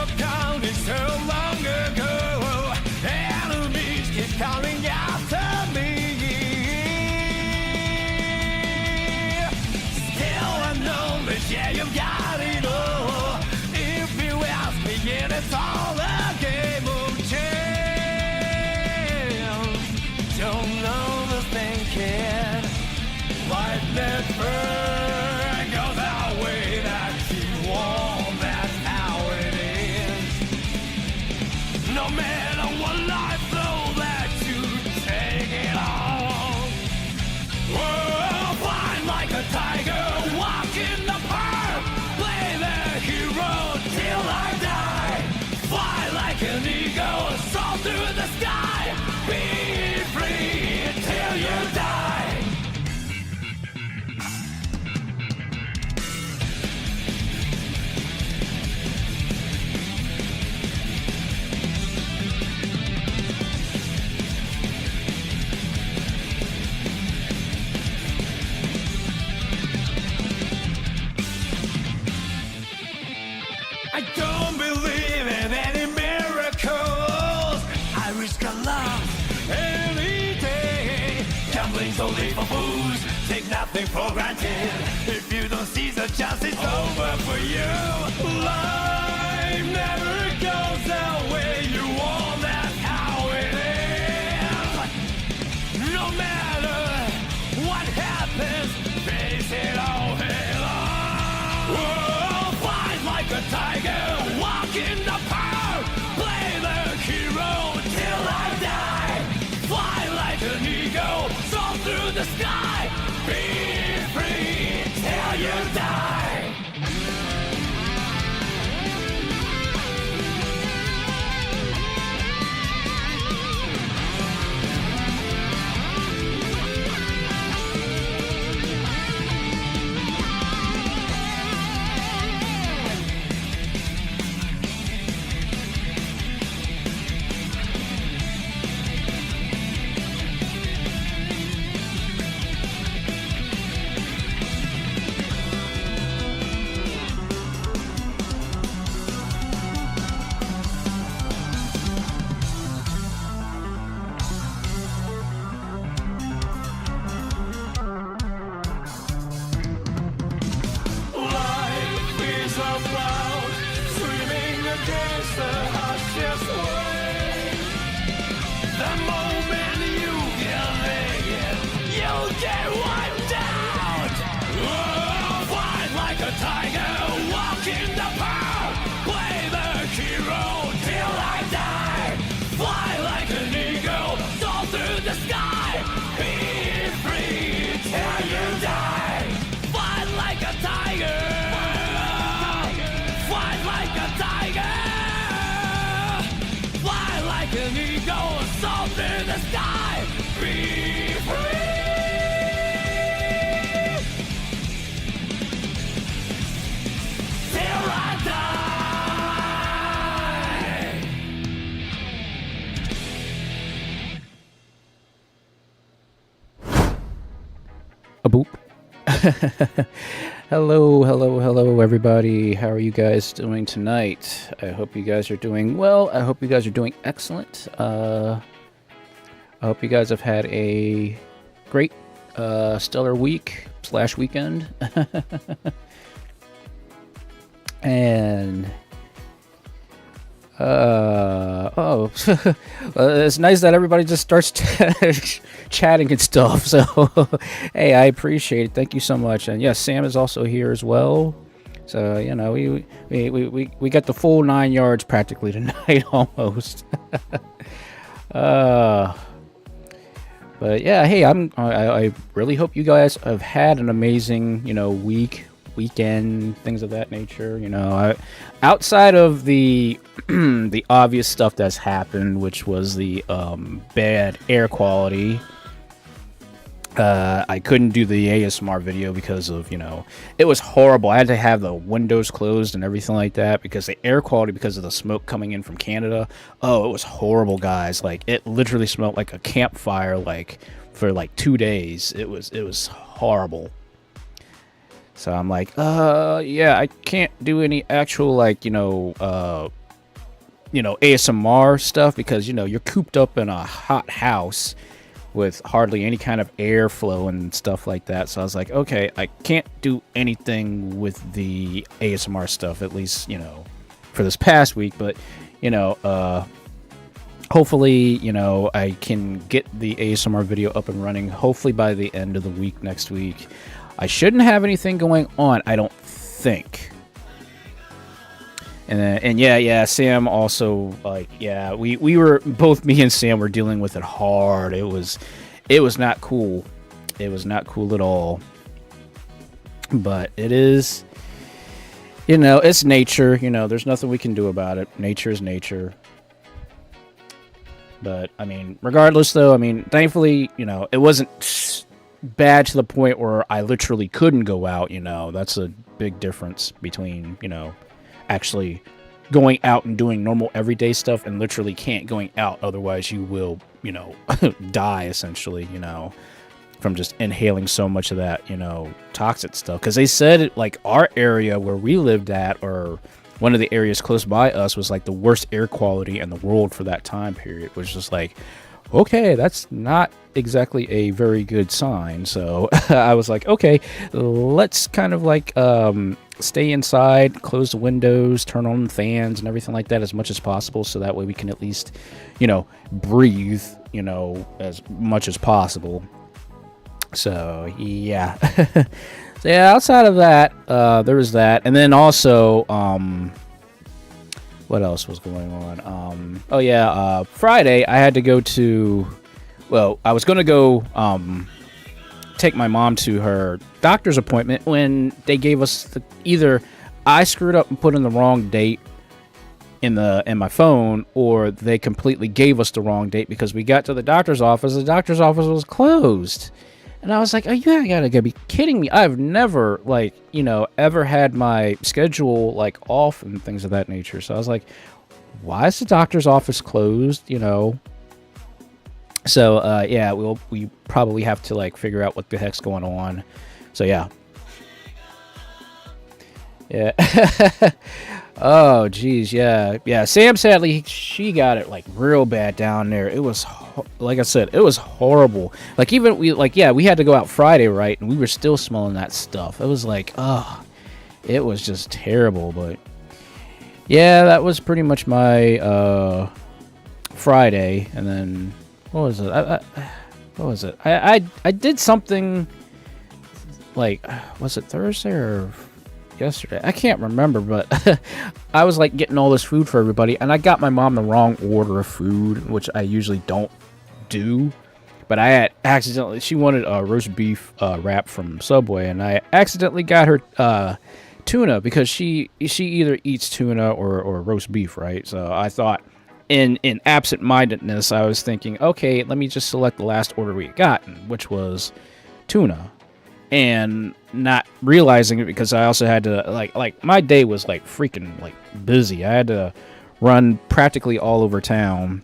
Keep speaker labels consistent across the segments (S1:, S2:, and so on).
S1: stop counting so long ago. Enemies keep calling after me. Still acknowledge, yeah, you got it all. If you ask me, yeah, it's all a game of chance. Don't know the thinking. Life never goes that way that you want. That's how it is. No matter what life throws that you take it on. Oh, fly like a tiger, walk in the park, play the hero till I die. Fly like an eagle, soar through the sky. Be free till you die. I don't believe in any miracles. I risk a lot any day. Gambling's only for fools. Take nothing for granted. If you don't seize the chance, it's over for you. Life never goes the way you want. That's how it is. No matter what happens, face it all head on. Whoa, fight like a tiger, walk in the park, play the hero till I die. Fly like an eagle, soar through the sky. Be free till you die. Life is about swimming against the harshest wave. The moment you get naked, you get wiped out. Oh, fight like a tiger, walk in the park, play the hero till I die. Fly like an eagle, soar through the sky. Be free till you die. Fight like a tiger. Fight like a tiger. Fly like an eagle, soar through the sky. Be free. Till I die.
S2: A boop. hello, everybody. How are you guys doing tonight? I hope you guys are doing well. I hope you guys are doing excellent. I hope you guys have had a great, stellar week / weekend. And it's nice that everybody just starts chatting and stuff. So hey, I appreciate it. Thank you so much. And yes, Sam is also here as well. So you know, we got the full 9 yards practically tonight almost. But yeah, hey, I really hope you guys have had an amazing, weekend, things of that nature. Outside of the the obvious stuff that's happened, which was the bad air quality. I couldn't do the ASMR video because of, it was horrible. I had to have the windows closed and everything like that because the air quality, because of the smoke coming in from Canada. Oh, it was horrible, guys. Like, it literally smelled like a campfire, like, for like 2 days. It was horrible. So I'm like, yeah, I can't do any actual, like, you know, ASMR stuff, because, you know, you're cooped up in a hot house with hardly any kind of airflow and stuff like that. So I was like, okay, I can't do anything with the ASMR stuff, at least, you know, for this past week. But, you know, hopefully, you know, I can get the ASMR video up and running, hopefully by the end of the week next week. I shouldn't have anything going on, I don't think. And yeah, Sam also, like, yeah, we were, both me and Sam were dealing with it hard. It was not cool. It was not cool at all. But it is, you know, it's nature. You know, there's nothing we can do about it. Nature is nature. But, I mean, regardless, though, I mean, thankfully, you know, it wasn't bad to the point where I literally couldn't go out, you know. That's a big difference between, you know, actually going out and doing normal everyday stuff and literally can't going out, otherwise you will, you know, die essentially, you know, from just inhaling so much of that, you know, toxic stuff. Because they said, like, our area where we lived at, or one of the areas close by us, was like the worst air quality in the world for that time period, which is just like, okay, that's not exactly a very good sign. So I was like, okay, let's kind of like stay inside, close the windows, turn on the fans and everything like that as much as possible, so that way we can at least, you know, breathe, you know, as much as possible. So yeah. So yeah, outside of that, there was that. And then also, what else was going on? Oh yeah, Friday I had to go to, well, I was going to go take my mom to her doctor's appointment when they gave us either I screwed up and put in the wrong date in my phone, or they completely gave us the wrong date, because we got to the doctor's office was closed. And I was like, oh, you gotta be kidding me. I've never, like, you know, ever had my schedule, like, off and things of that nature. So I was like, why is the doctor's office closed, you know? So, yeah, we probably have to, like, figure out what the heck's going on. So, yeah. Yeah. Oh, geez, yeah. Yeah, Sam, sadly, she got it, like, real bad down there. It was, like I said, it was horrible. Like, even, we had to go out Friday, right? And we were still smelling that stuff. It was like, oh, it was just terrible. But, yeah, that was pretty much my Friday. And then, what was it? What was it? I did something, like, was it Thursday or yesterday? I can't remember, but I was like getting all this food for everybody, and I got my mom the wrong order of food, which I usually don't do. But I had accidentally, she wanted a roast beef wrap from Subway, and I accidentally got her tuna, because she either eats tuna or roast beef, right? So I thought, in absent-mindedness, I was thinking, okay, let me just select the last order we had gotten, which was tuna. And not realizing it, because I also had to, like my day was like freaking like busy. I had to run practically all over town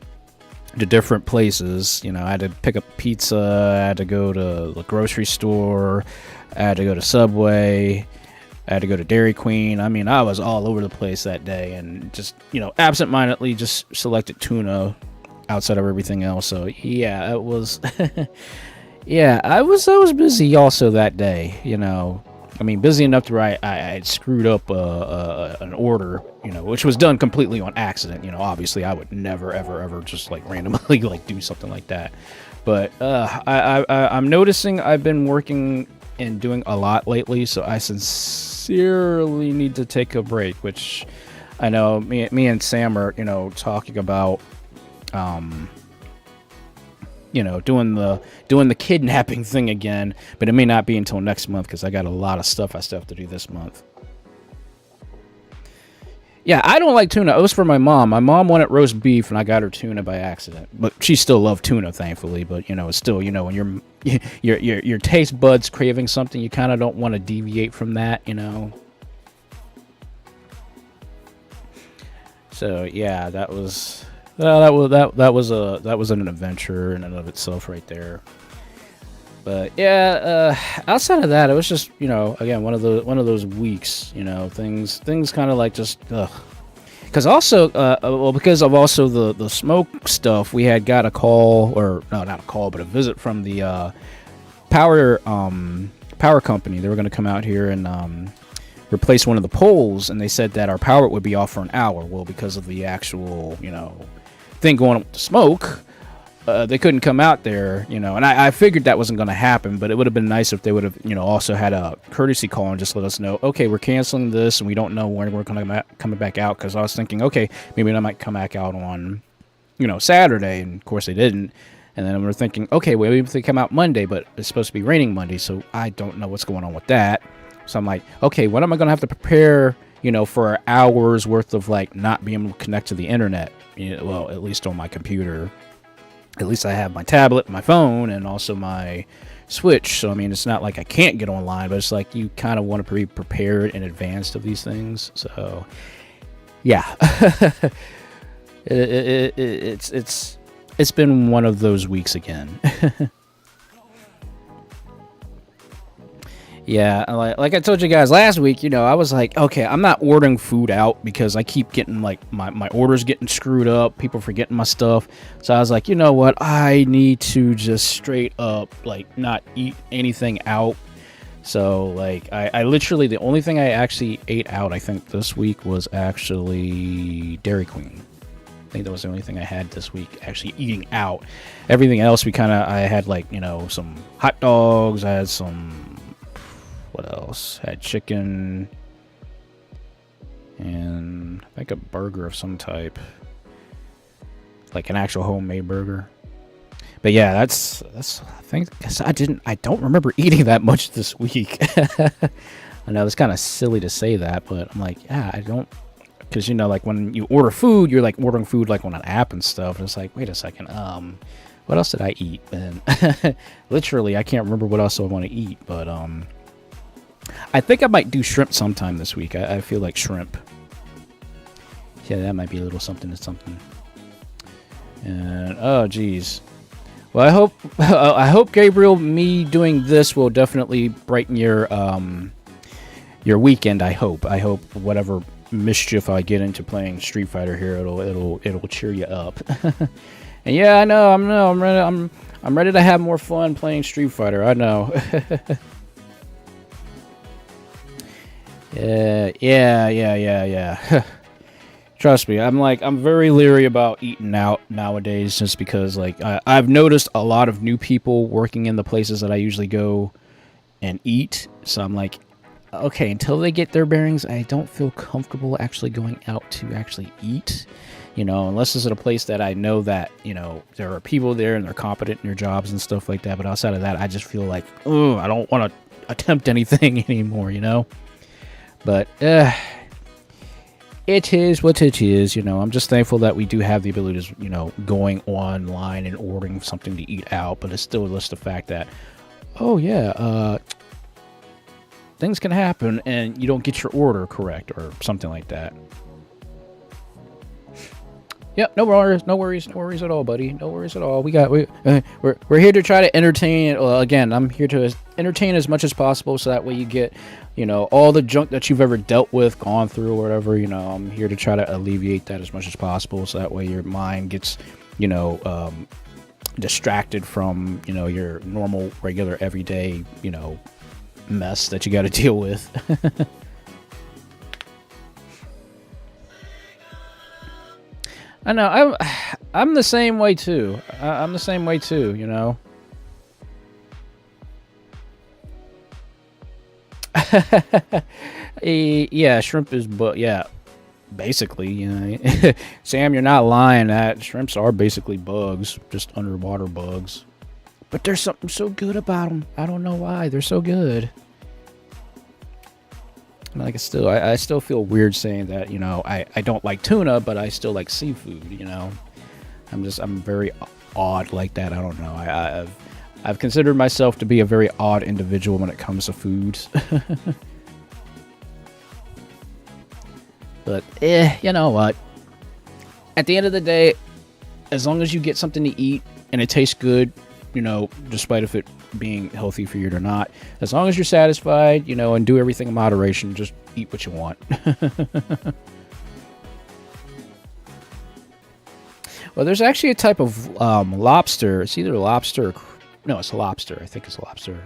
S2: to different places. You know, I had to pick up pizza, I had to go to the grocery store, I had to go to Subway, I had to go to Dairy Queen. I mean, I was all over the place that day, and just, you know, absent-mindedly just selected tuna outside of everything else. So yeah, it was yeah, I was busy also that day, you know. I mean, busy enough to where I had screwed up an order, you know, which was done completely on accident. You know, obviously I would never, ever, ever just like randomly like do something like that. But I'm noticing I've been working and doing a lot lately, so I sincerely need to take a break, which I know me and Sam are, you know, talking about, you know, doing the kidnapping thing again, but it may not be until next month, because I got a lot of stuff I still have to do this month. Yeah, I don't like tuna. It was for my mom. My mom wanted roast beef, and I got her tuna by accident. But she still loved tuna, thankfully. But, you know, it's still, you know, when your taste buds craving something, you kind of don't want to deviate from that, you know. So yeah, that was an adventure in and of itself right there. But yeah, outside of that, it was just, you know, again, one of those weeks, you know, things kind of like just because also, well, because of also the smoke stuff, we had got a call, or no, not a call, but a visit from the power company. They were going to come out here and replace one of the poles, and they said that our power would be off for an hour. Well, because of the actual, thing going on with the smoke, they couldn't come out there, and I figured that wasn't going to happen, but it would have been nice if they would have, also had a courtesy call and just let us know, okay, we're canceling this, and we don't know when we're going to come back out, because I was thinking, okay, maybe I might come back out on, Saturday, and of course they didn't. And then we're thinking, okay, well, maybe they come out Monday, but it's supposed to be raining Monday, so I don't know what's going on with that. So I'm like, okay, what am I going to have to prepare, for hours worth of, not being able to connect to the internet? Well, at least on my computer. At least I have my tablet, my phone, and also my Switch. So, I mean, it's not like I can't get online, but it's like you kind of want to be prepared in advance of these things. So, yeah. It's been one of those weeks again. Yeah, like I told you guys last week, I was like, okay, I'm not ordering food out because I keep getting, my orders getting screwed up, people forgetting my stuff. So I was like, you know what, I need to just straight up, not eat anything out. So, I literally, the only thing I actually ate out, I think, this week was actually Dairy Queen. I think that was the only thing I had this week actually eating out. Everything else, I had, some hot dogs, I had some... What else? Had chicken and I think a burger of some type, like an actual homemade burger. But yeah, that's I think, because I don't remember eating that much this week. I know it's kind of silly to say that, but I'm like, yeah, I don't, because when you order food, you're ordering food on an app and stuff, and it's like, wait a second, what else did I eat? And literally, I can't remember what else I want to eat, but I think I might do shrimp sometime this week. I feel like shrimp. Yeah, that might be a little something to something. And oh, geez. Well, I hope Gabriel, me doing this will definitely brighten your weekend. I hope whatever mischief I get into playing Street Fighter here, it'll cheer you up. And yeah, I know, I'm ready to have more fun playing Street Fighter. I know. Yeah. Trust me, I'm very leery about eating out nowadays, just because I've noticed a lot of new people working in the places that I usually go and eat. So I'm like, okay, until they get their bearings, I don't feel comfortable actually going out to actually eat. Unless it's at a place that I know that, there are people there and they're competent in their jobs and stuff like that. But outside of that, I just feel like, oh, I don't want to attempt anything anymore, But it is what it is, I'm just thankful that we do have the ability to, going online and ordering something to eat out. But it's still just the fact that, oh yeah, things can happen and you don't get your order correct or something like that. Yep, no worries at all, buddy. No worries at all. We're here to try to entertain. Again, I'm here to entertain as much as possible, so that way you get, all the junk that you've ever dealt with, gone through, or whatever. I'm here to try to alleviate that as much as possible, so that way your mind gets, distracted from, your normal, regular, everyday, mess that you got to deal with. I know, I'm the same way too. I'm the same way too, Yeah, shrimp is, but yeah, basically, Sam, you're not lying. That shrimps are basically bugs, just underwater bugs. But there's something so good about them. I don't know why. They're so good. I still feel weird saying that, I don't like tuna, but I still like seafood, I'm very odd like that. I don't know. I've considered myself to be a very odd individual when it comes to foods. But, you know what? At the end of the day, as long as you get something to eat and it tastes good, despite if it being healthy for you or not, as long as you're satisfied, and do everything in moderation, just eat what you want. Well, there's actually a type of lobster. It's either lobster or... No, it's a lobster. I think it's a lobster.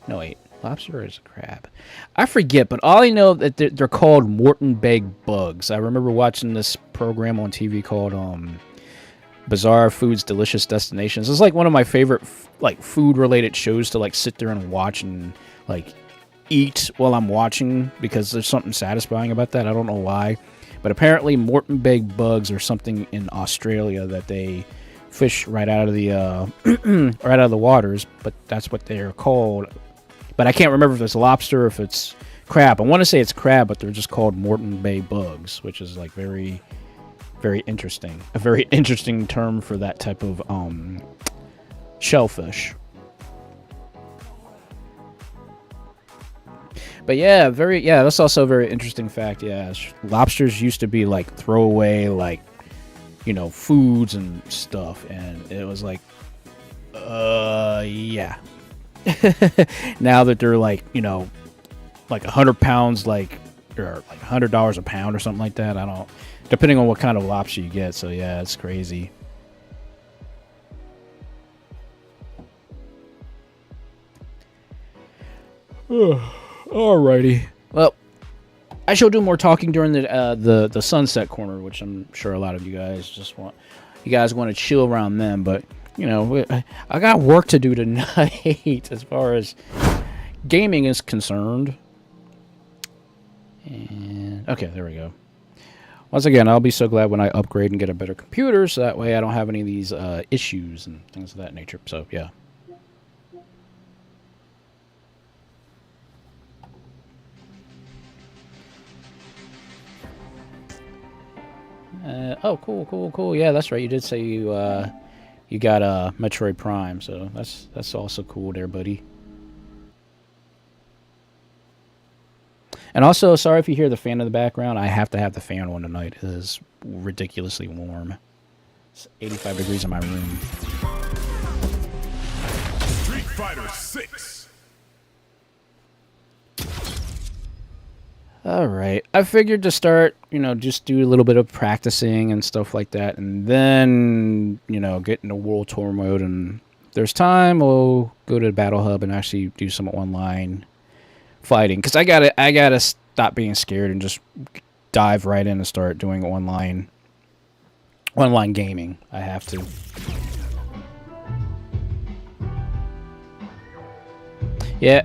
S2: No, wait. Lobster or is a crab? I forget, but all I know that they're called Moreton Bay bugs. I remember watching this program on TV called Bizarre Foods, Delicious Destinations. It's like one of my favorite like food-related shows to like sit there and watch and like eat while I'm watching, because there's something satisfying about that. I don't know why. But apparently Moreton Bay bugs are something in Australia that they fish right out of the right out of the waters, but that's what they're called. But I can't remember if it's lobster or if it's crab. I want to say it's crab, but they're just called Moreton Bay bugs, which is like very, very interesting. A very interesting term for that type of shellfish. But yeah, that's also a very interesting fact. Yeah, lobsters used to be like throwaway, like, you know, foods and stuff, and it was like, yeah. Now that they're like, you know, like 100 pounds, like, or like $100 a pound or something like that. I don't, depending on what kind of lobster you get. So yeah, it's crazy. Alrighty. Well, I shall do more talking during the sunset corner, which I'm sure a lot of you guys want to chill around them. But you know, I got work to do tonight as far as gaming is concerned. And okay, there we go. Once again, I'll be so glad when I upgrade and get a better computer, so that way I don't have any of these issues and things of that nature. So yeah. Oh, cool. Yeah, that's right. You did say you got Metroid Prime, so that's also cool there, buddy. And also, sorry if you hear the fan in the background. I have to have the fan on tonight. It is ridiculously warm. It's 85 degrees in my room.
S3: Street Fighter 6.
S2: Alright, I figured to start, you know, just do a little bit of practicing and stuff like that, and then, you know, get into World Tour mode, and if there's time, we'll go to the Battle Hub and actually do some online fighting, because I gotta stop being scared and just dive right in and start doing online gaming. I have to. Yeah.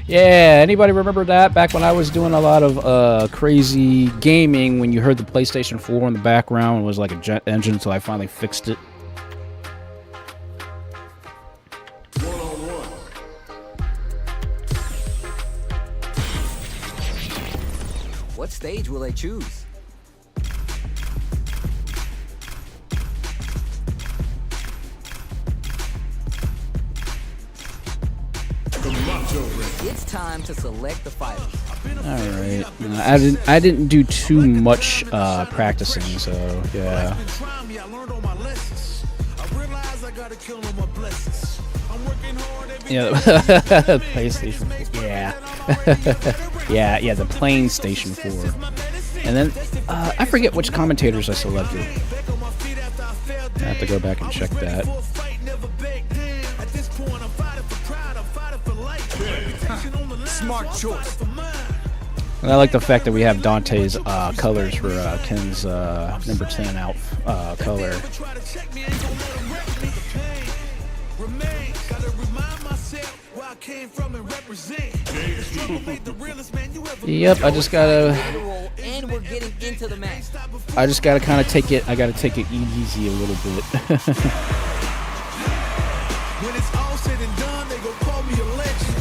S2: Yeah, anybody remember that? Back when I was doing a lot of crazy gaming, when you heard the PlayStation 4 in the background, it was like a jet engine until I finally fixed it.
S4: What stage will I choose? It's time to select the fighters.
S2: Alright. I didn't do too much practicing, so yeah. Yeah, PlayStation. Yeah. yeah, the PlayStation 4. And then I forget which commentators I selected. I have to go back and check that.
S4: Smart choice.
S2: And I like the fact that we have Dante's colors for Ken's number 10 out color. Yep, I just gotta.
S4: And we're getting into the match.
S2: I just gotta kind of take it. I gotta take it easy a little bit.
S1: When it's all said and done, they gon' call me a legend.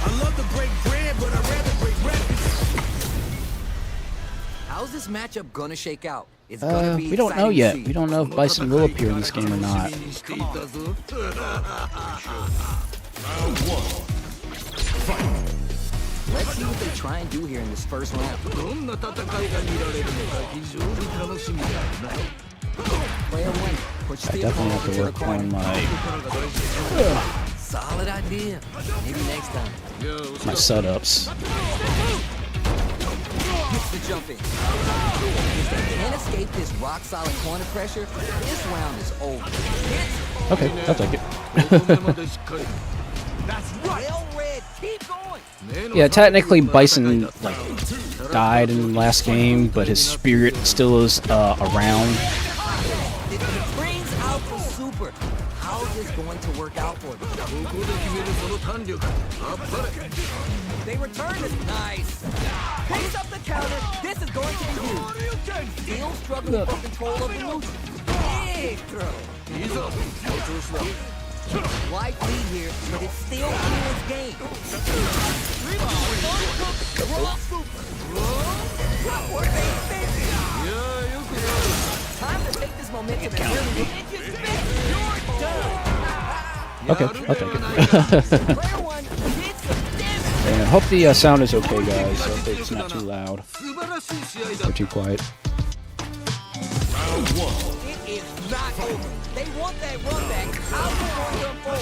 S1: I love to break bread, but I'd rather break records.
S4: How's this matchup gonna shake out? It's gonna be
S2: we don't know
S4: exciting
S2: yet.
S4: to see.
S2: We don't know if Bison will appear in this game or not.
S4: Let's see what they try and do here in this first round. Player one, push
S2: I
S4: the
S2: definitely have
S4: opponent
S2: to
S4: to the
S2: work on
S4: corner. Solid idea. Maybe next time.
S2: my setups.
S4: Hits the jumping. If they can't escape this rock-solid corner pressure, this round is over.
S2: Okay, I'll take it.
S4: That's right. Well read. Keep going.
S2: Yeah, technically Bison like died in the last game, but his spirit still is around.
S4: It brings out the super. How is this going to work out for them? They return it. Nice. Picks up the counter. This is going to be huge. Still struggling for control of the neutral. Big throw. Light lead here, but it's still anyone's game. Time to take this momentum and really
S2: Okay, I'll take it.
S4: Player one hits the damage.
S2: And I hope the sound is okay, guys. I hope it's not too loud or too quiet.
S4: It is not over. They want that run back. How are they going to unfold?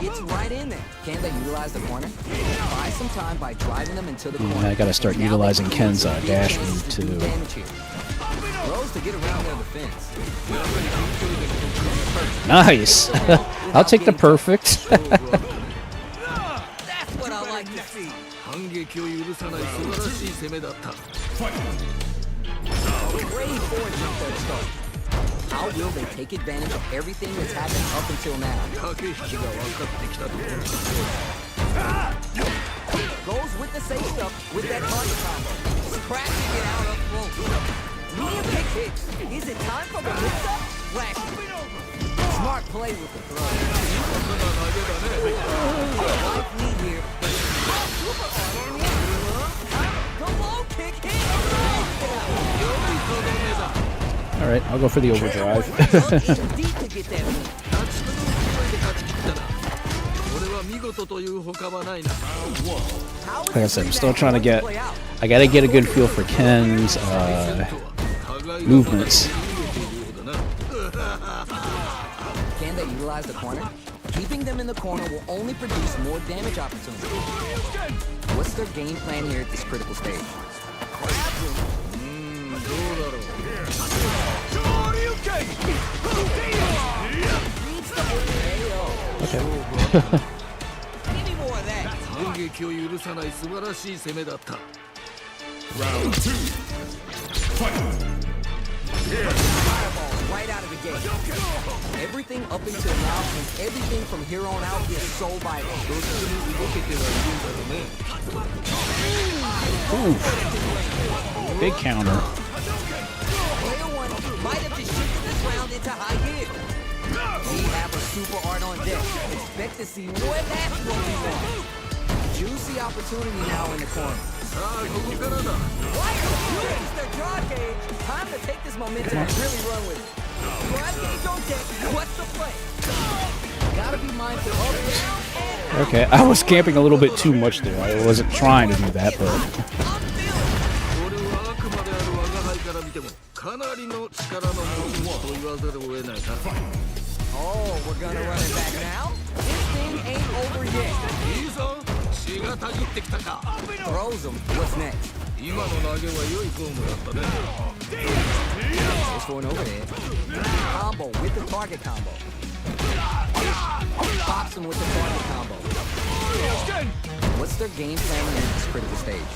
S4: It's right in there. Can they utilize the corner? Buy some time by driving them into the corner.
S2: I gotta start utilizing Ken's dash move too.
S4: Throws to get around their defense.
S2: Nice. I'll take the perfect.
S4: That's what I like to see. Great forward jump at the start. How will they take advantage of everything that's happened up until now? Goes with the safe stuff with that target combo. Scratching it out up close. Medium kick hits. Is it time for the mix-up? Flash. Smart play with the throw. Life lead here. The low kick hit.
S2: All right, I'll go for the overdrive. Like I said, I'm still trying to get. I gotta get a good feel for Ken's movements.
S4: Can they utilize the corner? Keeping them in the corner will only produce more damage opportunities. What's their game plan here at this critical stage?
S2: Okay.
S4: Give me more of that.
S3: Round 2. Fight.
S4: Fireballs right out of the gate. Everything up until now and everything from here on out is so vital.
S2: Ooh. Big counter.
S4: Player one might have just shifted this round into high gear. We have a super art on deck. Expect to see more of that from you on. Juicy opportunity now in the corner. Use their draw gauge. Time to take this momentum and really run with it. Draw gauge on deck. What's the play? Gotta be mindful of it.
S2: Okay, I was camping a little bit too much there. I wasn't trying to do that, but
S4: oh, we're gonna run it back now? This thing ain't over yet. Throws him. What's next? It's for an overhead. Combo with the target combo. Box him with the target combo. What's their game plan at this critical stage?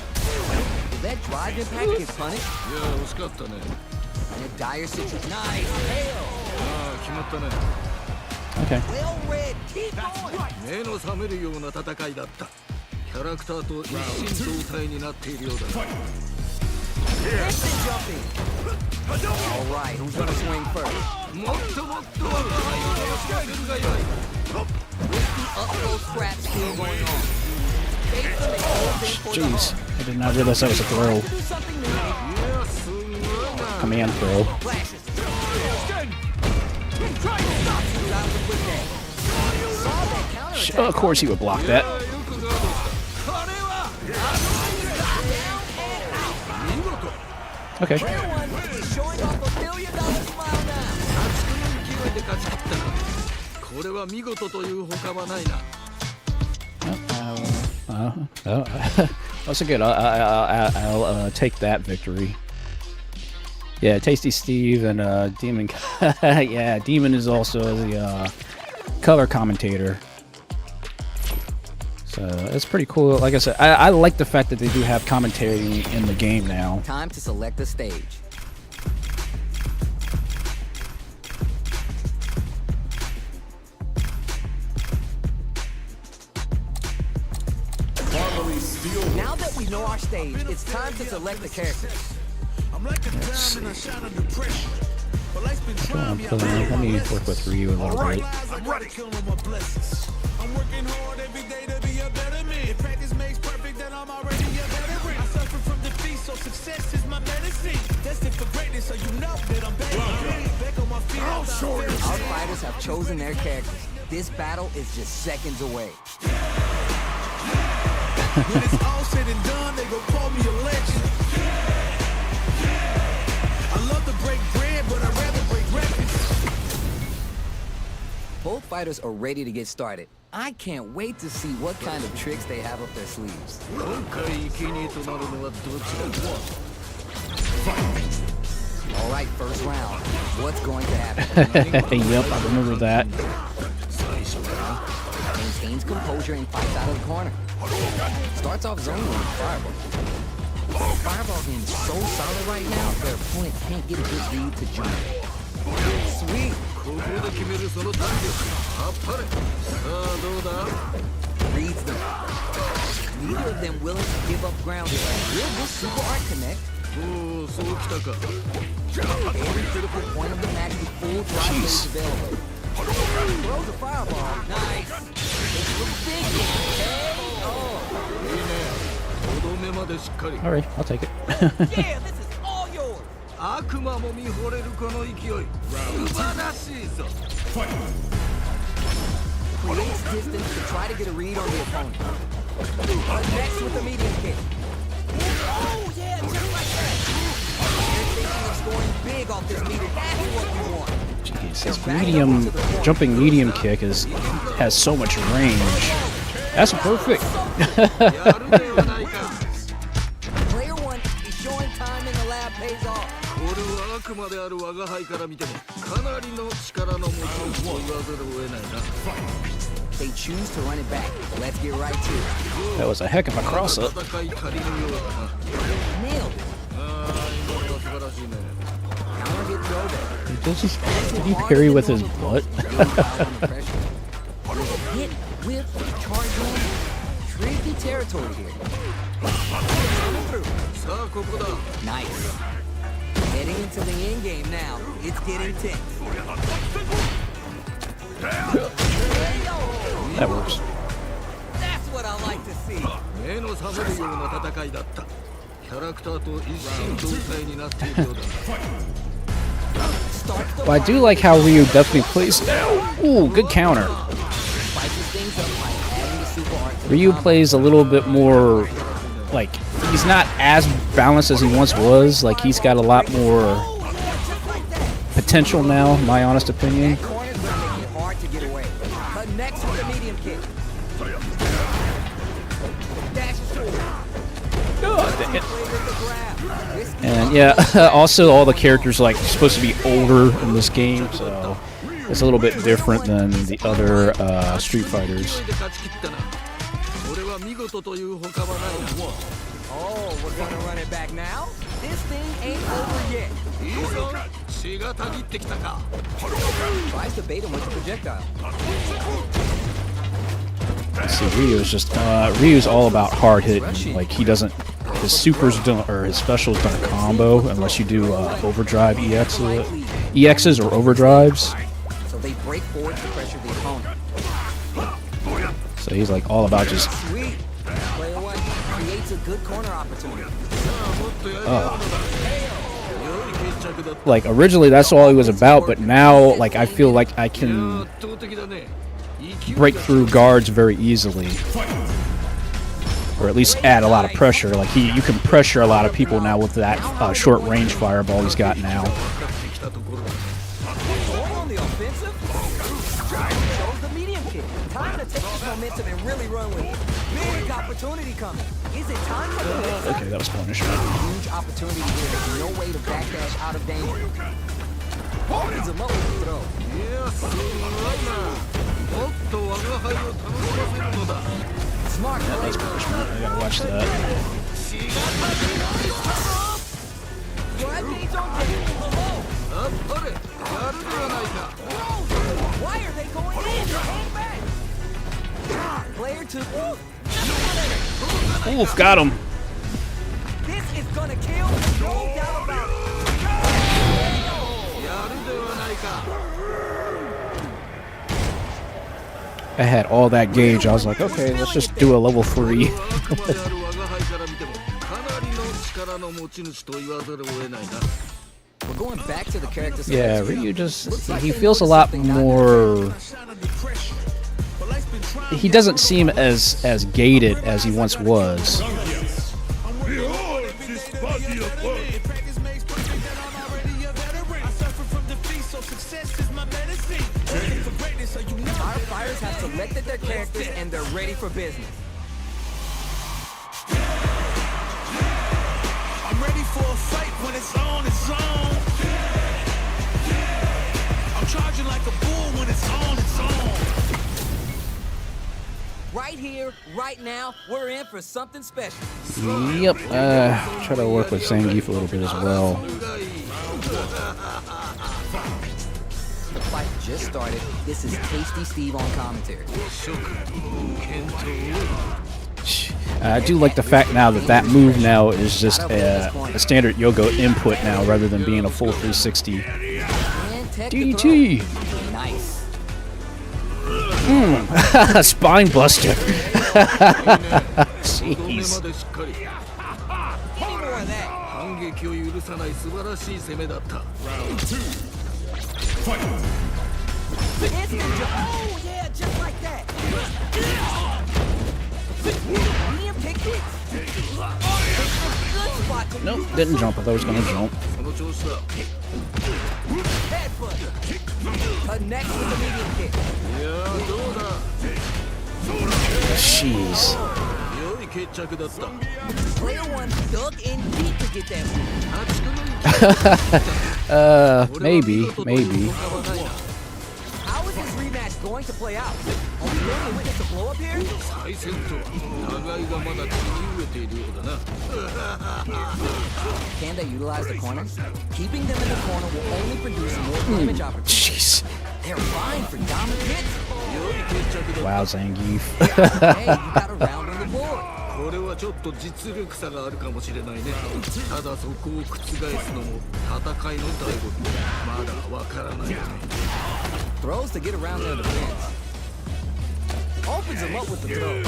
S4: Will that drive impact get punished? In a dire situation. Nice. Hell.
S2: okay.
S4: Well read. Keep going. Instant jumping. All right, who's gonna swing first? With the up-close scrap still going on.
S2: Jeez, I did not realize that was a throw. Command throw. Of course he would block that. Okay. That's a good. I'll take that victory. Yeah, Tasty Steve and Demon. Yeah, Demon is also the color commentator. So it's pretty cool. Like I said, I like the fact that they do have commentary in the game now.
S4: Time to select the stage. Now that we know our stage, it's time to select the characters.
S2: Let's see. Let me work with Ryu a little bit.
S3: I'm ready. I'm working hard every day to be a better man. Practice makes perfect, that I'm already a veteran. I suffer from defeat, so success is my medicine. Destined for greatness, so you know that I'm better. Back on my feet,
S4: Our fighters have chosen their characters. This battle is just seconds away.
S3: When it's all said and done, they gon' call me a legend. I love to break bread, but I'd rather break records.
S4: Both fighters are ready to get started. I can't wait to see what kind of tricks they have up their sleeves. All right, first round. What's going to happen?
S2: Yep, I remember that.
S4: Maintains composure and fights out of the corner. Starts off zoning with fireball. Fireball being so solid right now, their opponent can't get a good read to jump. Sweet. Reads them. Neither of them willing to give up ground here. Real good super art connect. Every critical point of the match with full drive is available. Throws a fireball. Nice. It's the big one.
S2: All right, I'll take it.
S4: Yeah, this is all yours. Creates distance to try to get a read on the opponent. Next with the medium kick. Oh, yeah, just like that. They're thinking of scoring big off this meter. That's what we want.
S2: Jeez, his medium jumping medium kick has so much range. That's perfect.
S4: Player one is showing time in the lab pays off. They choose to run it back. Let's get right to it.
S2: That was a heck of a cross up.
S4: Nailed it. Counter hit throw there.
S2: Did he parry with his butt?
S4: Hit with charge on. Tricky territory here. Nice. Heading into the end game now. It's getting tense.
S2: That works.
S4: That's what I like to see.
S2: Well, I do like how Ryu definitely plays. Ooh, good counter. Ryu plays a little bit more, like, he's not as balanced as he once was. Like, he's got a lot more potential now, my honest opinion. And yeah, also all the characters like supposed to be older in this game, so it's a little bit different than the other Street Fighters.
S4: Oh, we're gonna run it back now? This thing ain't over yet. Tries to bait him with the projectile.
S2: See, Ryu is just Ryu's all about hard hitting. Like he doesn't, his supers don't, or his specials don't combo unless you do overdrive EXs or overdrives.
S4: So they break forward to pressure the opponent.
S2: So he's like all about just.
S4: Sweet. Player one creates a good corner opportunity.
S2: Like originally that's all he was about, but now like I feel like I can break through guards very easily, or at least add a lot of pressure. Like you can pressure a lot of people now with that short range fireball he's got now.
S4: Going on the offensive. Shows the medium kick. Time to take this momentum and really run with it. Big opportunity coming. Is it time for the mix-up?
S2: Okay, that was punishment.
S4: Huge opportunity here. There's no way to backdash out of danger. Opens him up with the throw. Smart play.
S2: That's punishment. I gotta watch that.
S4: Rampage on deck. Below. Why are they going in? Hang back. Player 2.
S2: Oof, got him.
S4: This is gonna kill. No doubt about it.
S2: I had all that gauge. I was like, okay, let's just do a level 3.
S4: We're going back to the character.
S2: Yeah, Ryu he feels a lot more. He doesn't seem as gated as he once was.
S4: Our fighters have selected their characters and they're ready for business.
S3: I'm ready for a fight when it's on, it's on. I'm charging like a bull when it's on, it's on.
S4: Right here, right now, we're in for something special.
S2: Yep. Try to work with Zangief a little bit as well.
S4: The fight just started. This is Tasty Steve on commentary.
S2: I do like the fact now that move now is just a standard Yogo input now rather than being a full 360. DDT!
S4: Nice.
S2: Spine buster. Jeez.
S4: Any more of that? Instant jump. Oh, yeah, just like that. Medium kick hits. Good spot to
S2: Nope, didn't jump. I thought I was gonna jump.
S4: headbutt. Connects with the medium kick.
S2: Jeez.
S4: Player 1 dug in deep to get that move.
S2: Maybe.
S4: How is this rematch going to play out? Are we going to witness a blow up here? Can they utilize the corner? Keeping them in the corner will only produce more damage opportunities.
S2: Jeez.
S4: They're vying for dominant hits.
S2: Wow, Zangief.
S4: Hey, you got a round on the board.
S5: これはちょっと実力差があるかもしれないね。ただそこを覆すのも戦いの醍醐味。まだわからない。
S4: Throws to get around their defense. Opens him up with the throw.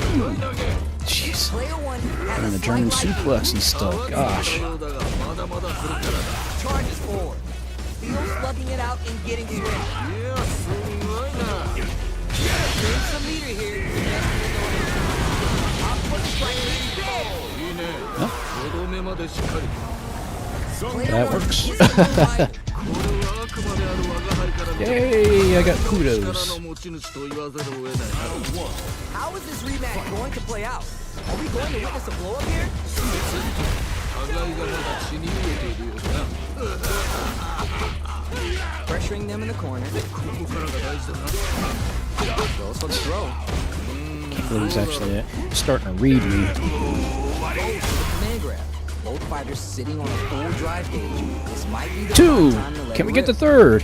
S2: Jeez.
S4: Player 1 has
S2: And
S4: a
S2: the German
S4: slight
S2: suplex and stuff. Gosh.
S4: charges forward. Feels slugging it out and getting swift. There's some meter here. Output strike is big.
S2: That works.
S4: Player 1 is on fire.
S2: Yay, I got kudos.
S4: How is this rematch going to play out? Are we going to witness a blow up here? Pressuring them in the corner. Goes for the throw.
S2: He's actually starting to read me.
S4: Goes for the command grab. Both fighters sitting on a full drive gauge. This might be the
S2: 2.
S4: time to let
S2: Can
S4: it
S2: we get the
S4: rip.
S2: 3rd?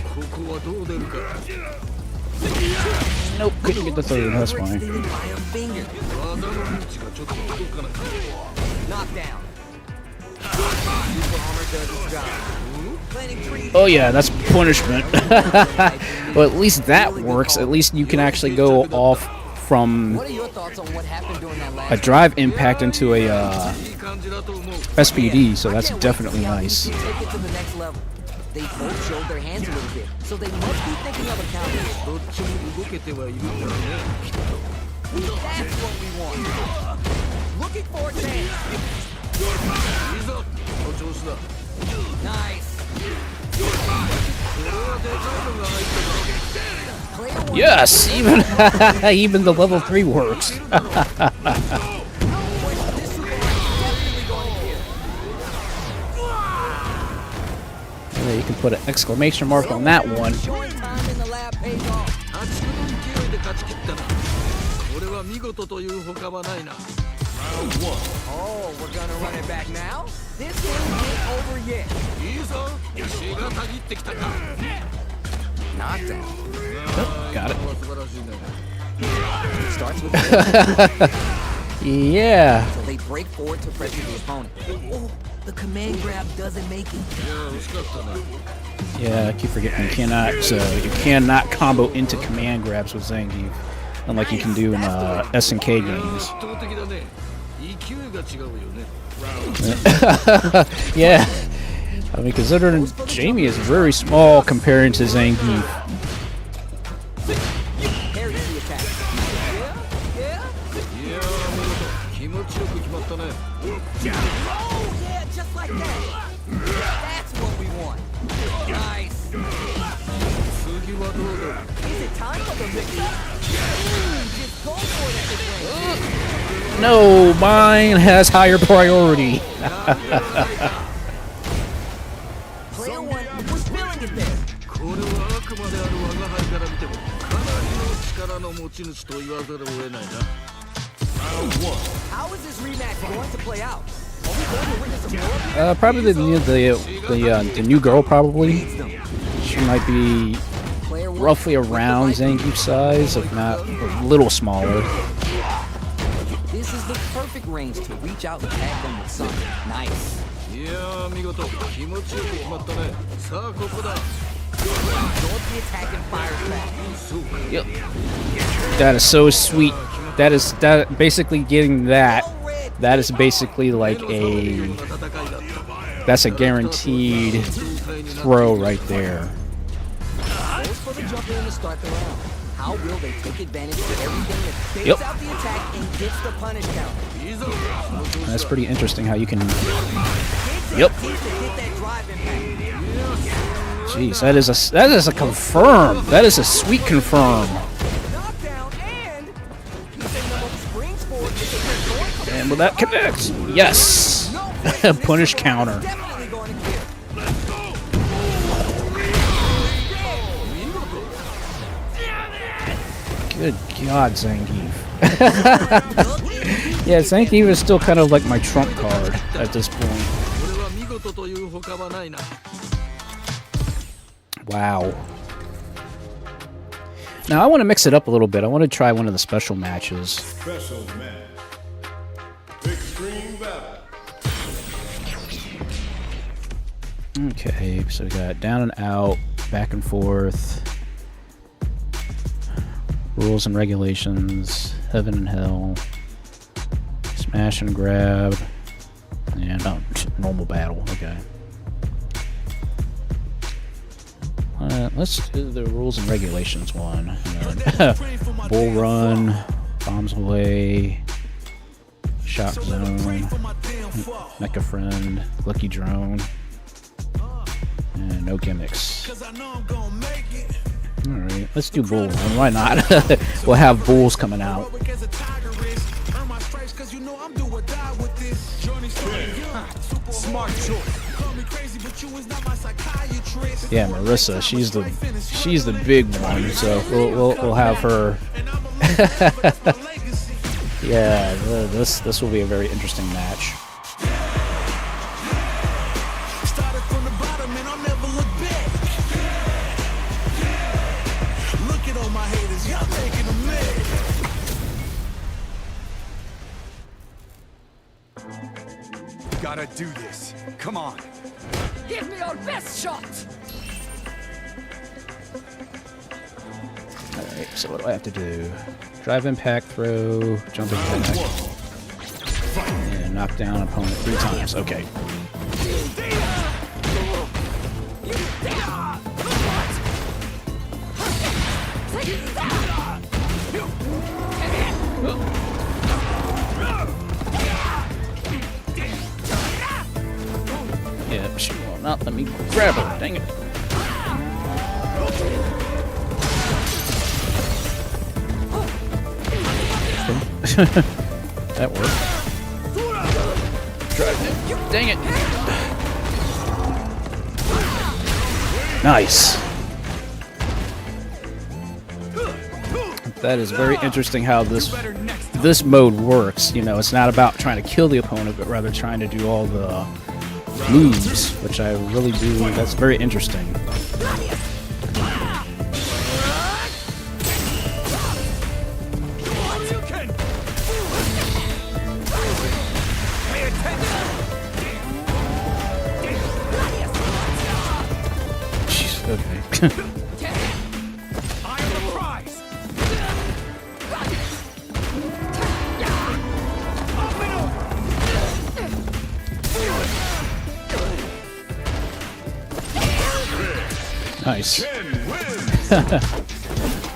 S2: Nope, couldn't get the 3rd. That's fine.
S4: Extended by a finger. Knockdown. Super armor does its job. Planting trees.
S2: Oh yeah, that's punishment. Well, at least that works. At least you can actually go off from
S4: What are your thoughts on what happened during that last
S2: a drive impact into a SPD, so that's
S4: I can't wait to
S2: definitely
S4: see how these
S2: nice.
S4: two take it to the next level. They both showed their hands a little bit, so they must be thinking of a counter. That's what we want. Looking for a chance. Nice. Player 1
S2: Yes, even even the level 3 works. put an exclamation mark on that one.
S4: Showing time in the lab pays off.
S5: 破竹の勢いで勝ち切ったな。これは見事というほかはないな。
S4: Oh, we're gonna run it back now? This game ain't over yet.
S5: いいぞ。血がたぎってきたか。
S4: Knockdown.
S2: Got it.
S5: 素晴らしいね。
S4: Starts with
S2: Yeah.
S4: so they break forward to pressure the opponent. Oh, the command grab doesn't make it.
S5: いや惜しかったね。
S2: Yeah, I keep forgetting you cannot combo into command grabs with Zangief, unlike you can do in SNK games.
S5: 圧倒的だね。勢いが違うよね。
S2: Yeah. I mean, considering Jamie is very small compared to Zangief.
S4: Parries the attack. Yeah?
S5: いや気持ちよく決まったね。
S4: Oh, yeah, just like that. That's what we want. Nice.
S5: 次はどうだ。
S4: Is it time for the mix-up? Just go for it at this range.
S2: No, mine has higher priority.
S4: Player one was feeling it there.
S5: これはあくまである我が輩から見てもかなりの力の持ち主と言わざるを得ないな。
S4: How is this rematch going to play out? Are we going to witness some more?
S2: Probably the new girl. Probably she might be
S4: Player one
S2: roughly around Zangief's size, if not a little smaller.
S4: This is the perfect range to reach out and tag them with something. Nice.
S5: いや見事気持ちよく決まったね。さあここだ。
S4: Absorb the attack and fires back.
S5: そうか。
S2: Yep. That is so sweet. That basically getting that. That is basically like that's a guaranteed throw right there.
S4: Goes for the jump in to start the round. How will they take advantage of everything that fades
S2: Yep.
S4: out the attack and gets the punish counter?
S2: That's pretty interesting how you can.
S4: Gives
S2: Yep.
S4: it to get that drive impact.
S2: Jeez, that is a confirm. That is a sweet confirm.
S4: Knockdown and he's in the springs forward with the red going.
S2: And will that connect? Yes.
S4: No,
S2: Punish counter.
S4: definitely going to kill.
S2: Good God, Zangief. Yeah, Zangief is still kind of like my trump card at this point.
S5: これは見事というほかはないな。
S2: Wow. Now I want to mix it up a little bit. I want to try one of the special matches.
S3: Special match. Extreme battle.
S2: Okay, so we got down and out, back and forth, rules and regulations, heaven and hell, smash and grab, and normal battle. Okay. Let's do the rules and regulations one. Bull run, bombs away, shot zone, mecha friend, lucky drone, and no gimmicks. Alright, let's do bull run. Why not? We'll have bulls coming out.
S3: Smart choice.
S2: Yeah, Marissa, she's the big one, so we'll have her. Yeah, this will be a very interesting match.
S3: Started from the bottom and I'll never look back. Look at all my haters, y'all taking a minute. Gotta do this. Come on.
S4: Give me your best shot.
S2: Alright, so what do I have to do? Drive impact, throw, jump impact, and knock down opponent 3 times. Okay. Yeah, she will not let me grab her. Dang it. That worked. Drive it. Dang it. Nice. That is very interesting how this mode works. You know, it's not about trying to kill the opponent, but rather trying to do all the moves, which I really do. That's very interesting. Jeez, okay. Nice.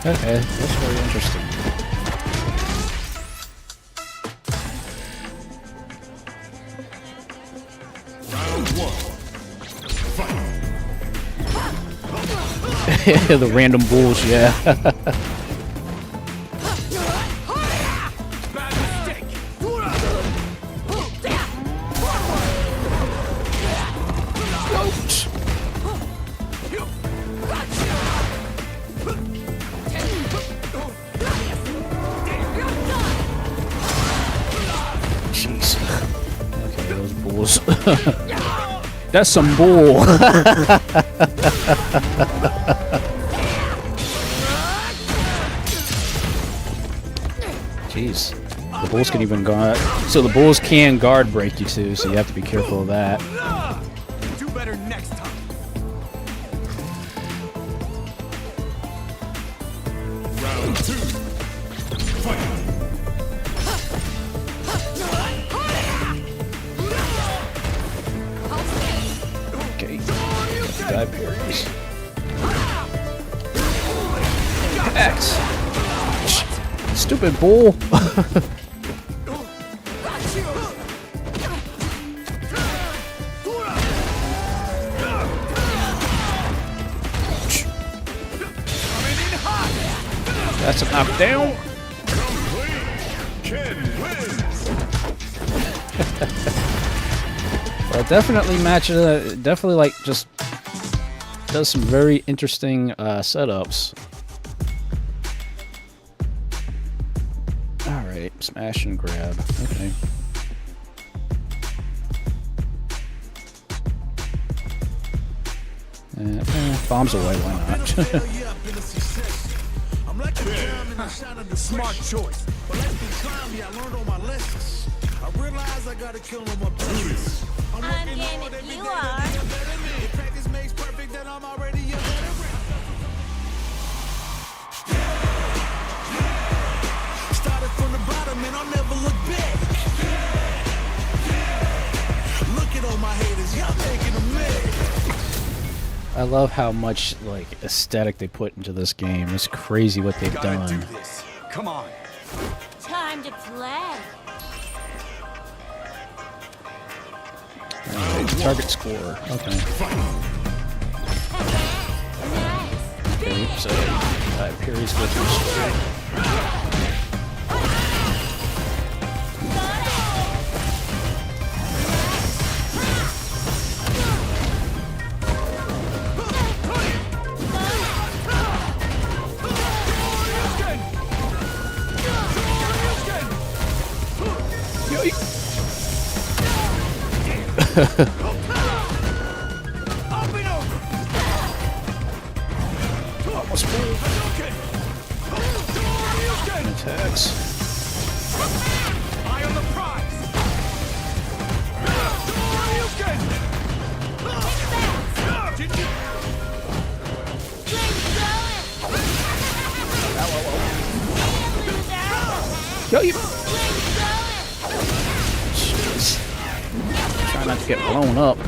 S2: Okay, that's very interesting. The random bulls, yeah. Jeez. Okay, those bulls. That's some bull. Jeez. The bulls can even guard. So the bulls can guard break you too, so you have to be careful of that.
S3: Do better next time. Round 2. Fight.
S2: Okay. Dive parries. X. Stupid bull. That's a knockdown. Well, definitely matches. Definitely like just does some very interesting setups. All right, smash and grab. Okay. Bombs away. Why not?
S3: Smart choice. But like the climb, I learned all my lessons. I realized I gotta kill them my business. I'm working hard every day to be a better man. If practice makes perfect, then I'm already a veteran. Started from the bottom and I'll never look back. Look at all my haters, y'all making a mess.
S2: I love how much like aesthetic they put into this game. It's crazy what they've done.
S3: Come on.
S6: Time to play.
S2: Alright, target score. Okay. Okay, so parries with restraint. Almost full. Attacks.
S3: Eye on the prize.
S2: Yo, you. Jeez. Try not to get blown up.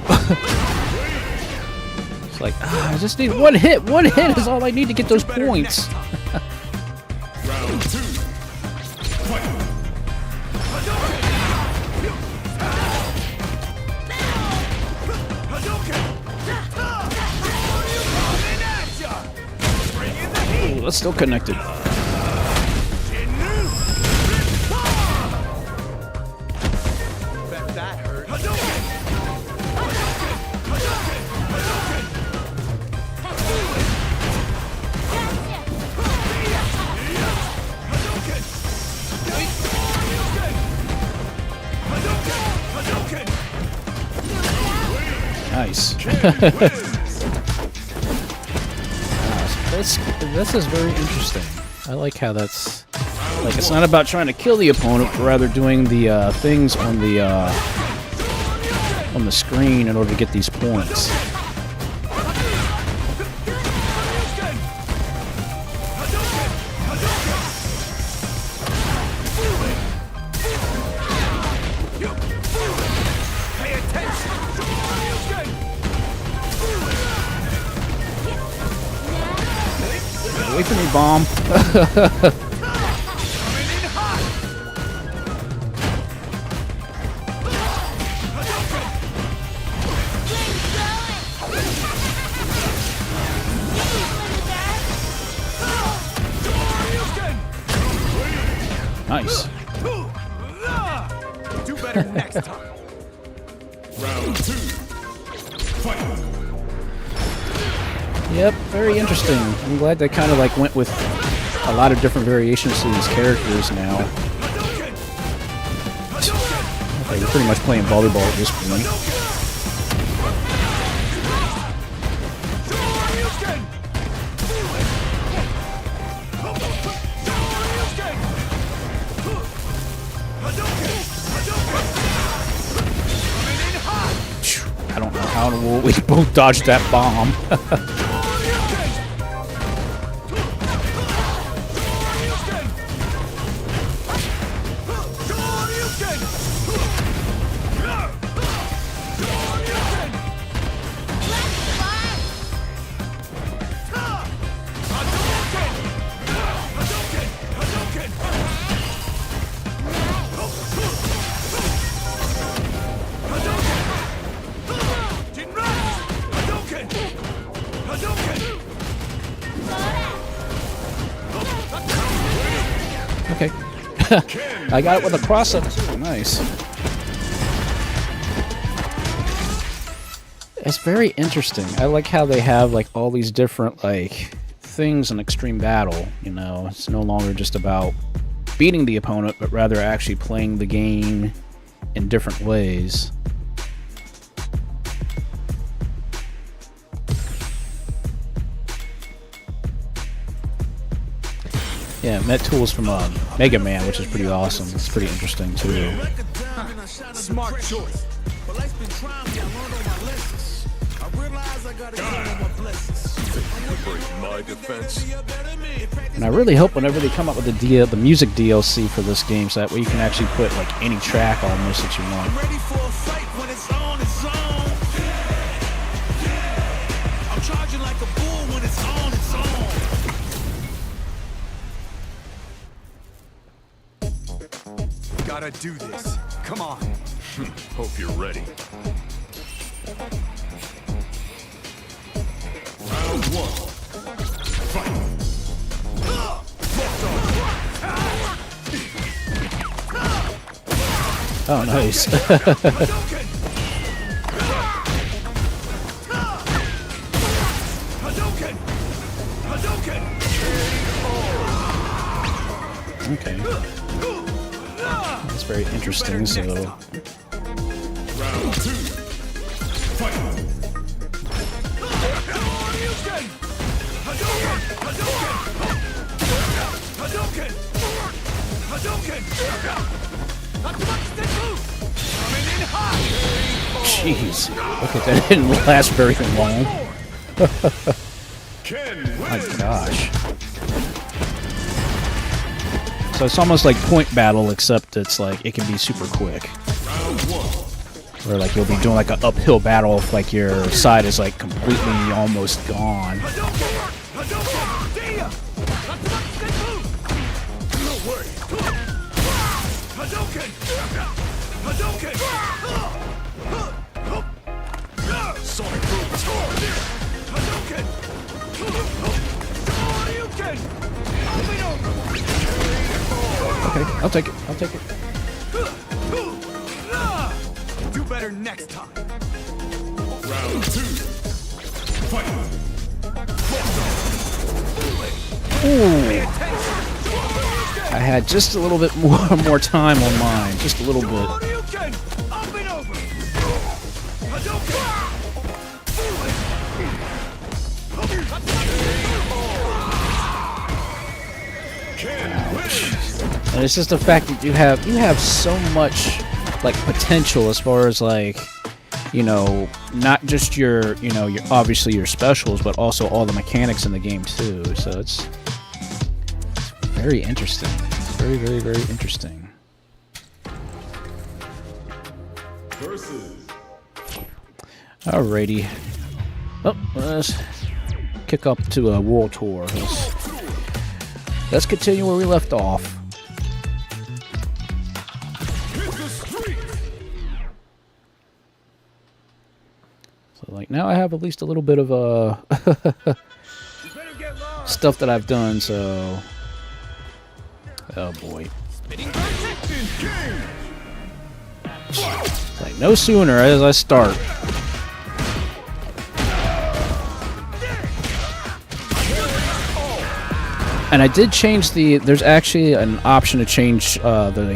S2: It's like, I just need one hit. One hit is all I need to get those points.
S3: Round 2.
S2: Ooh, that's still connected.
S3: That hurt.
S2: Nice. This is very interesting. I like how that's like it's not about trying to kill the opponent, but rather doing the things on the screen in order to get these points. Wait for me, bomb. Nice.
S3: Do better next time.
S1: Round 2. Fight.
S2: Yep, very interesting. I'm glad they kind of like went with a lot of different variations to these characters now. Okay, you're pretty much playing volleyball at this point. I don't know how we both dodged that bomb. Okay. I got it with a cross-up too. Nice. It's very interesting. I like how they have like all these different like things in Extreme Battle. You know, it's no longer just about beating the opponent, but rather actually playing the game in different ways. Yeah, met tools from Mega Man, which is pretty awesome. It's pretty interesting too.
S3: Smart choice. But life's been trying me. I learned all my lessons. I realize I gotta count on my blessings.
S1: My defense.
S2: And I really hope whenever they come up with the music DLC for this game, so that way you can actually put like any track almost that you want.
S3: Ready for a fight when it's on its own. I'm charging like a bull when it's on its own. Gotta do this. Come on.
S1: Hope you're ready. Round 1. Fight.
S2: Oh, nice. Okay. That's very interesting, so...
S1: Round 2. Fight.
S2: Jeez. Okay, that didn't last very long. My gosh. So it's almost like point battle, except it's like it can be super quick. Where like you'll be doing like an uphill battle if like your side is like completely almost gone. Okay, I'll take it. I'll take it.
S3: Do better next time.
S1: Round 2. Fight.
S2: Ooh. I had just a little bit more time on mine, just a little bit.
S3: Hadouken! Up and over!
S2: And it's just the fact that you have so much like potential as far as like, you know, not just your, you know, your obviously your specials, but also all the mechanics in the game too. So it's very interesting. It's very, very, very interesting. Alrighty. Oh, let's kick up to a world tour. Let's continue where we left off. So, like, now I have at least a little bit of stuff that I've done. So, oh boy. It's like no sooner as I start. And I did change the. There's actually an option to change the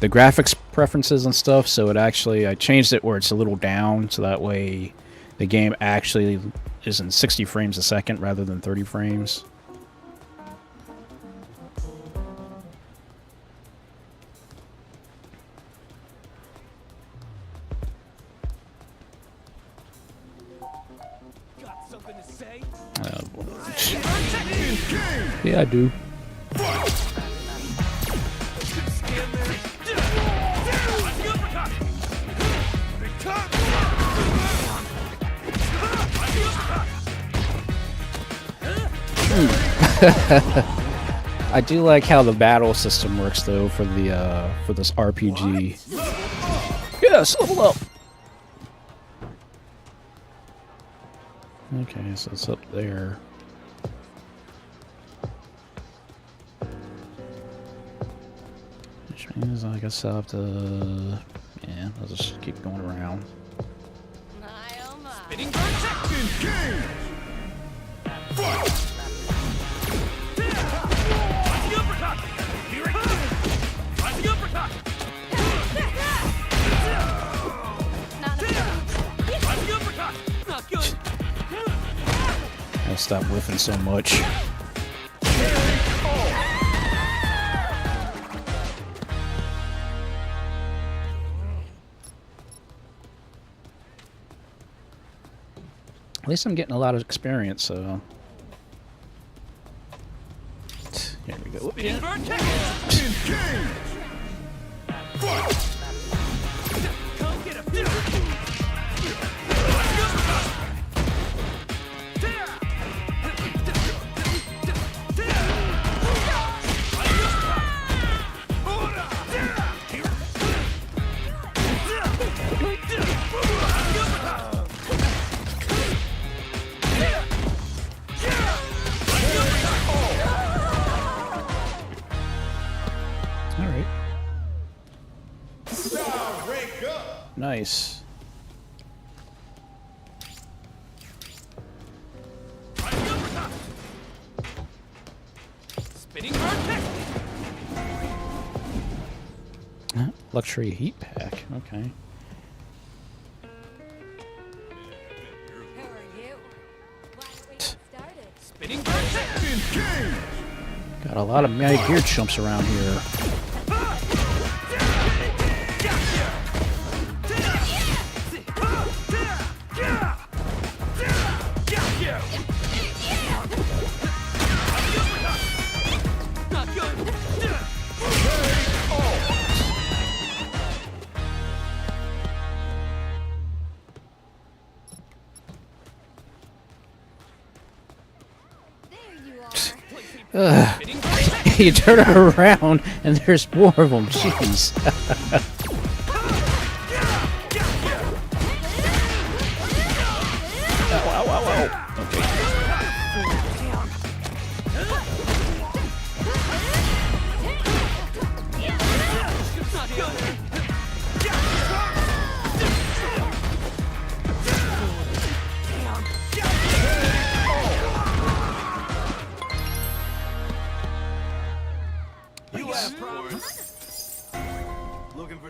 S2: graphics preferences and stuff. So it actually, I changed it where it's a little down, so that way the game actually is in 60 frames a second rather than 30 frames.
S3: Got something to say?
S2: Oh, boy. Yeah, I do. I do like how the battle system works though for the for this RPG. Yes, level up. Okay, so it's up there. Which means I guess I'll have to, yeah, I'll just keep going around. I'll stop whiffing so much. At least I'm getting a lot of experience, so... Here we go. Yeah. Nice. Luxury heat pack. Okay.
S6: Who are you? Why don't we get started?
S2: Got a lot of my gear chumps around here. You turn around and there's more of them. Jeez.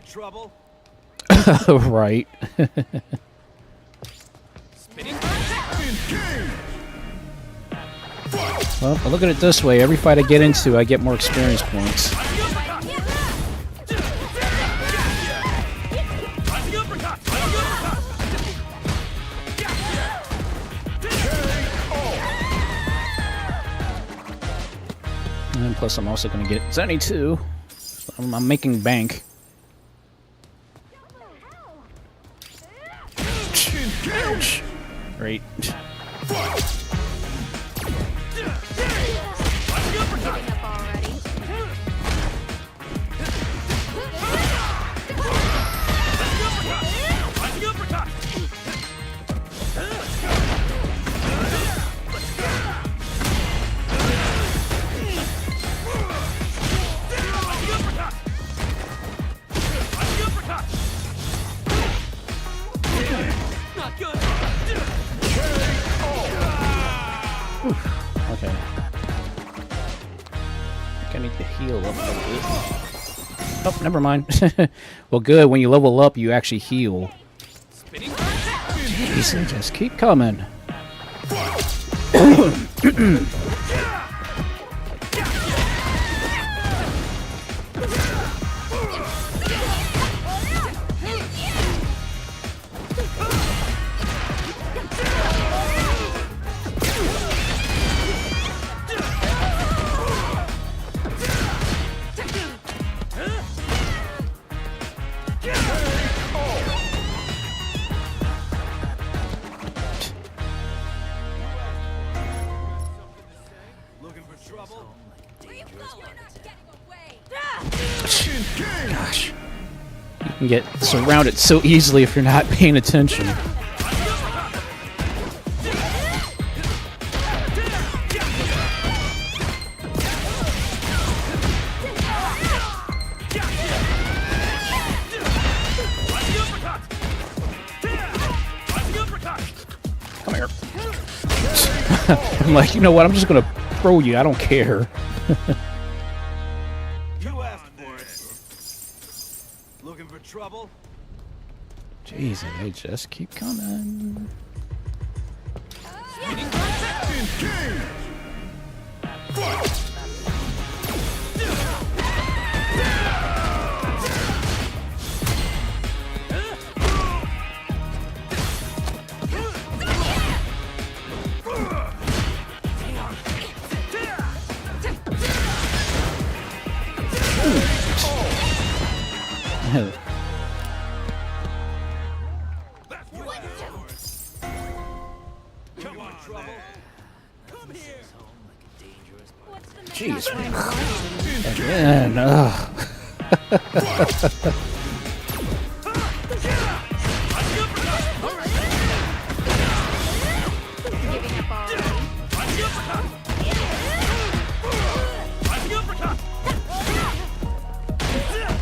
S3: trouble?
S2: Right. Well, I look at it this way. Every fight I get into, I get more experience points. And plus, I'm also going to get Zenny too. So I'm making bank. Great.
S6: Giving up already.
S2: Okay. I think I need to heal up a little bit. Oh, never mind. Well, good. When you level up, you actually heal. Jeez, they just keep coming.
S3: Looking for trouble?
S6: You're not getting away.
S2: Gosh. You can get surrounded so easily if you're not paying attention. Come here. I'm like, you know what? I'm just gonna throw you. I don't care.
S3: You asked for it. Looking for trouble?
S2: Jeez, and they just keep coming.
S3: Come on, trouble. Come here.
S6: What's the
S2: Jeez.
S6: matter?
S2: Again. Ugh.
S6: Giving up already.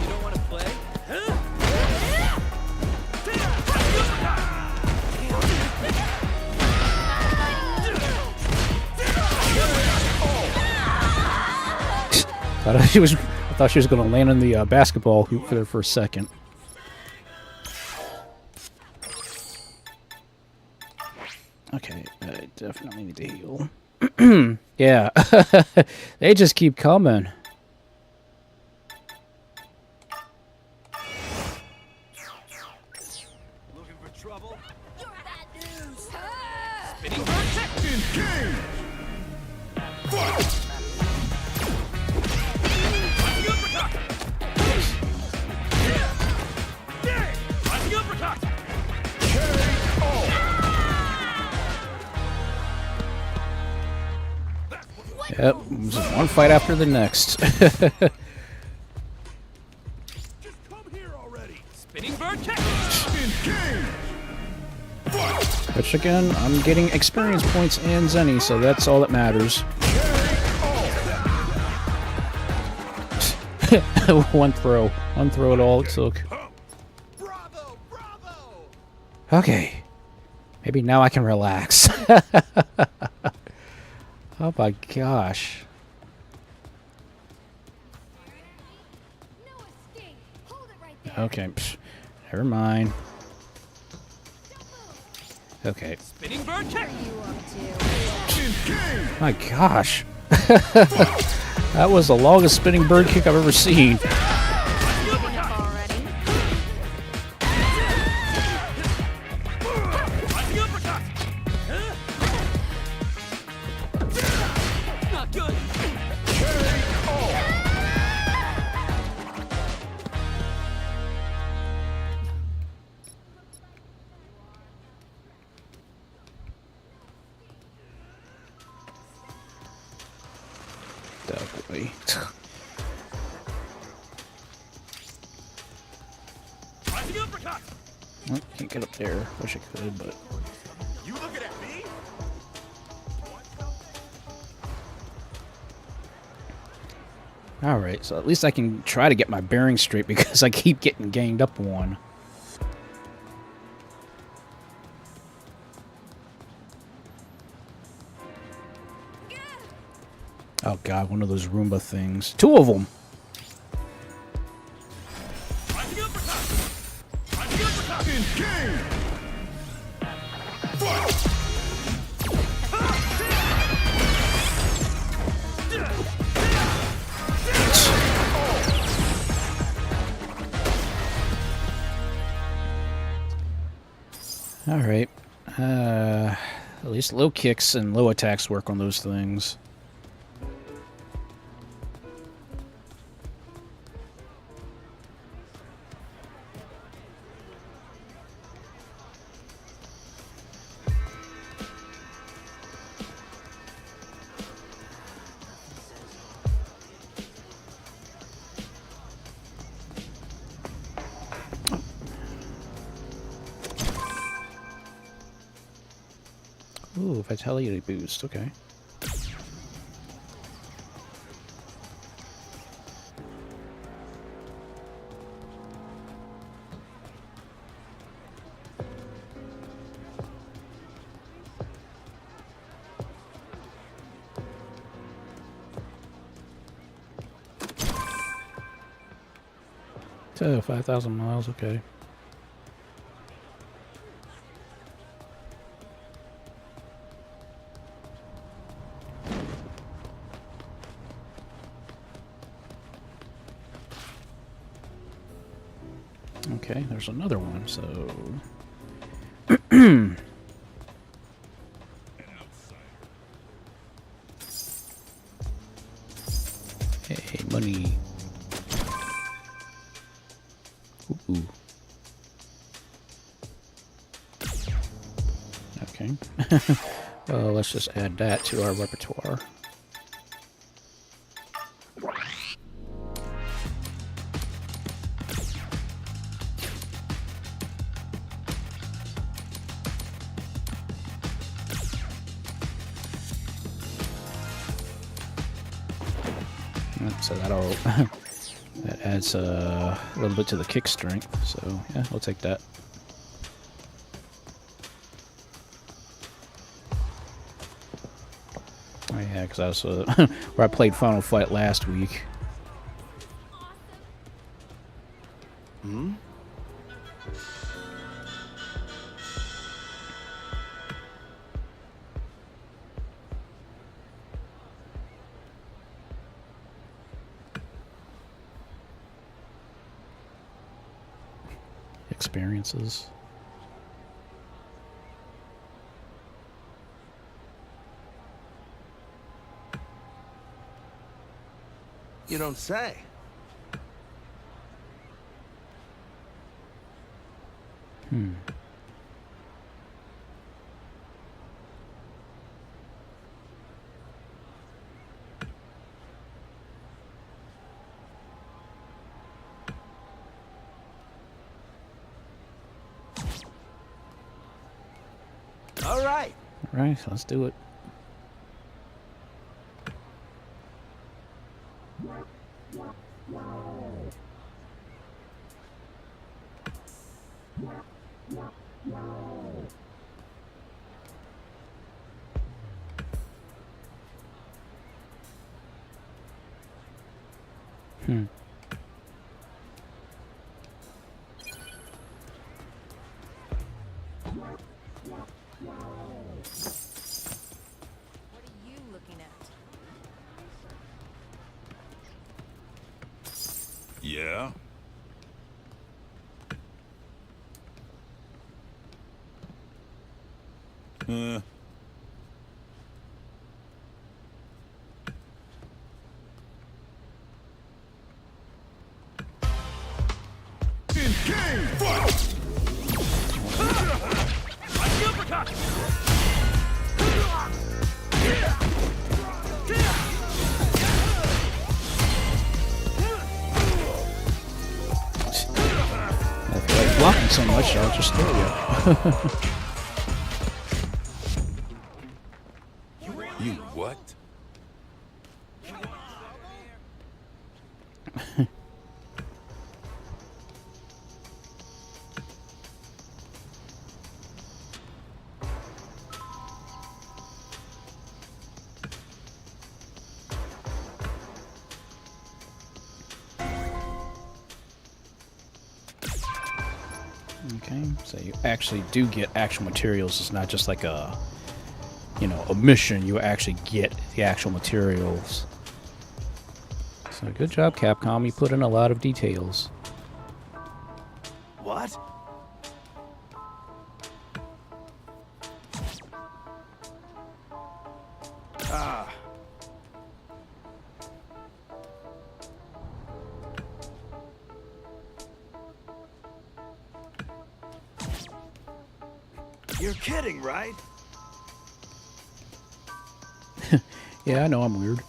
S5: You don't want to play?
S2: I thought she was going to land on the basketball hoop there for a second. Okay, I definitely need to heal. Yeah, they just keep coming.
S3: Looking for trouble?
S6: You're bad news.
S2: Yep, just one fight after the next.
S3: Just come here already.
S5: Spinning bird kick!
S2: Which again, I'm getting experience points and Zenny, so that's all that matters. One throw at all it took.
S3: Bravo! Bravo!
S2: Okay, maybe now I can relax. Oh my gosh.
S6: No escape. Hold it right there.
S2: Okay, psh, never mind. Okay.
S1: Spinning bird kick.
S6: You up to?
S2: My gosh. That was the longest spinning bird kick I've ever seen.
S6: Enough already?
S1: Rising uppercut. Not good.
S2: Oh, boy.
S1: Rising uppercut.
S2: Oh, can't get up there. Wish I could, but...
S1: You looking at me?
S2: Alright, so at least I can try to get my bearings straight because I keep getting ganged up on. Oh god, one of those Roomba things. Two of them!
S1: Rising uppercut. Rising uppercut.
S2: Alright. At least low kicks and low attacks work on those things. Ooh, vitality boost, okay. So, 5,000 miles, okay. Okay, there's another one, so... Hey, money. Ooh. Okay. Well, let's just add that to our repertoire. So that'll that adds a little bit to the kick strength. So yeah, we'll take that. Oh yeah, because I was where I played Final Fight last week.
S3: Hmm?
S2: Experiences.
S3: You don't say. All right.
S2: All right, let's do it. I feel like blocking so much, I'll just throw you.
S7: You what?
S2: Okay, so you actually do get actual materials. It's not just like a, you know, a mission. You actually get the actual materials. So good job, Capcom. You put in a lot of details.
S7: What? Ah. You're kidding, right?
S2: Yeah, I know I'm weird.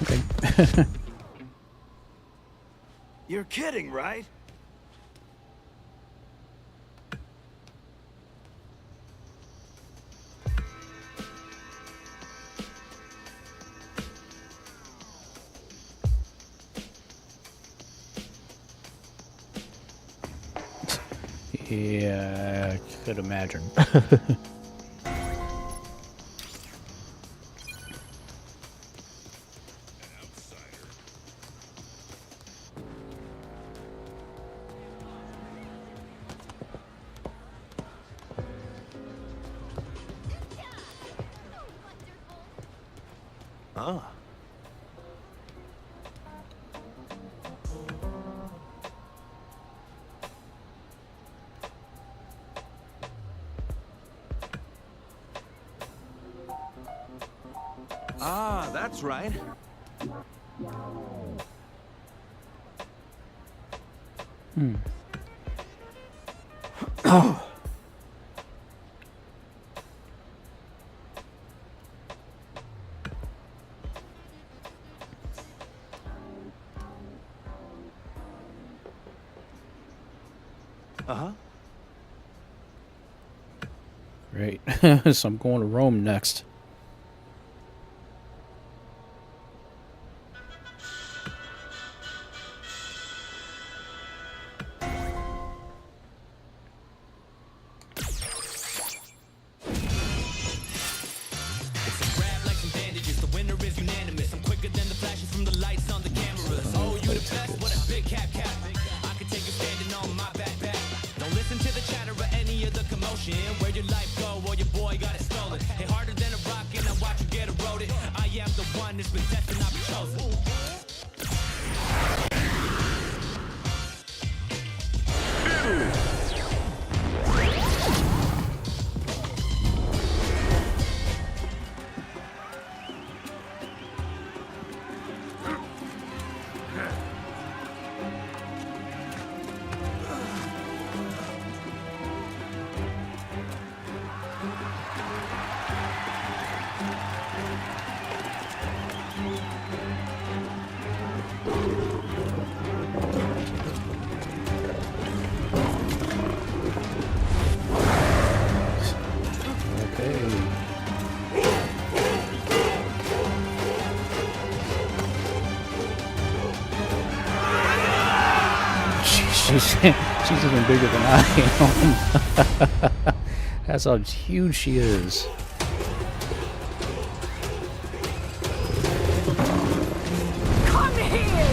S2: Okay.
S7: You're kidding, right?
S2: Yeah, I could imagine.
S7: Ah. Ah, that's right. Uh-huh.
S2: Right. So I'm going to Rome next.
S1: Grab like some bandages, the winner is unanimous. I'm quicker than the flashes from the lights on the cameras. Oh, you the best? What a big cap. I can take you standing on my back. Don't listen to the chatter or any of the commotion. Where'd your life go? Well, your boy got it stolen. Hey, harder than a rock and I watch you get eroded. I am the one that's been destined, I'll be chosen.
S2: Okay. She's even bigger than I am. That's how huge she is.
S6: Come here!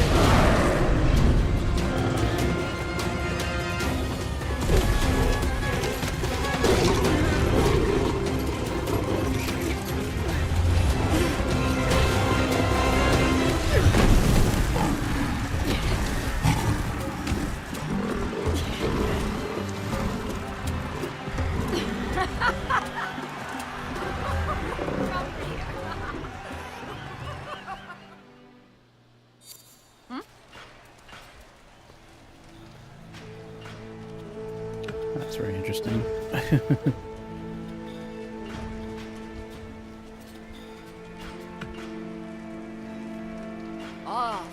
S2: That's very interesting.
S6: Ah.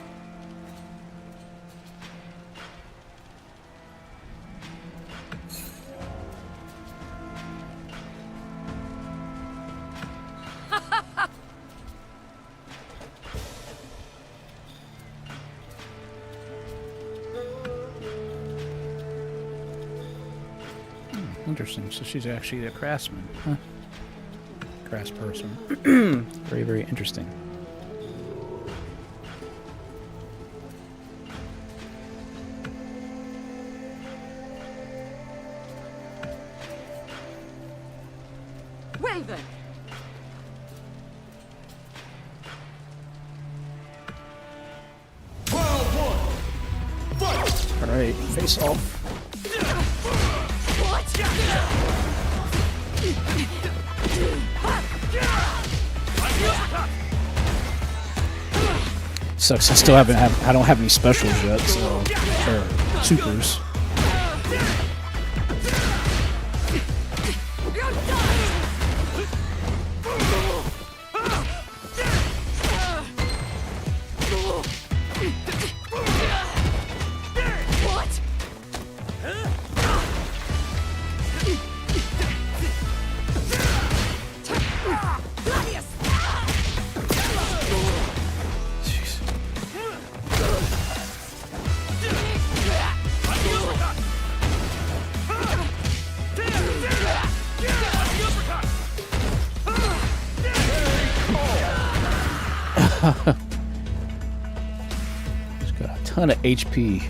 S2: Interesting. So she's actually a craftsman, huh? Craftsperson. Very, very interesting.
S6: Well then.
S2: All right, face off. Sucks. I don't have any specials yet, so or supers. He's got a ton of HP.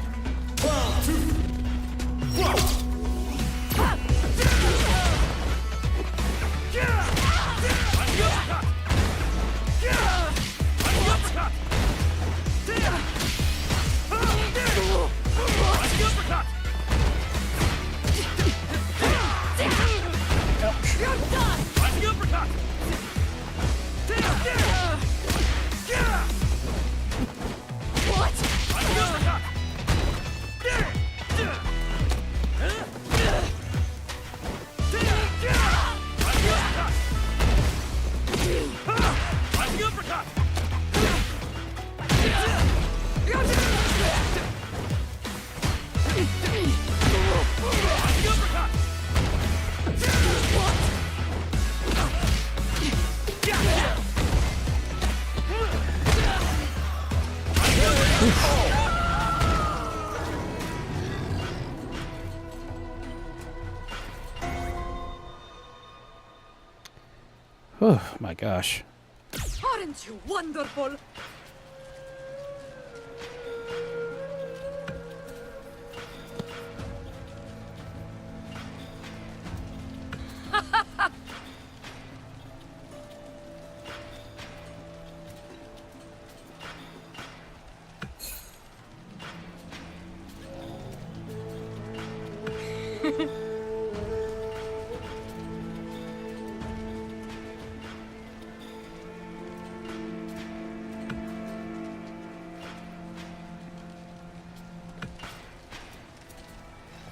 S2: Oh my gosh.
S6: Aren't you wonderful?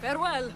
S6: Farewell.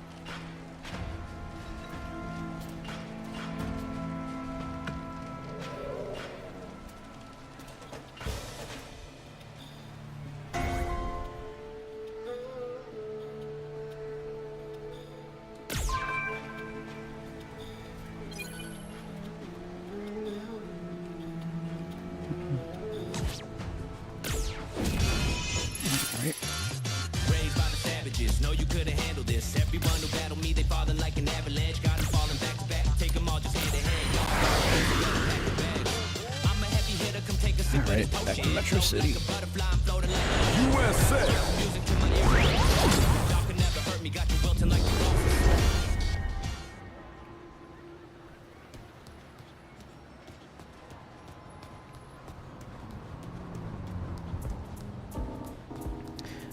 S8: Raised by the savages, know you couldn't handle this. Everyone who battled me, they falling like an avalanche. Got them falling back to back, take them all just hand in hand. I'm a heavy hitter, come take a sip of this
S2: Alright, back to
S8: potion.
S2: Metro City.
S8: Like a butterfly, I'm floating like
S7: USA.
S8: music to my ears. Y'all can never hurt me, got you wilting like the roses.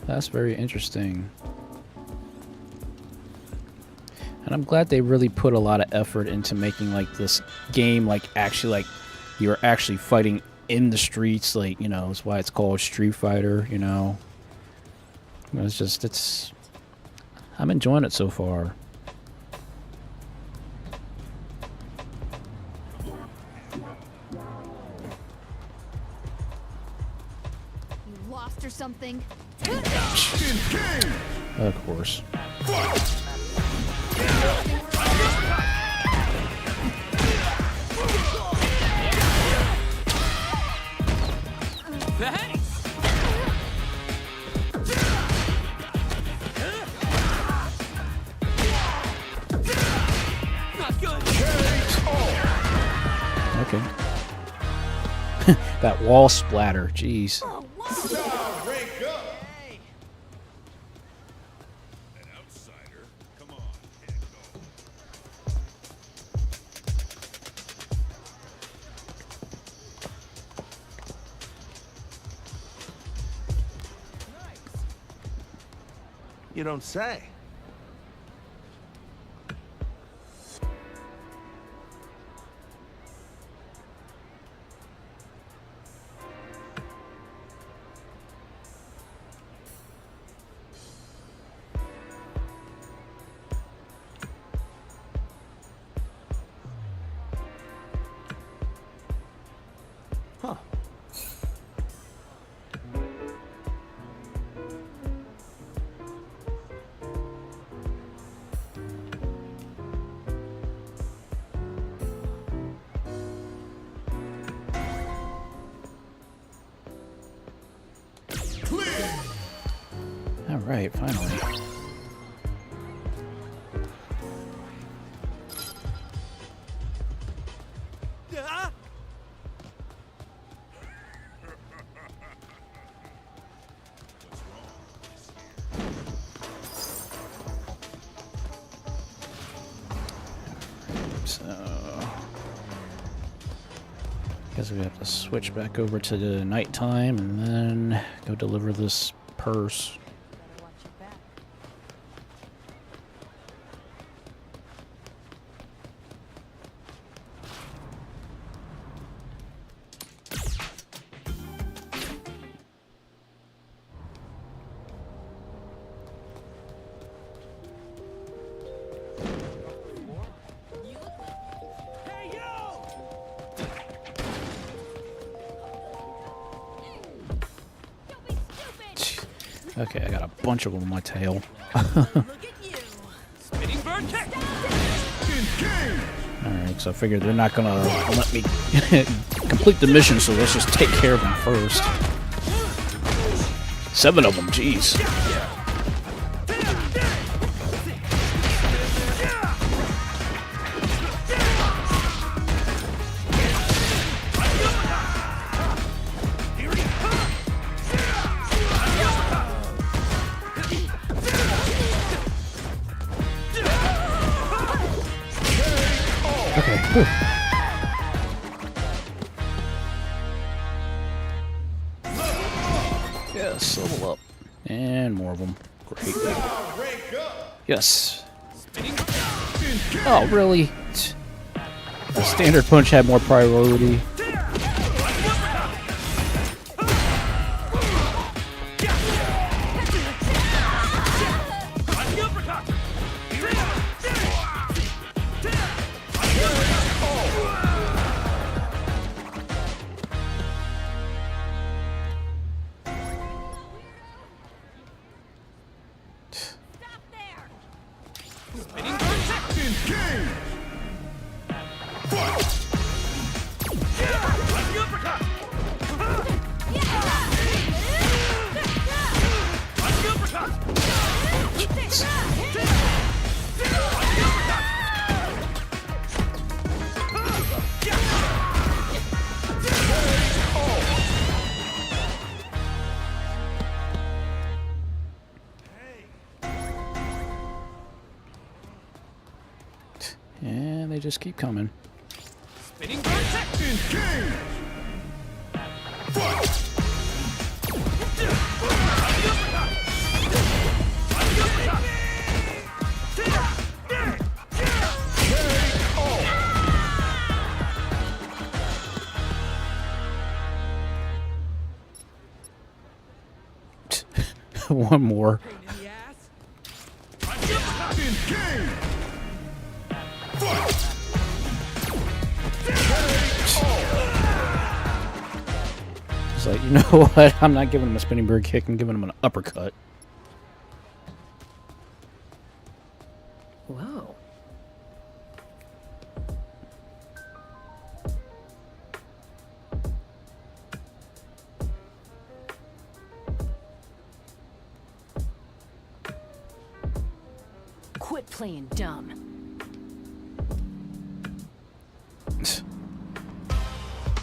S2: That's very interesting. And I'm glad they really put a lot of effort into making like this game like actually like you're actually fighting in the streets, like, you know, that's why it's called Street Fighter, you know. It's just I'm enjoying it so far.
S6: lost or something?
S2: Of course.
S8: Thanks! Not good!
S2: Okay. That wall splatter, jeez.
S7: You don't say. Huh.
S2: All right, finally. So, guess we have to switch back over to the nighttime and then go deliver this purse. Okay, I got a bunch of them on my tail.
S8: Spinning bird kick!
S2: Alright, so I figured they're not gonna let me complete the mission, so let's just take care of them first. 7 of them, jeez. Okay, whew. Yes, level up. And more of them. Great. Yes. Oh, really? The standard punch had more priority. And they just keep coming.
S8: Spinning bird kick!
S2: One more. It's like, you know what? I'm not giving him a spinning bird kick. I'm giving him an uppercut.
S9: Whoa.
S6: Quit playing dumb.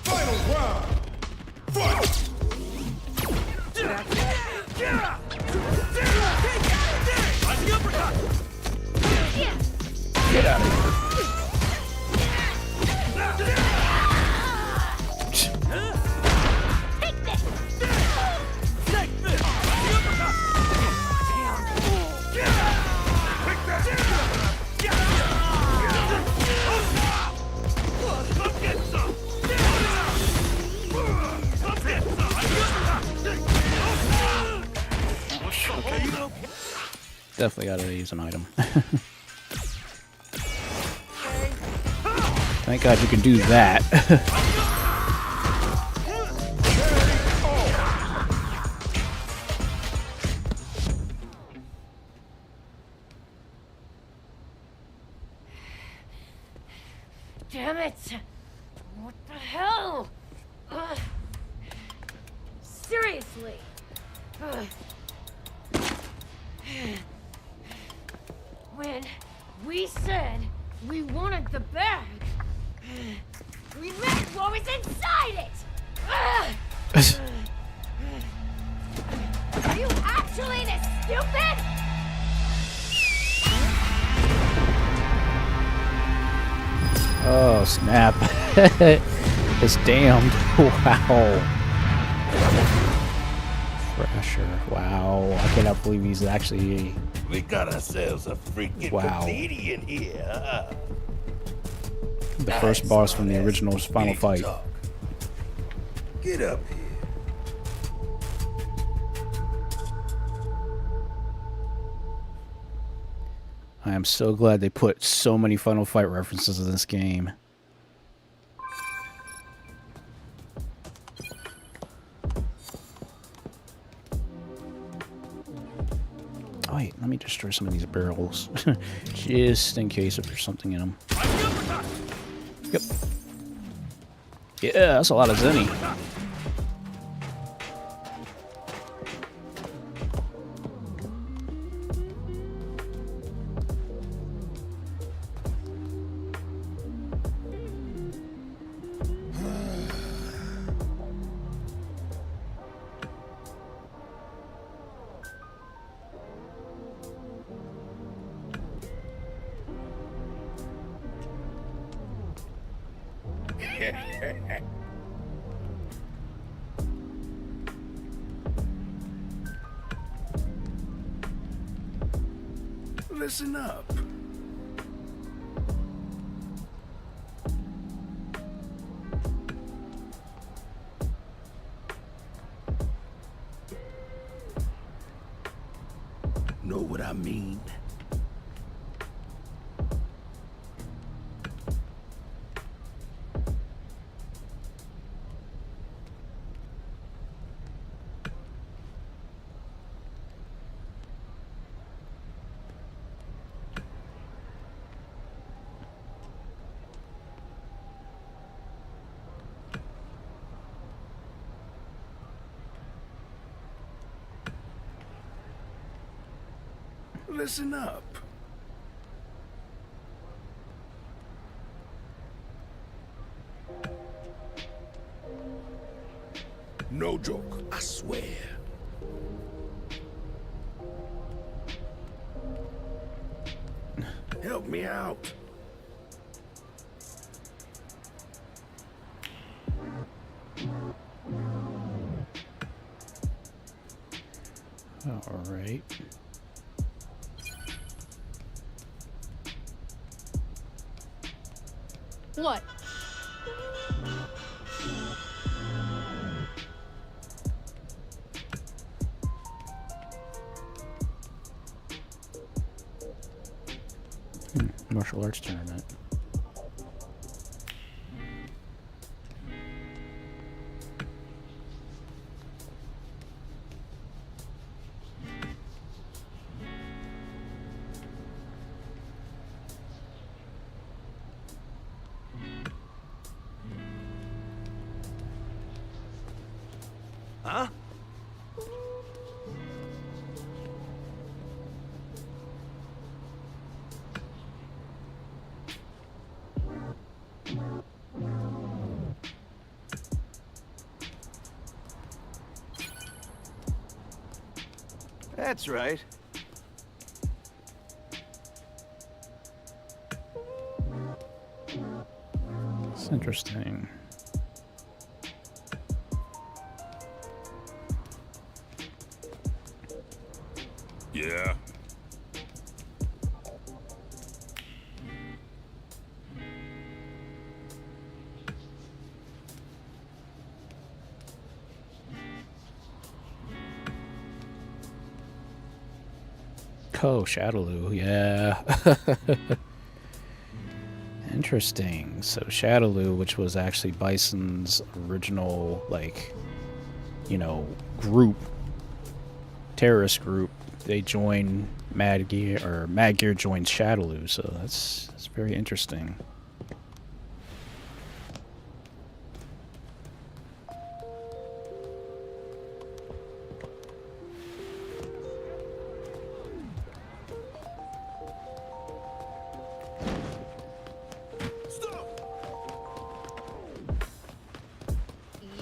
S3: Final round. Fight!
S2: Get out of here. Definitely gotta use an item. Thank God you can do that.
S6: Damn it! What the hell? Ugh. Seriously? Ugh. When we said we wanted the bag, we meant what was inside it! Ugh. Are you actually this stupid?
S2: Oh, snap. It's damned. Wow. Thrasher. Wow. I cannot believe he's actually...
S7: We got ourselves a freaking
S2: Wow.
S7: comedian here.
S2: the first boss from the original Final Fight.
S7: Get up here.
S2: I am so glad they put so many Final Fight references in this game. Oh wait, let me destroy some of these barrels. Just in case if there's something in them. Yep. Yeah, that's a lot of Zenny.
S7: Listen up. Know what I mean? Listen up. No joke, I swear. Help me out.
S2: All right.
S6: What?
S2: Martial arts tournament.
S3: Huh?
S9: That's right.
S2: It's interesting.
S7: Yeah.
S2: Oh, Shadowloo, yeah. Interesting. So Shadowloo, which was actually Bison's original, like, you know, group, terrorist group, they joined Mad Gear, or Mad Gear joined Shadowloo, so that's very interesting.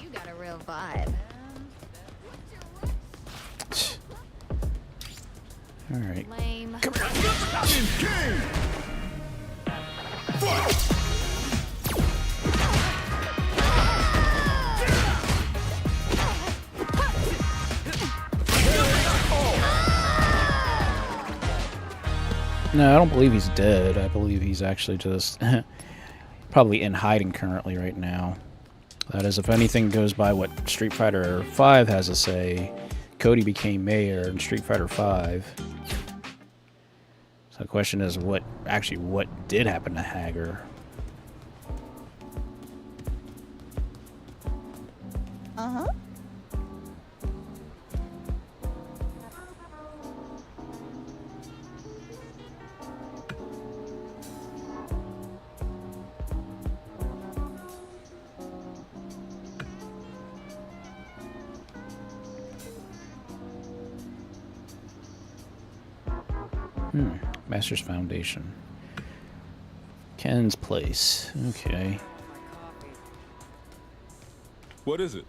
S6: You got a real vibe.
S2: All right.
S6: Lame.
S2: No, I don't believe he's dead. I believe he's actually just probably in hiding currently right now. That is, if anything goes by what Street Fighter V has to say, Cody became mayor in Street Fighter V. So the question is, what did happen to Hager?
S10: Uh-huh.
S2: Master's Foundation. Ken's place. Okay.
S11: What is it?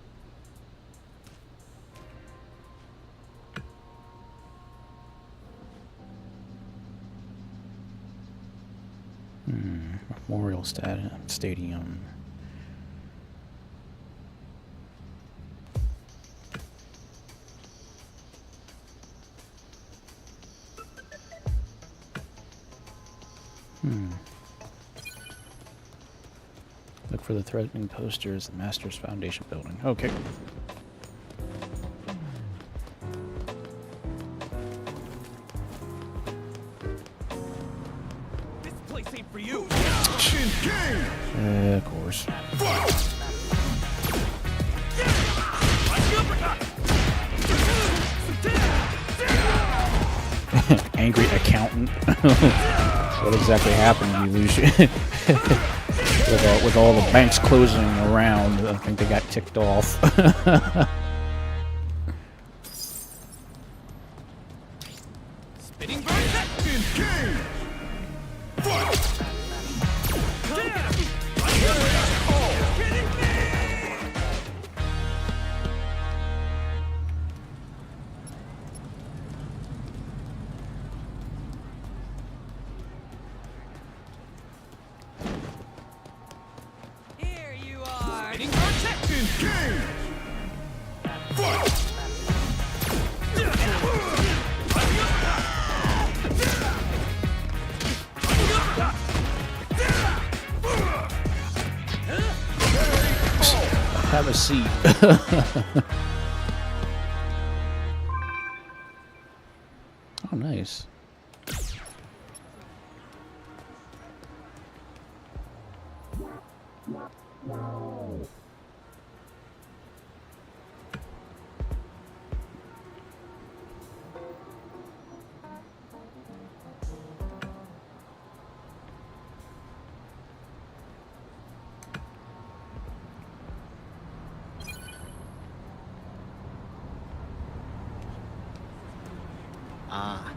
S2: Memorial Stadium. Look for the threatening posters in the Masters Foundation building. Okay.
S3: This place ain't for you.
S2: Of course. Angry accountant. What exactly happened when you lose your with all the banks closing around? I think they got ticked off.
S3: Spinning bird. Here you are. Spinning bird.
S2: Have a seat. Oh, nice.
S4: Ah.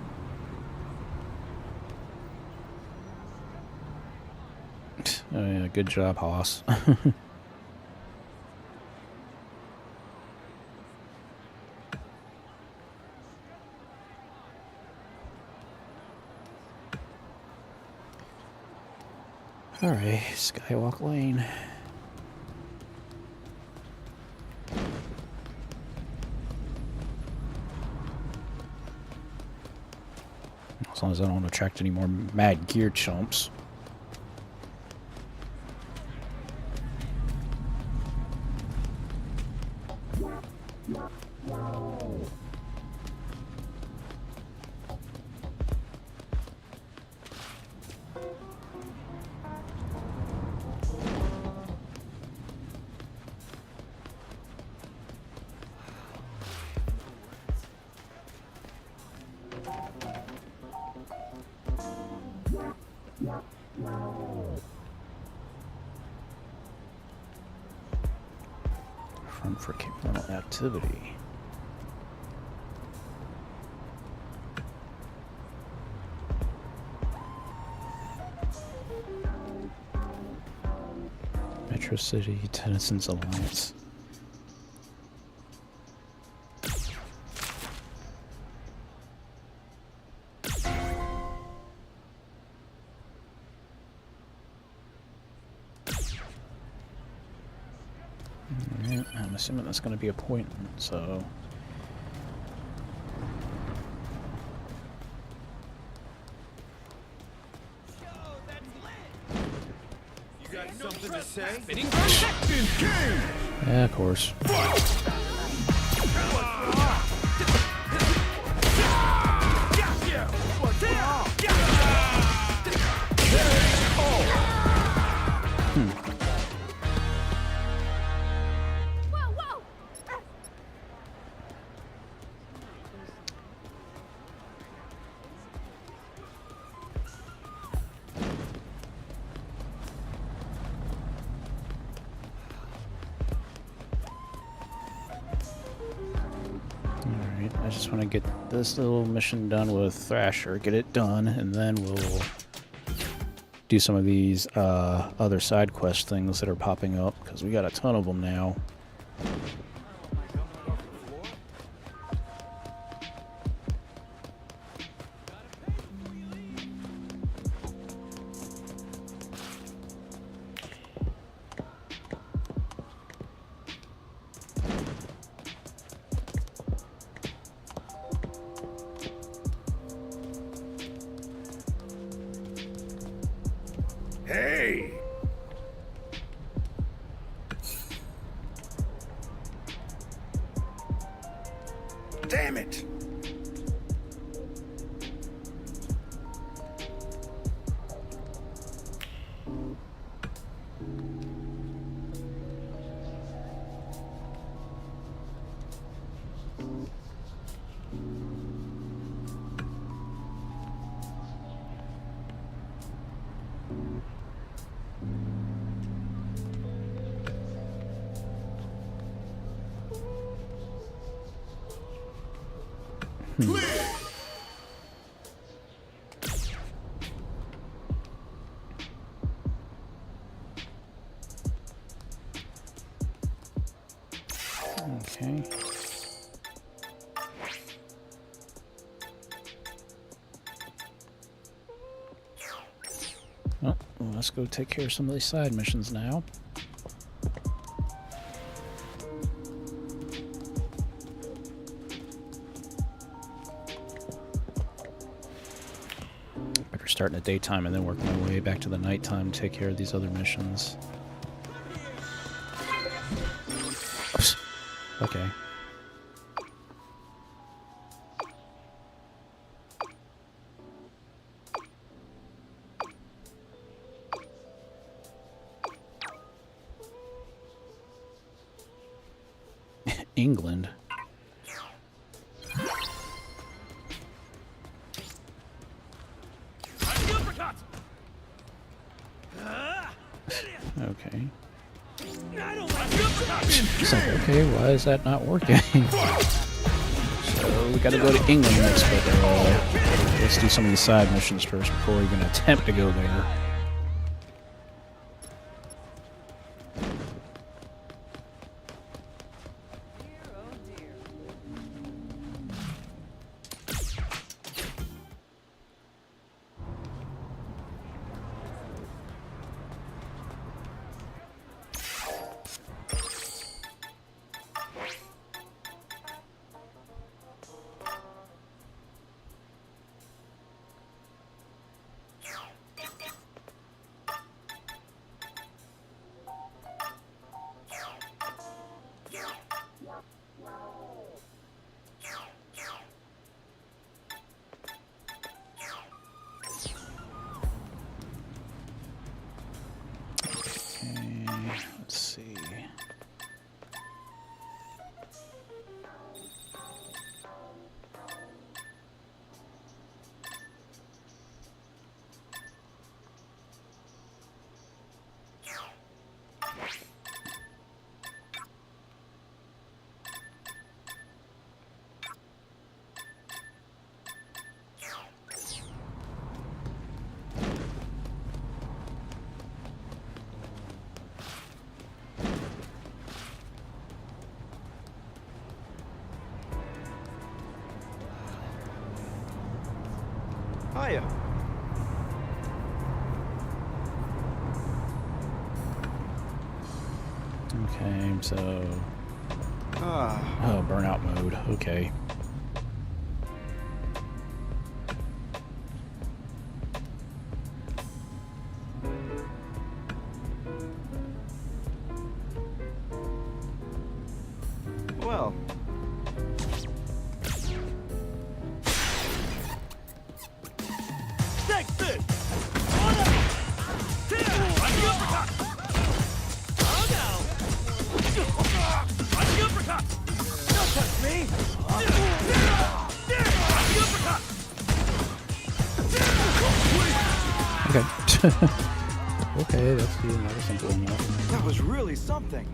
S2: Oh, yeah, good job, Hoss. Alright, Skywalk Lane. As long as I don't attract any more mad gear chumps. Front for criminal activity. Metro City Tennyson's Alliance. Alright, I'm assuming that's going to be appointment, so...
S3: Something to say?
S2: Yeah, of course.
S6: Whoa, whoa!
S2: Alright, I just want to get this little mission done with Thrasher, get it done, and then we'll do some of these other side quest things that are popping up, because we got a ton of them now.
S7: Hey! Damn it!
S2: Okay. Well, let's go take care of some of these side missions now. Better start in the daytime and then work my way back to the nighttime to take care of these other missions. Oops. Okay. England. Okay. It's like, okay, why is that not working? So we gotta go to England next, but let's do some of these side missions first before we even attempt to go there. Let's see.
S9: Hiya.
S2: Okay, so... Oh, burnout mode. Okay.
S9: Well.
S3: Take this! On up! On the uppercut! Oh no! On the uppercut! Don't touch me! On the uppercut!
S2: Okay. Okay, that's another simple enough.
S9: That was really something.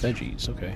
S2: Veggies, okay.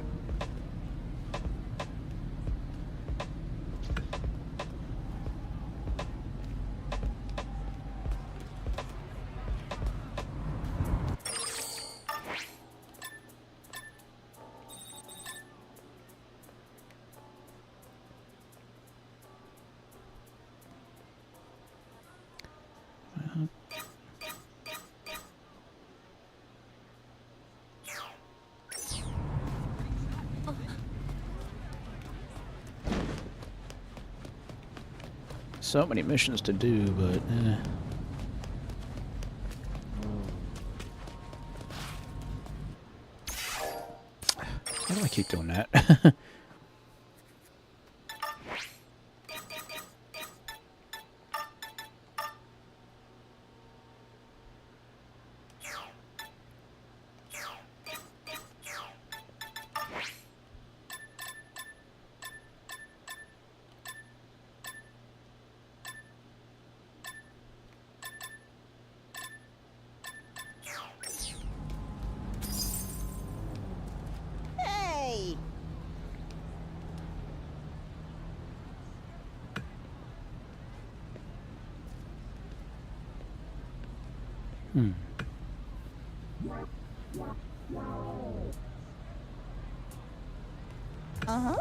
S2: So many missions to do, but why do I keep doing that?
S10: Hey! Uh-huh.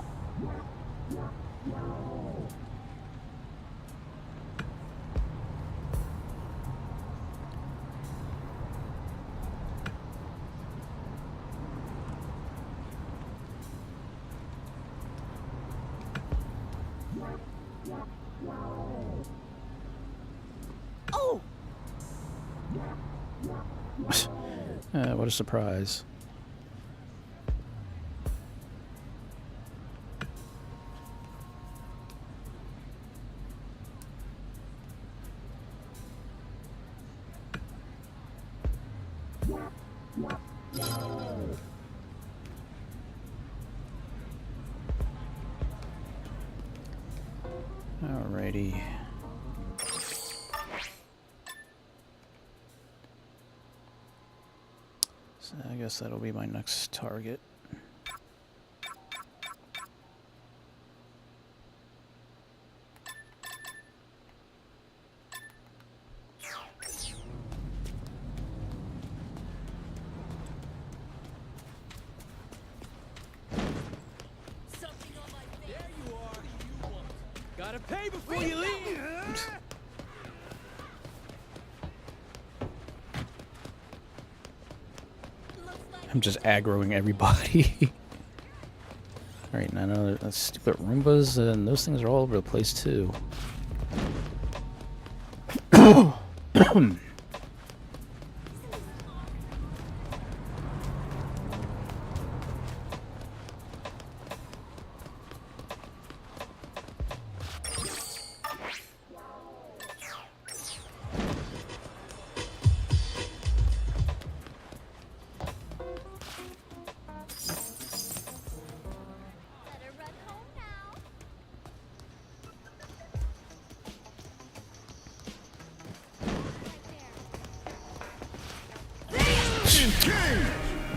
S10: Oh!
S2: What a surprise. Alrighty. So I guess that'll be my next target.
S1: Gotta pay before you leave.
S2: I'm just aggroing everybody. Alright, now those stupid Roombas, and those things are all over the place too.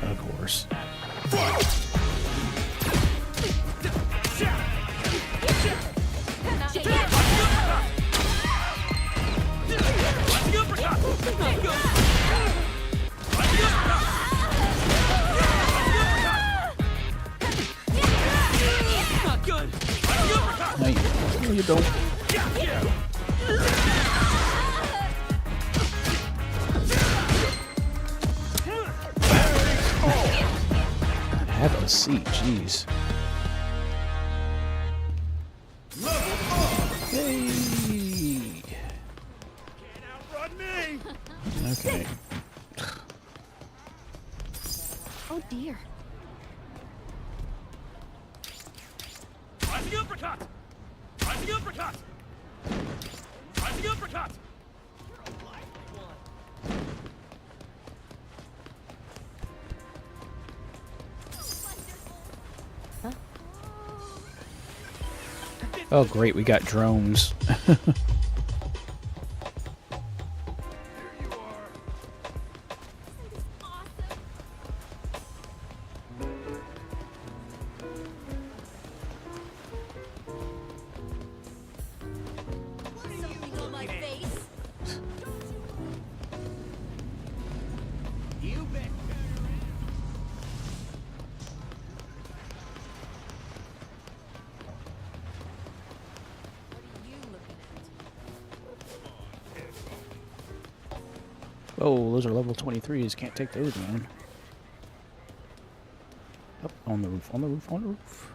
S2: Of course. No, you don't. Have a seat, jeez. Hey.
S1: Can't outrun me.
S2: Okay.
S6: Oh dear.
S1: Rising uppercut. Rising uppercut. Rising uppercut.
S2: Oh great, we got drones.
S6: Something on my face.
S1: You bet.
S2: Oh, those are level 23s. Can't take those, man. Up on the roof, on the roof, on the roof.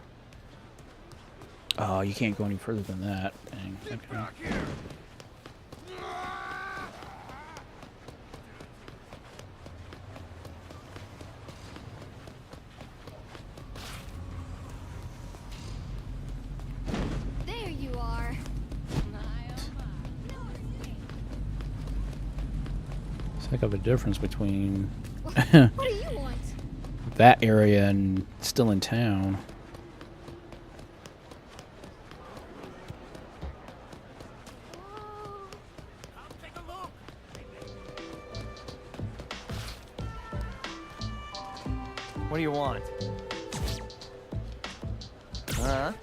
S2: Oh, you can't go any further than that. Dang. Okay.
S6: There you are.
S2: It's a heck of a difference between
S6: What do you want?
S2: that area and still in town.
S1: Take a look.
S9: What do you want? Huh?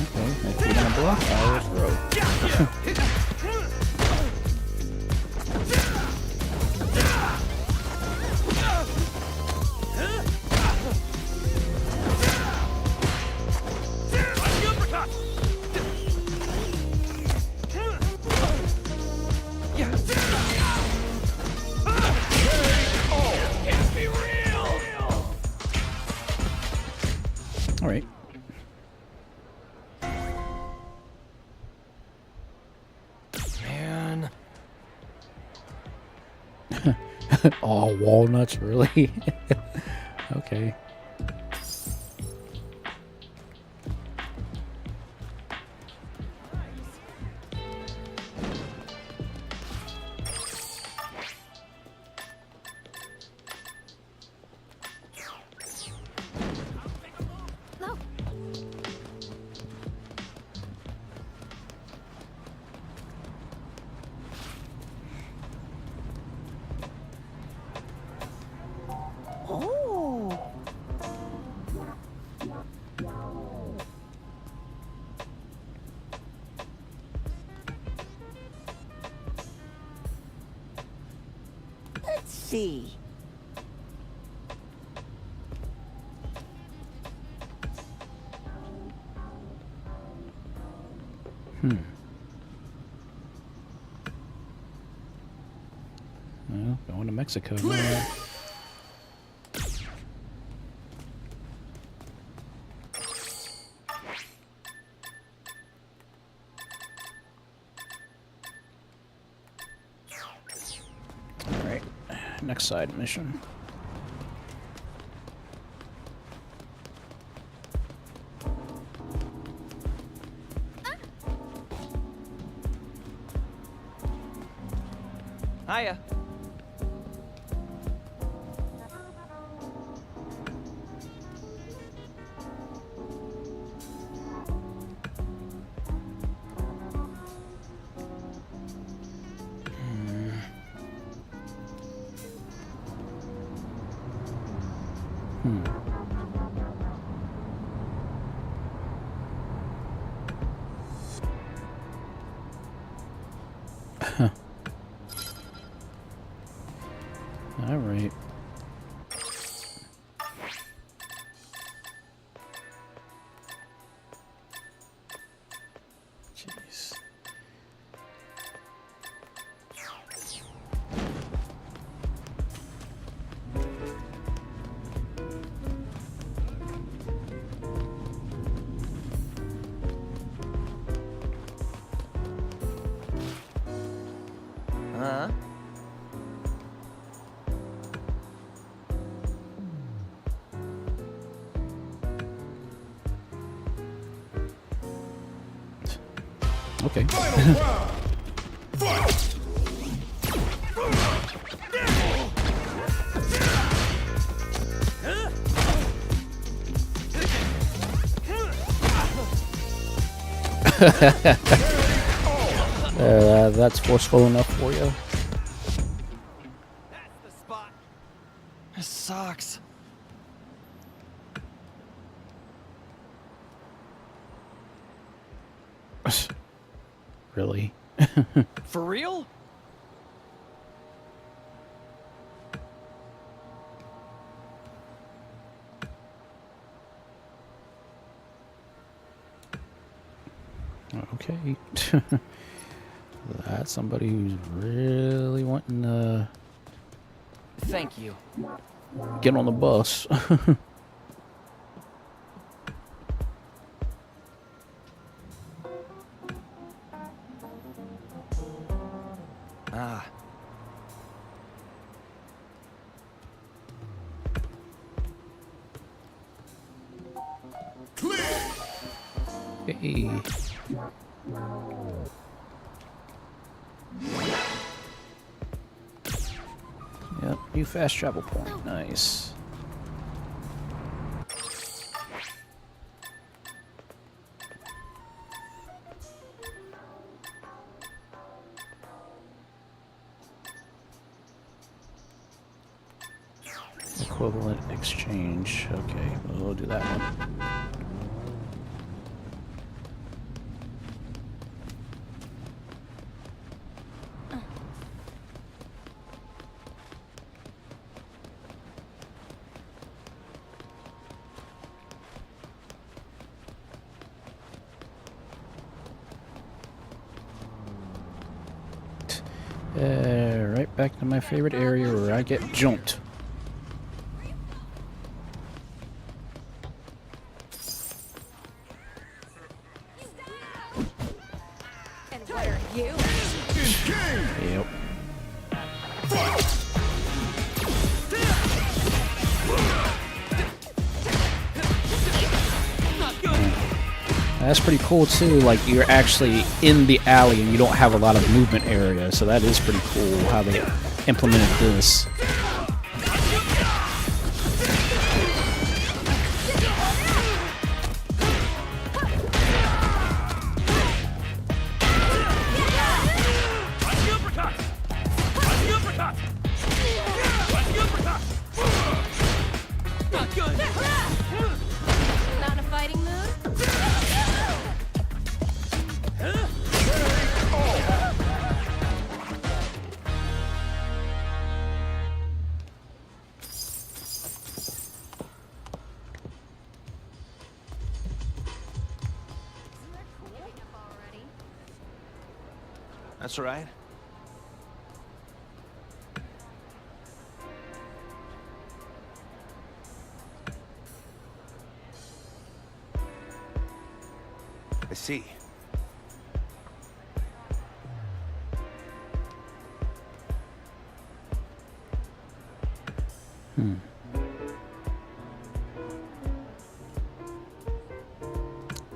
S2: Okay, if you're gonna block, I will throw. All right.
S9: Man.
S2: Oh, walnuts, really? Okay.
S10: see.
S2: Well, going to Mexico. Alright, next side mission.
S9: Hiya. All right. Jeez. Huh?
S2: Okay. That's forceful enough for you.
S9: That's the spot. This sucks.
S2: Really?
S9: For real?
S2: Okay. That's somebody who's really wanting to
S9: Thank you.
S2: get on the bus.
S9: Ah.
S2: Hey. Yep, new fast travel point. Nice. Equivalent exchange. Okay, we'll do that one. Right back to my favorite area where I get jumped.
S6: And what are you?
S2: Yep. That's pretty cool too, like you're actually in the alley and you don't have a lot of movement area, so that is pretty cool how they implemented this.
S6: Not in a fighting mood?
S11: That's right.
S7: I see.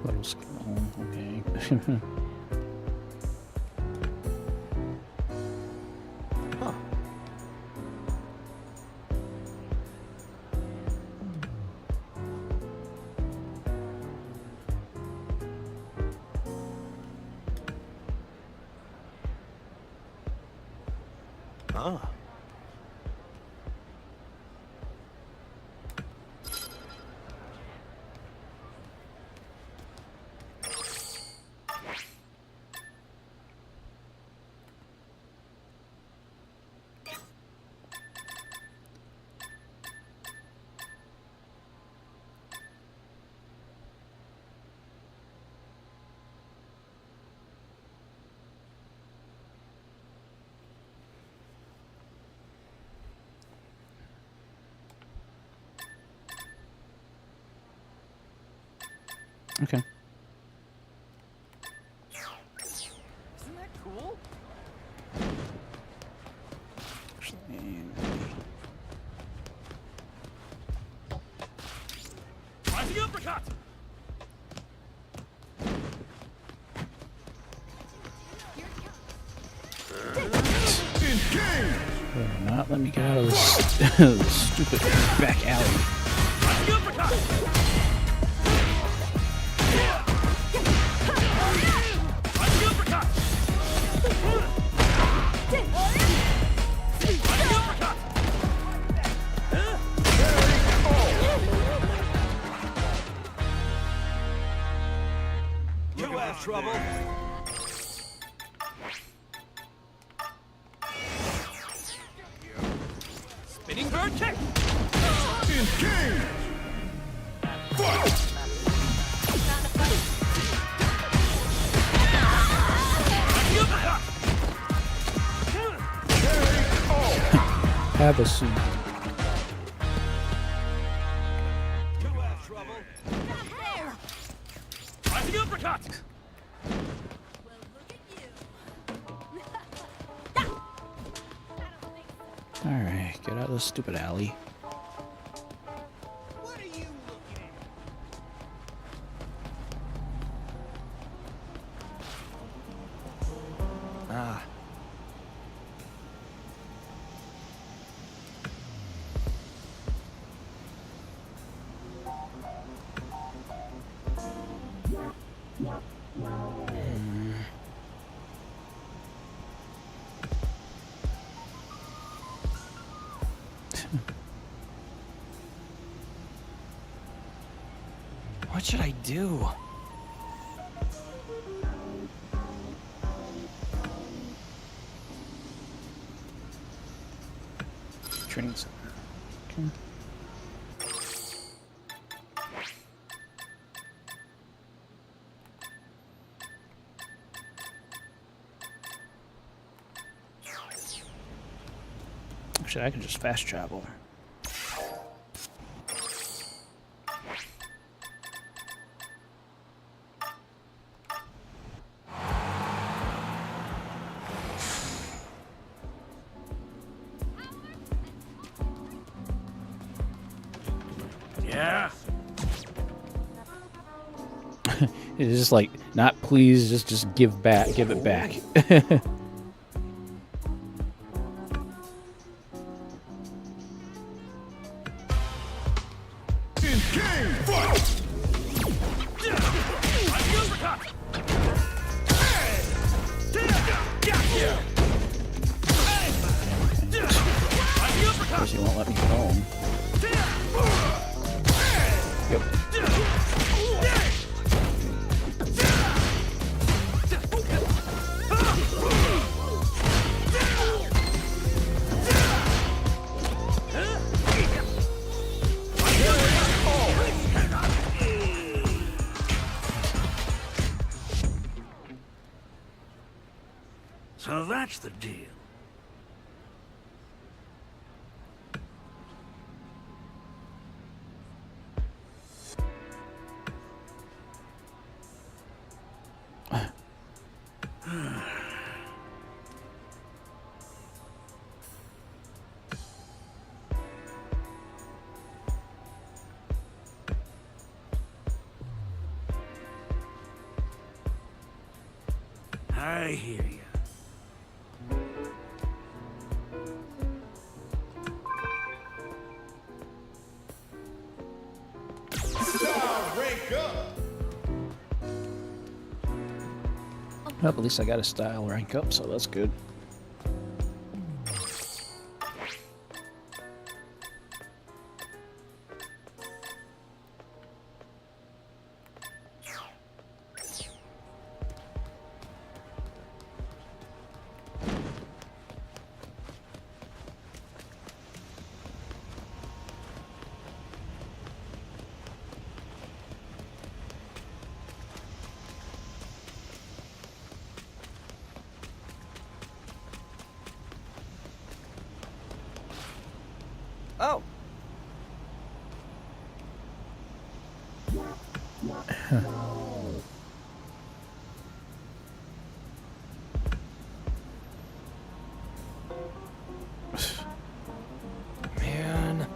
S2: Little skull, okay.
S7: Huh. Ah.
S2: Okay.
S9: Isn't that cool?
S3: Rising uppercut!
S2: Better not let me get out of this stupid back alley.
S3: Rising uppercut! Rising uppercut! Rising uppercut!
S11: You have trouble.
S3: Spinning bird kick! Rising uppercut!
S2: Have a seat.
S11: You have trouble.
S3: Rising uppercut!
S2: Alright, get out of this stupid alley.
S5: What are you looking at?
S9: Ah. What should I do?
S2: Training center. Okay. Actually, I can just fast travel.
S3: Yeah.
S2: It's just like, not please, just give it back.
S3: Rising uppercut! Rising uppercut!
S2: Guess he won't let me get home. Yep.
S11: So that's the deal. I hear you.
S2: Well, at least I got a style rank up, so that's good.
S9: Oh. Man.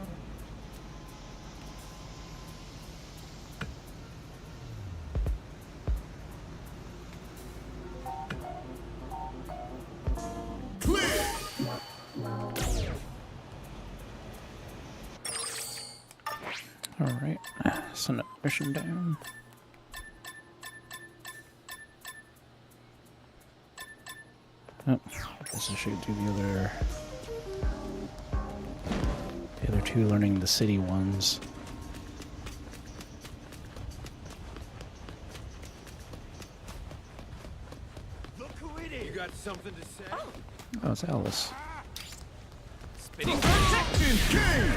S2: Alright, send that mission down. Oh, I guess I should do the other two, learning the city ones.
S11: Look who it is. You got something to say?
S2: Oh, it's Alice.
S11: Spinning protection king.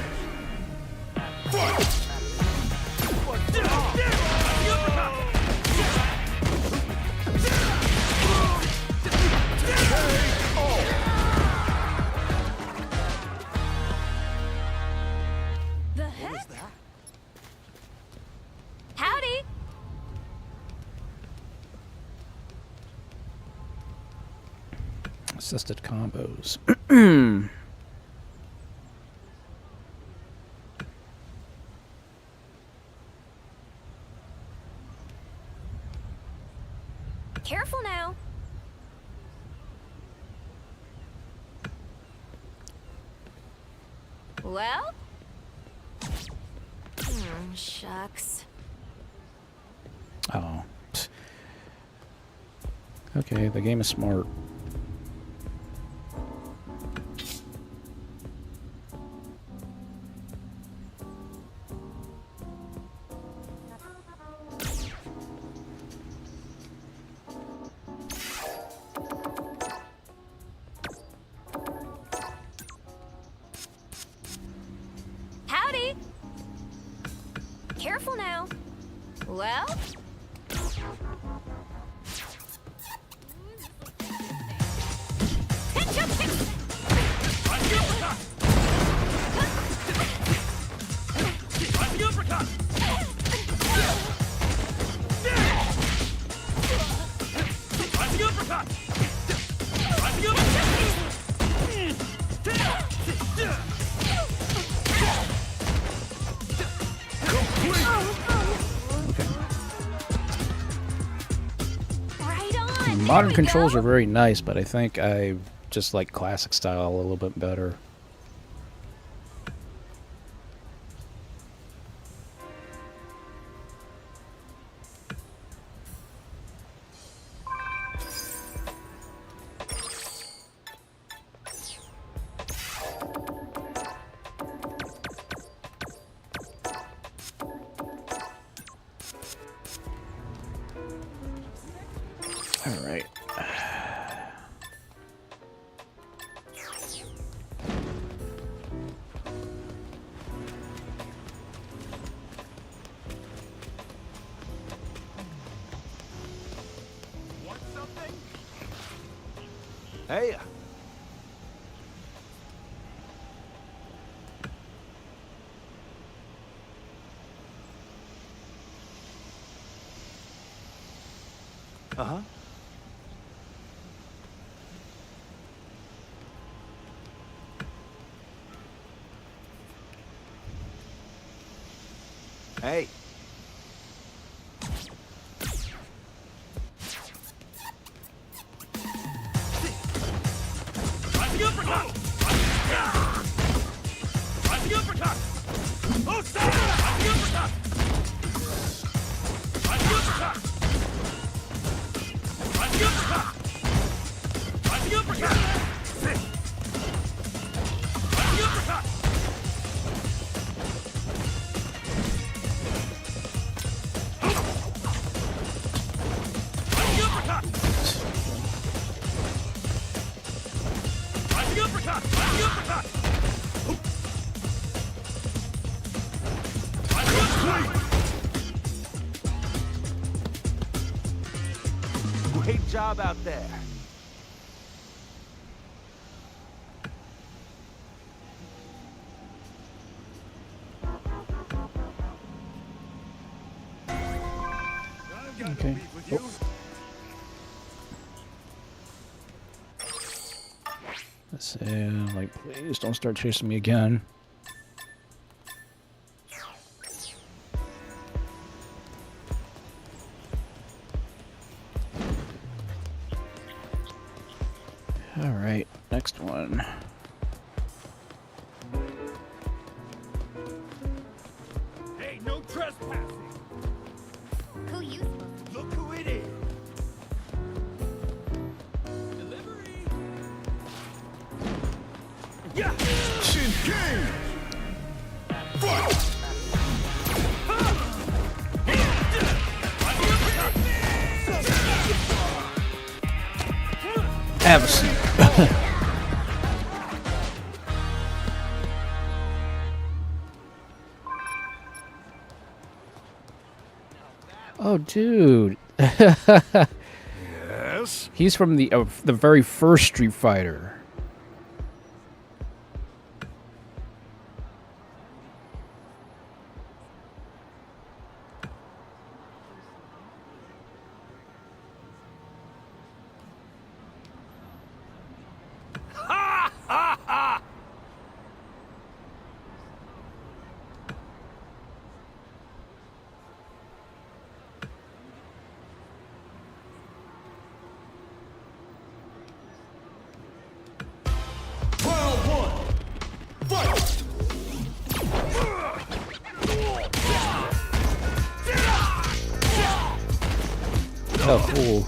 S6: The heck? What was that? Howdy!
S2: Assisted combos.
S6: Careful now. Well? Shucks.
S2: Oh. Okay, the game is smart.
S6: Howdy! Careful now. Well?
S2: Modern controls are very nice, but I think I just like classic style a little bit better. All right.
S7: Hey. Uh-huh. Hey. Great job out there.
S2: Okay. Oh. Let's see, like, please don't start chasing me again. Alright, next one.
S11: Hey, no trespassing.
S6: Who you?
S11: Look who it is. Delivery. Yeah. Shin King. Fight.
S2: Absolutely. Oh, dude.
S11: Yes.
S2: He's from the very first Street Fighter. Oh, cool.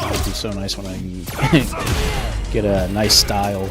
S2: It'd be so nice when I can get a nice style.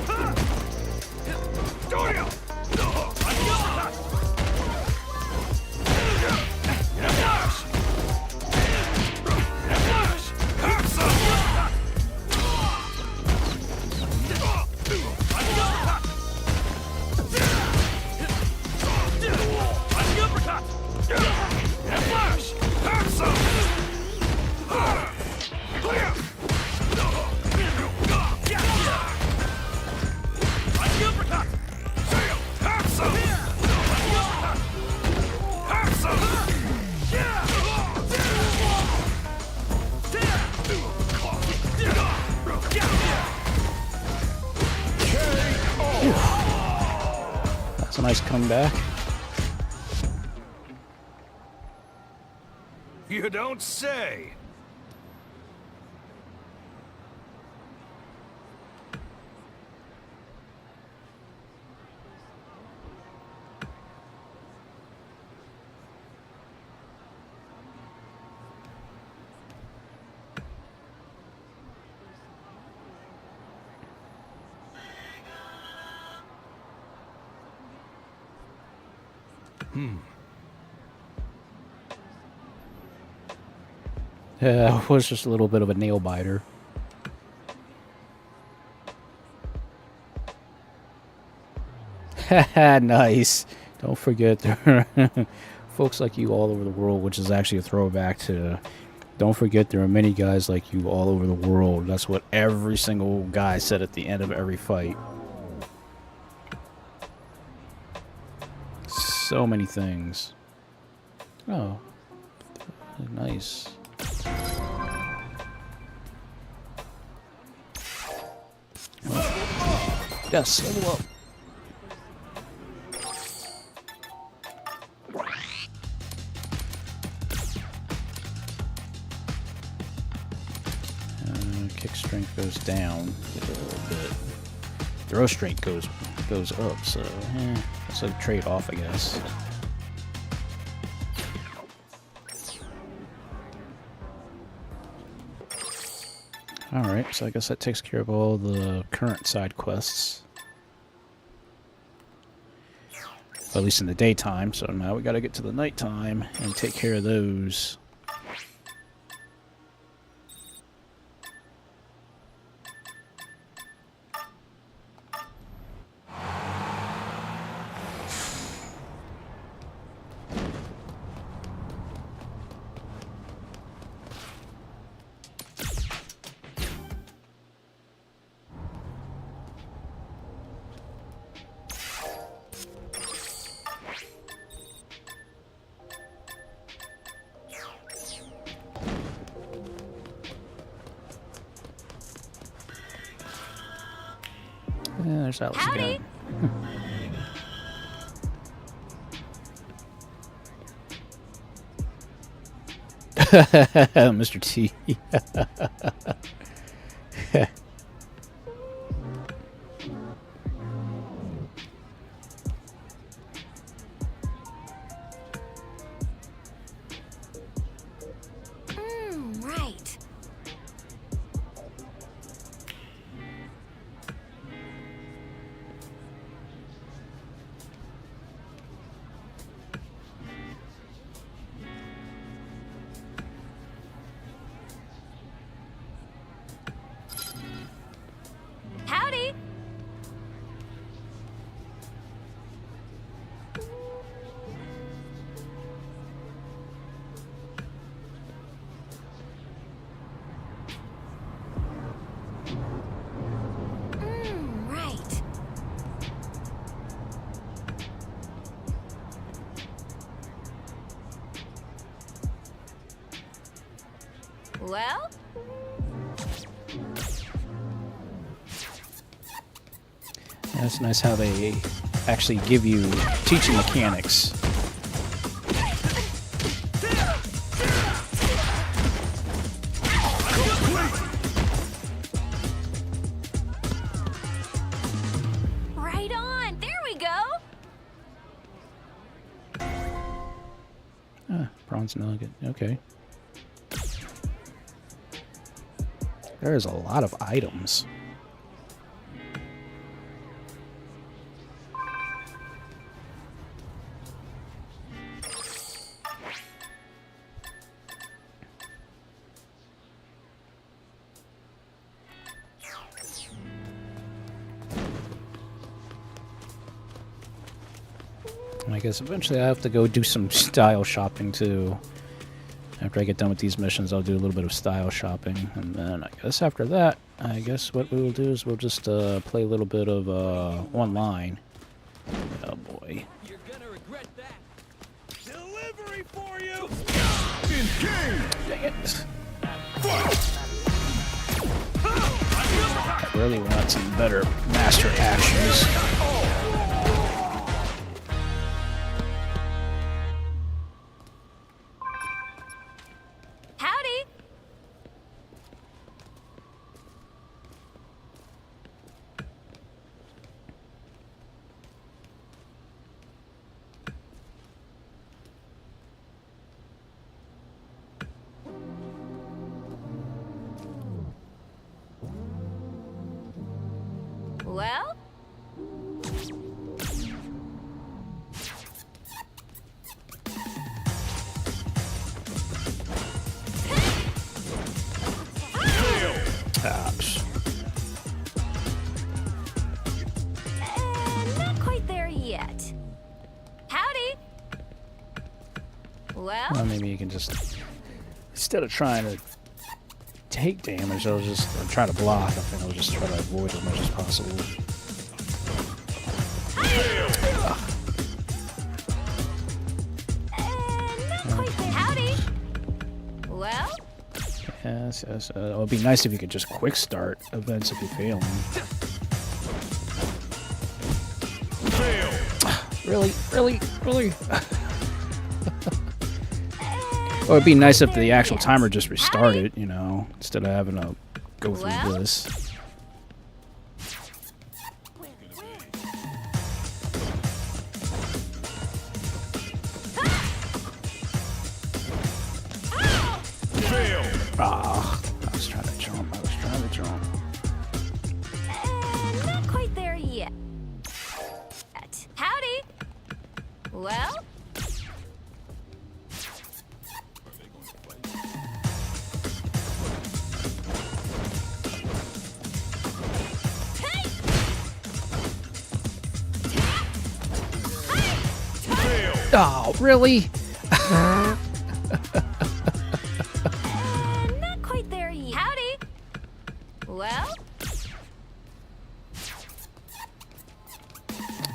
S2: It's a nice comeback.
S7: You don't say.
S2: Yeah, it was just a little bit of a nail biter. Haha, nice. Don't forget there are folks like you all over the world, which is actually a throwback to don't forget there are many guys like you all over the world. That's what every single guy said at the end of every fight. So many things. Oh, nice. Yes, level up. Kick strength goes down a little bit. Throw strength goes up, so that's a trade-off, I guess. Alright, so I guess that takes care of all the current side quests. At least in the daytime, so now we gotta get to the nighttime and take care of those. Yeah, there's Alice again. Mr. T.
S6: Right. Howdy. Right. Well?
S2: Yeah, it's nice how they actually give you teaching mechanics.
S6: Right on. There we go.
S2: Ah, bronze nugget. Okay. There's a lot of items. I guess eventually I have to go do some style shopping too. After I get done with these missions, I'll do a little bit of style shopping, and then I guess after that, I guess what we will do is we'll just play a little bit of online. Oh boy.
S11: You're gonna regret that. Delivery for you.
S2: Dang it. I really want some better master actions. Well, maybe you can just, instead of trying to take damage, I'll just try to block. I think I'll just try to avoid as much as possible.
S6: Howdy. Well?
S2: Yes, yes. It would be nice if you could just quick start events if you're failing. Really? Or it'd be nice if the actual timer just restarted, you know, instead of having to go through this. Ah, I was trying to jump.
S6: Not quite there yet. Howdy. Well?
S2: Oh, really?
S6: Not quite there yet. Howdy. Well?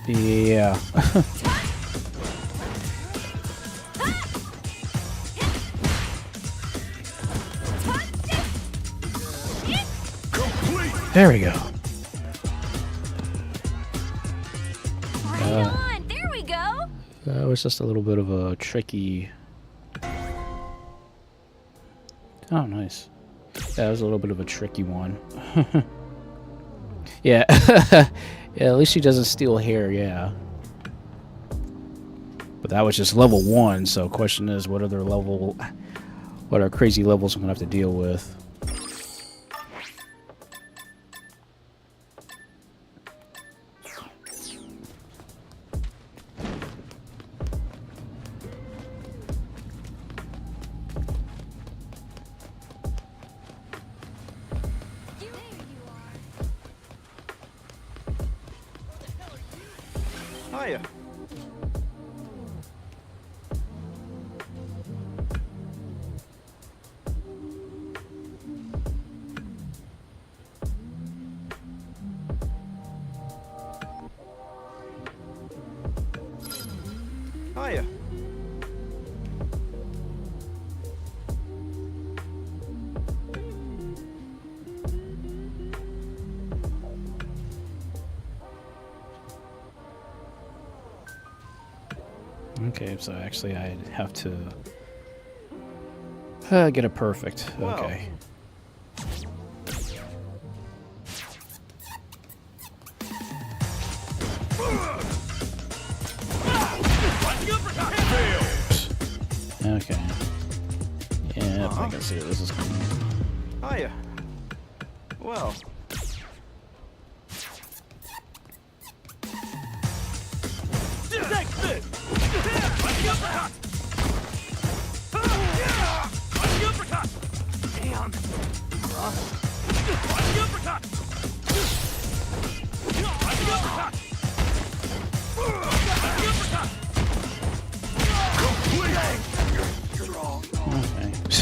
S2: Yeah. There we go.
S6: Right on. There we go.
S2: That was just a little bit of a tricky. Oh, nice. That was a little bit of a tricky one. Yeah. Yeah, at least she doesn't steal hair, yeah. But that was just level 1, so question is, what are crazy levels I'm gonna have to deal with?
S9: Hiya. Hiya.
S2: Okay, so actually I have to get a perfect. Okay. Okay. Yeah, I can see where this is going.
S9: Hiya. Well.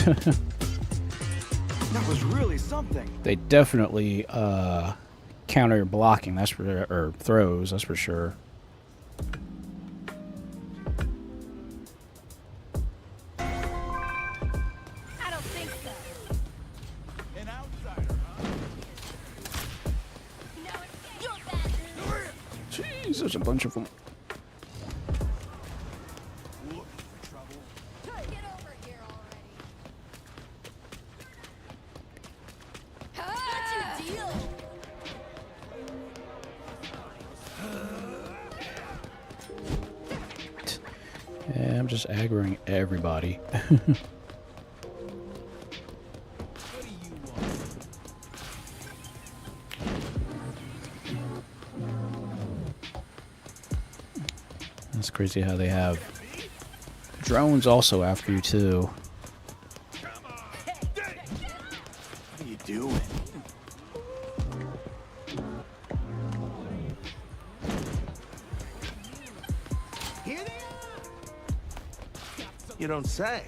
S2: Okay.
S9: That was really something.
S2: They definitely counter your blocking, that's for, or throws, that's for sure.
S6: I don't think so.
S9: An outsider, huh?
S6: No, it's your bad.
S2: Jeez, there's a bunch of them.
S6: Get over here already. What's your deal?
S2: Yeah, I'm just aggroing everybody. That's crazy how they have drones also after you too.
S9: What are you doing? Here they are. don't say.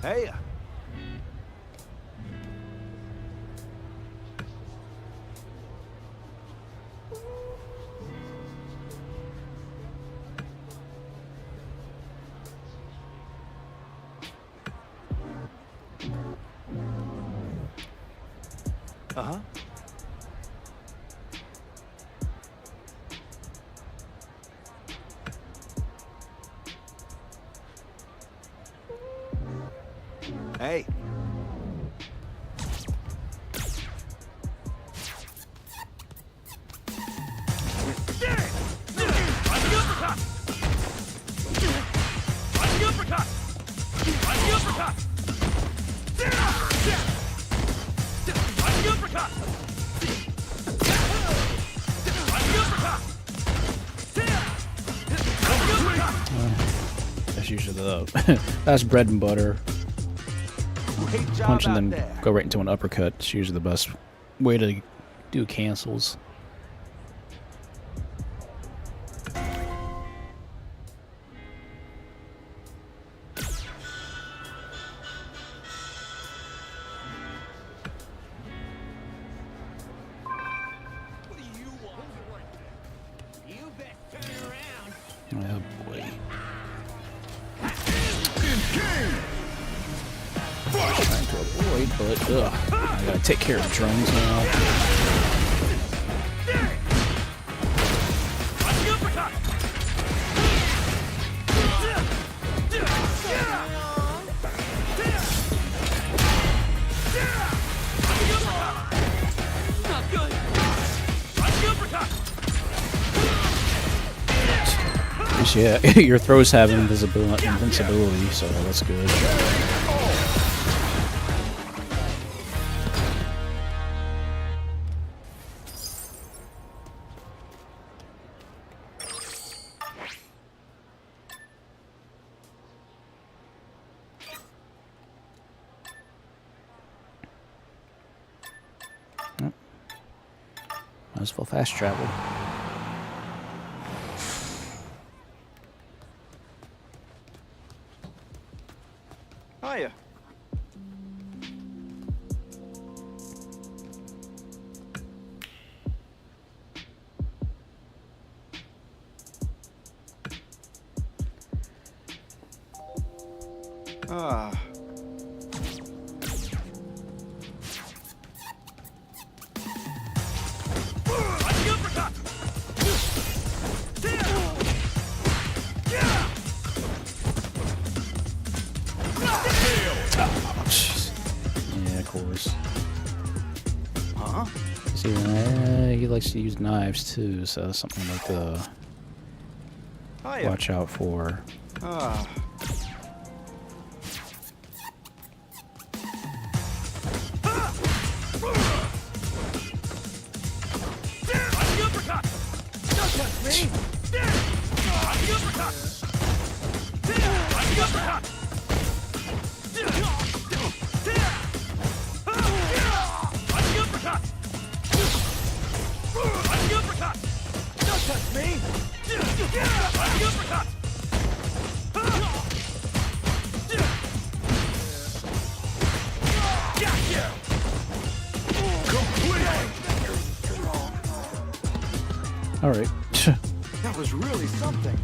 S9: Hey. Uh-huh. Hey.
S2: That's usually the that's bread and butter.
S9: Great job
S2: Punch and
S9: out
S2: then
S9: there.
S2: go right into an uppercut. It's usually the best way to do cancels.
S11: What do you want? You best turn around.
S2: Oh boy. Trying to avoid, but I gotta take care of drones now. Yeah, your throws have invincibility, so that's good. Might as well fast travel.
S9: Hiya. Ah.
S2: Yeah, of course.
S9: Huh?
S2: See, he likes to use knives too, so that's something like to
S9: Hiya.
S2: watch out for.
S9: Ah.
S2: All right.
S9: That was really something.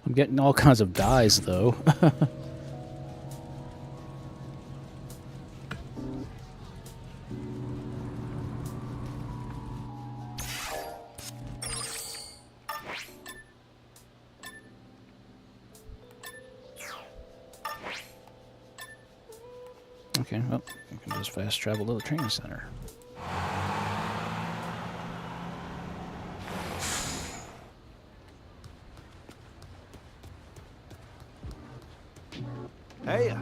S2: I'm getting all kinds of dies though. Okay, well, we can just fast travel to the training center.
S9: Hey.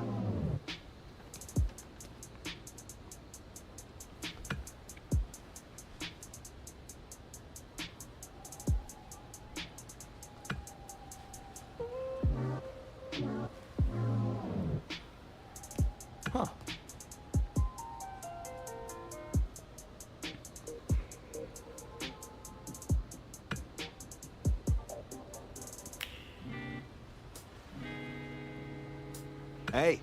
S9: Hey.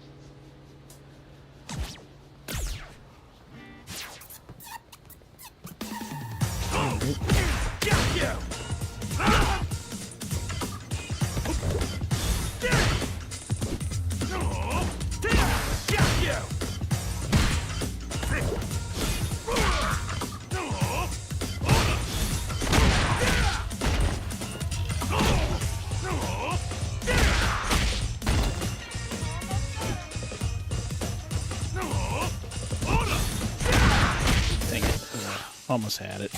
S2: Dang it. Almost had it.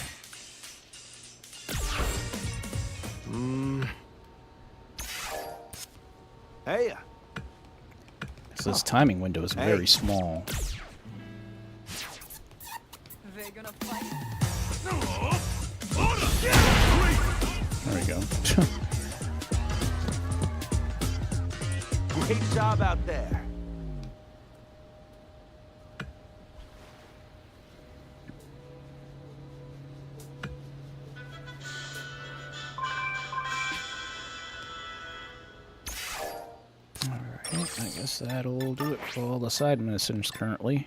S9: Hey.
S2: So this timing window is very small.
S4: They gonna fight?
S2: There we go.
S9: Great job out there.
S2: Alright, I guess that'll do it for all the side missions currently.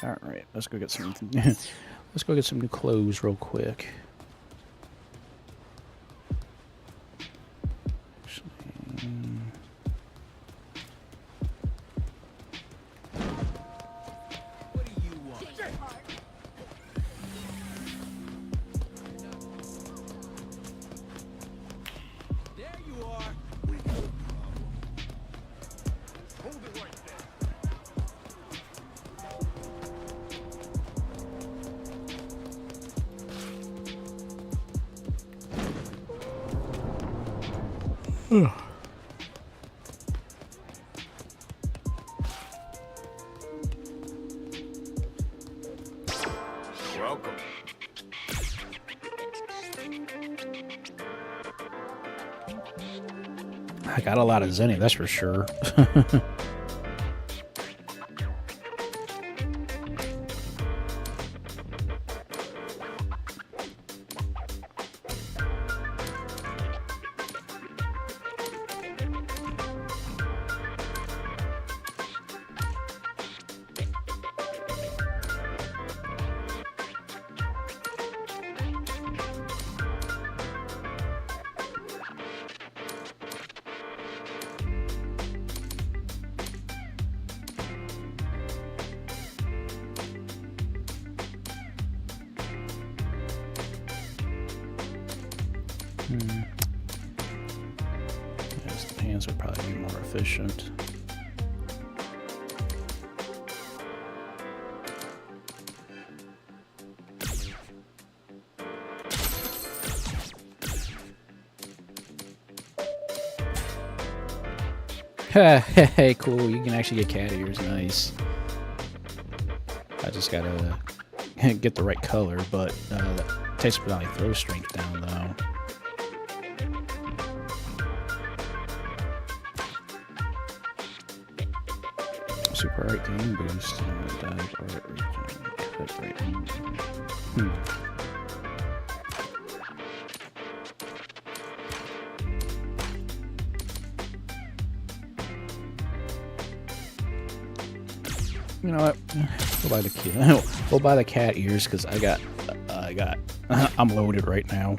S2: Alright, let's go get some let's go get some new clothes real quick.
S11: What do you want? There you are. Hold it right there.
S7: Welcome.
S2: I got a lot of Zenny, that's for sure. Yes, the pants would probably be more efficient. Hey, cool. You can actually get cat ears. Nice. I just gotta get the right color, but that takes my throw strength down, though. Super art game boost. Dive art region. Cut rating. You know what? We'll buy the cat. We'll buy the cat ears because I'm loaded right now.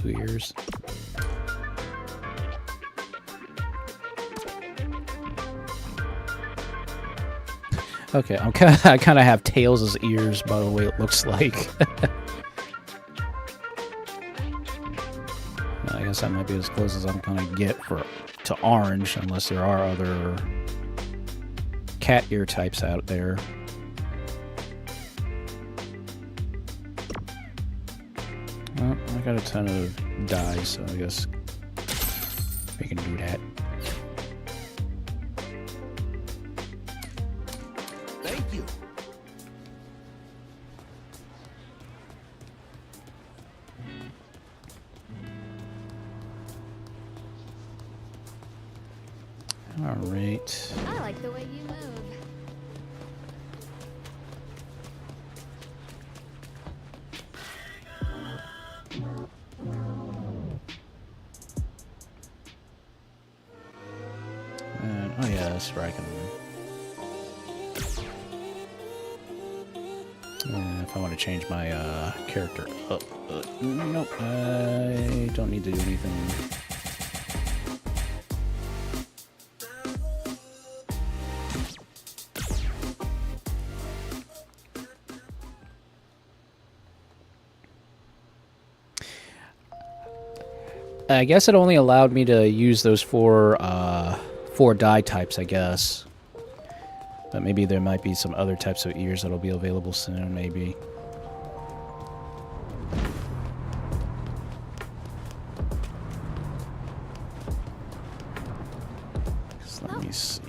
S2: Blue ears. Okay, I kind of have Tails' ears by the way it looks like. I guess that might be as close as I'm gonna get to orange, unless there are other cat ear types out there. got a ton of dies, so I guess we can do that.
S9: Thank you.
S2: All right.
S6: I like the way you move.
S2: And, oh yeah, that's right. If I want to change my character up, nope, I don't need to do anything. I guess it only allowed me to use those four die types, I guess. But maybe there might be some other types of ears that'll be available soon, maybe. So let me see.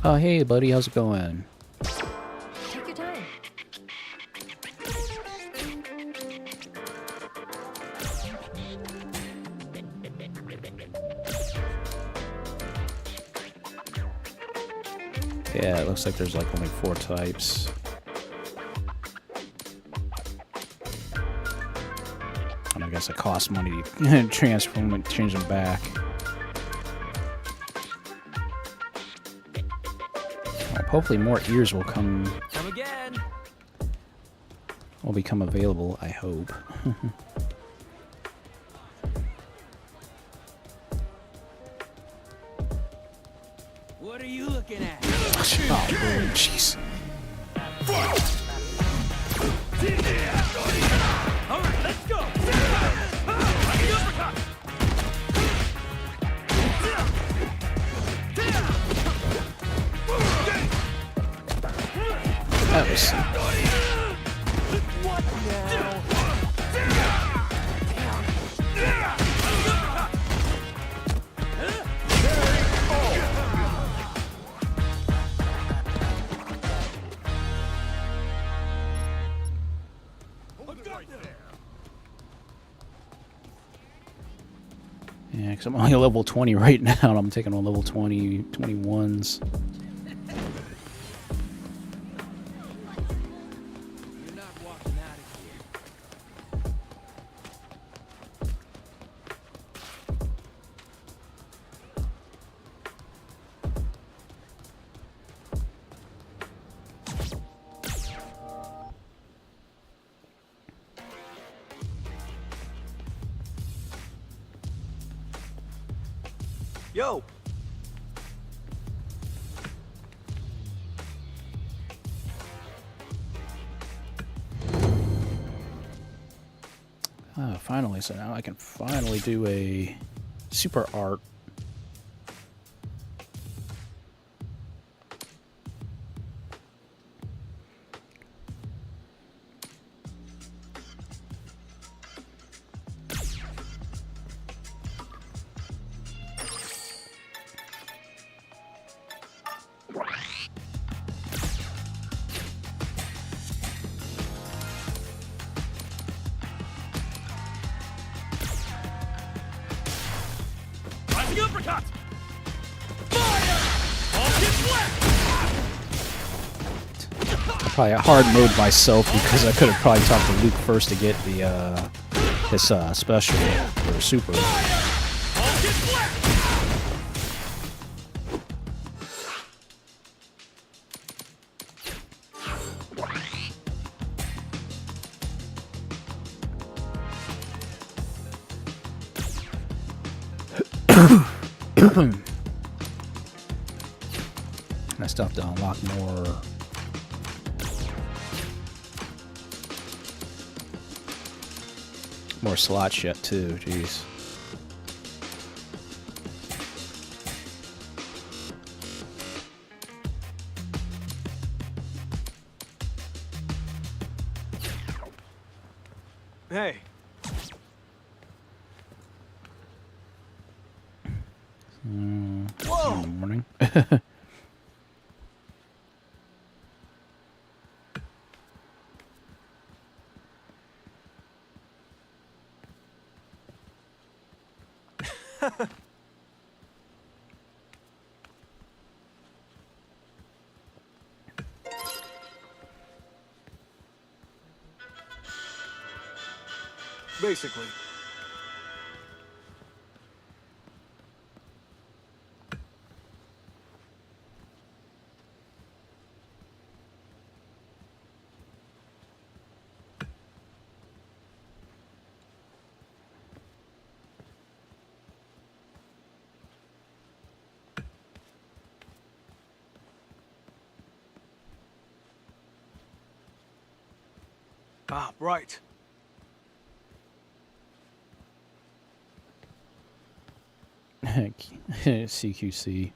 S2: Oh, hey, buddy, how's it going?
S6: Take your time.
S2: Yeah, it looks like there's like only 4 types. And I guess it costs money to transfer them and change them back. Well, hopefully more ears will come.
S11: Come again.
S2: Will become available, I hope.
S11: What are you looking at?
S2: Oh, boy, jeez.
S11: All right, let's go.
S2: That was...
S11: What now?
S2: Yeah, because I'm only level 20 right now, and I'm taking on level 20, 21s.
S11: You're not walking out of here.
S9: Yo.
S2: Ah, finally, so now I can finally do a super art.
S11: Rising uppercut! Fire! All gets left!
S2: Probably hard mode myself because I could have probably talked to Luke first to get the his special or super.
S11: All gets left!
S2: I still have to unlock more slots yet too. Jeez.
S9: Hey.
S2: Whoa! In the morning.
S9: Basically. Ah, right.
S2: CQC.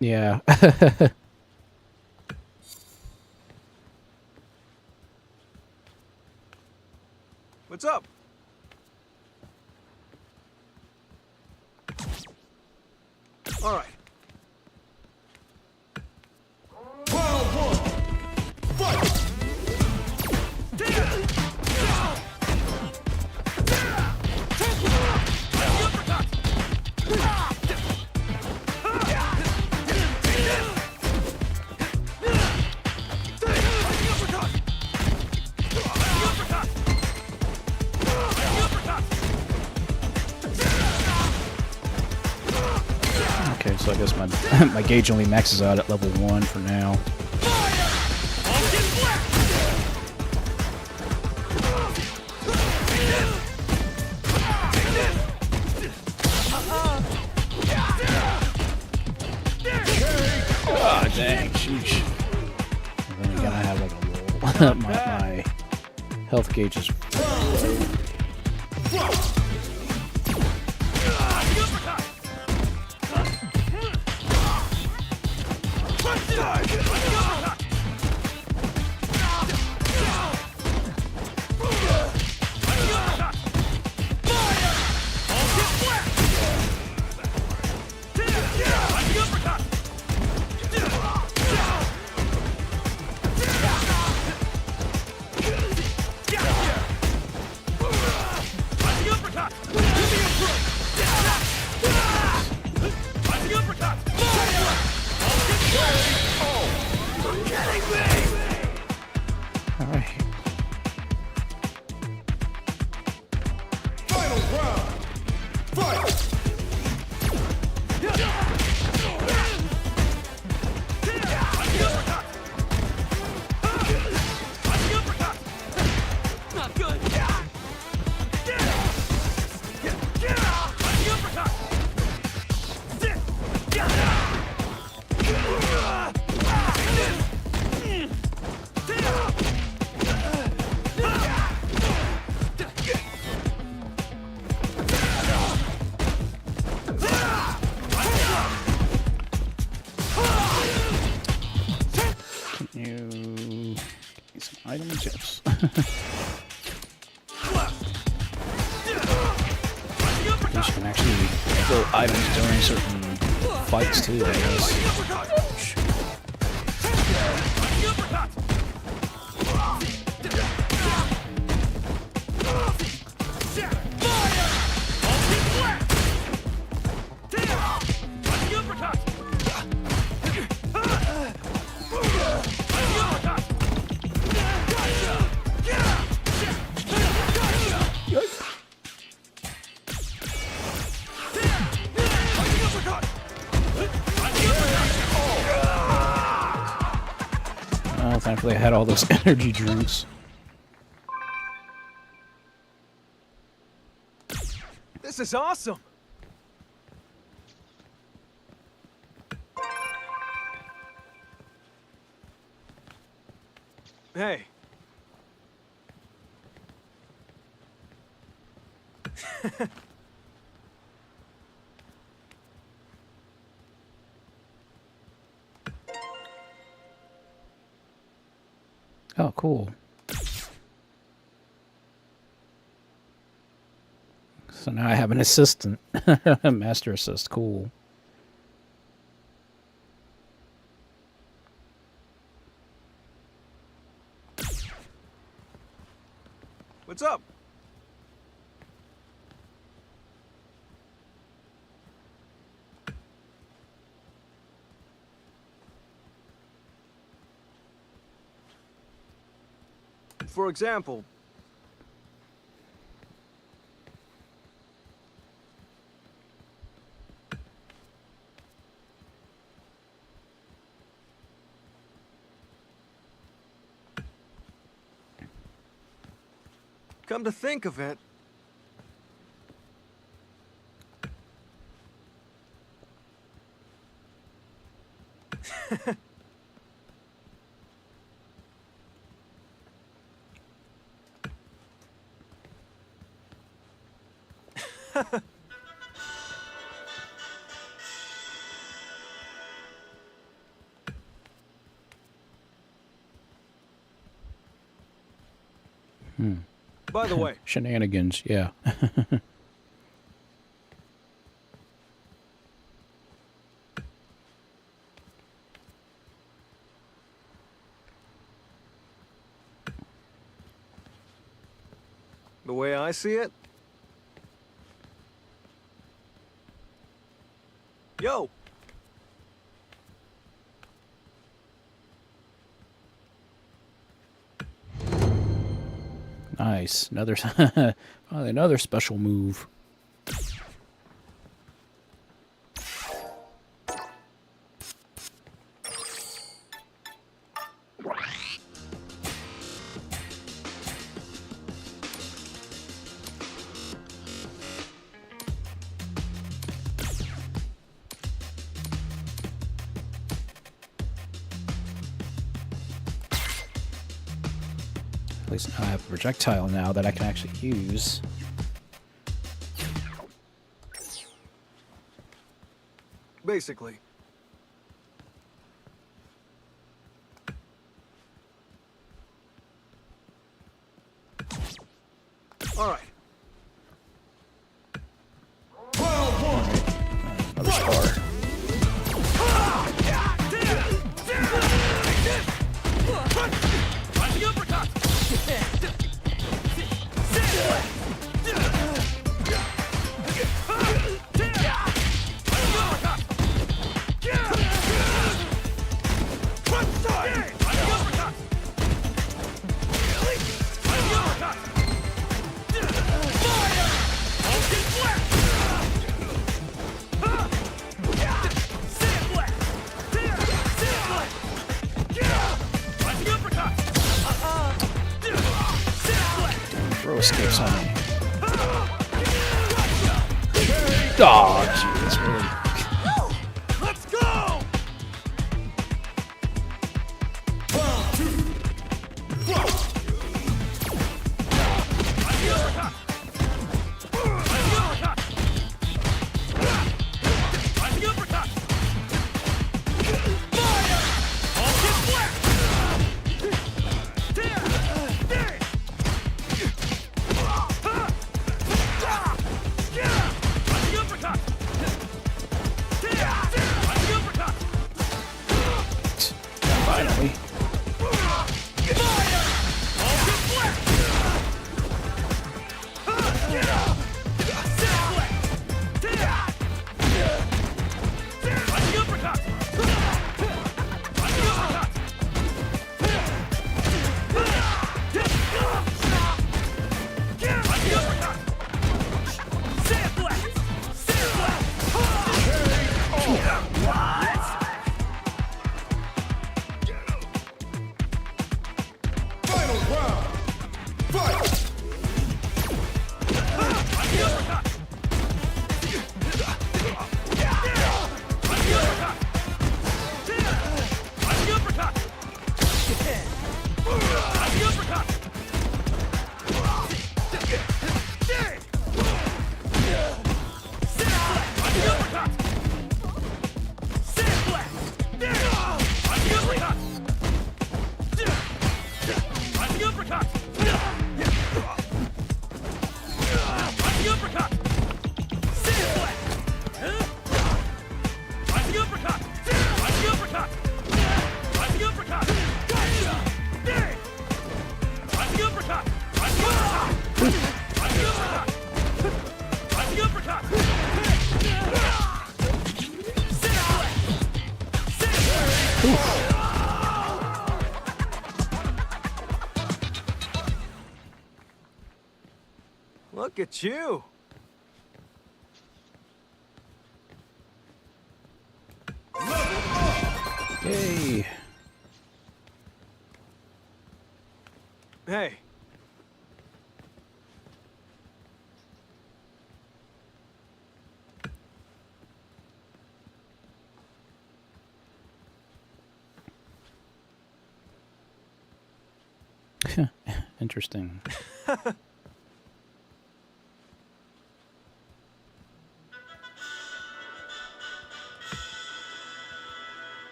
S2: Yeah.
S9: What's up? All right.
S2: Okay, so I guess my my gauge only maxes out at level 1 for now. Ah, dang, sheesh. And then again, I have like a little my health gauge is. You get some items, yes. You can actually go items during certain fights too, I guess. Oh, thankfully I had all those energy drinks.
S9: This is awesome. Hey.
S2: Oh, cool. So now I have an assistant. Master assist, cool.
S9: What's up? For example, come to think of it, by the way,
S2: Shenanigans, yeah.
S9: the way I see it, yo,
S2: Nice. Another another special move. At least now I have a projectile now that I can actually use.
S9: basically. All right.
S2: Another star. Throw escapes on me. Oh, jeez, really.
S3: Let's go!
S9: Look at you.
S2: Yay.
S9: Hey.
S2: Interesting.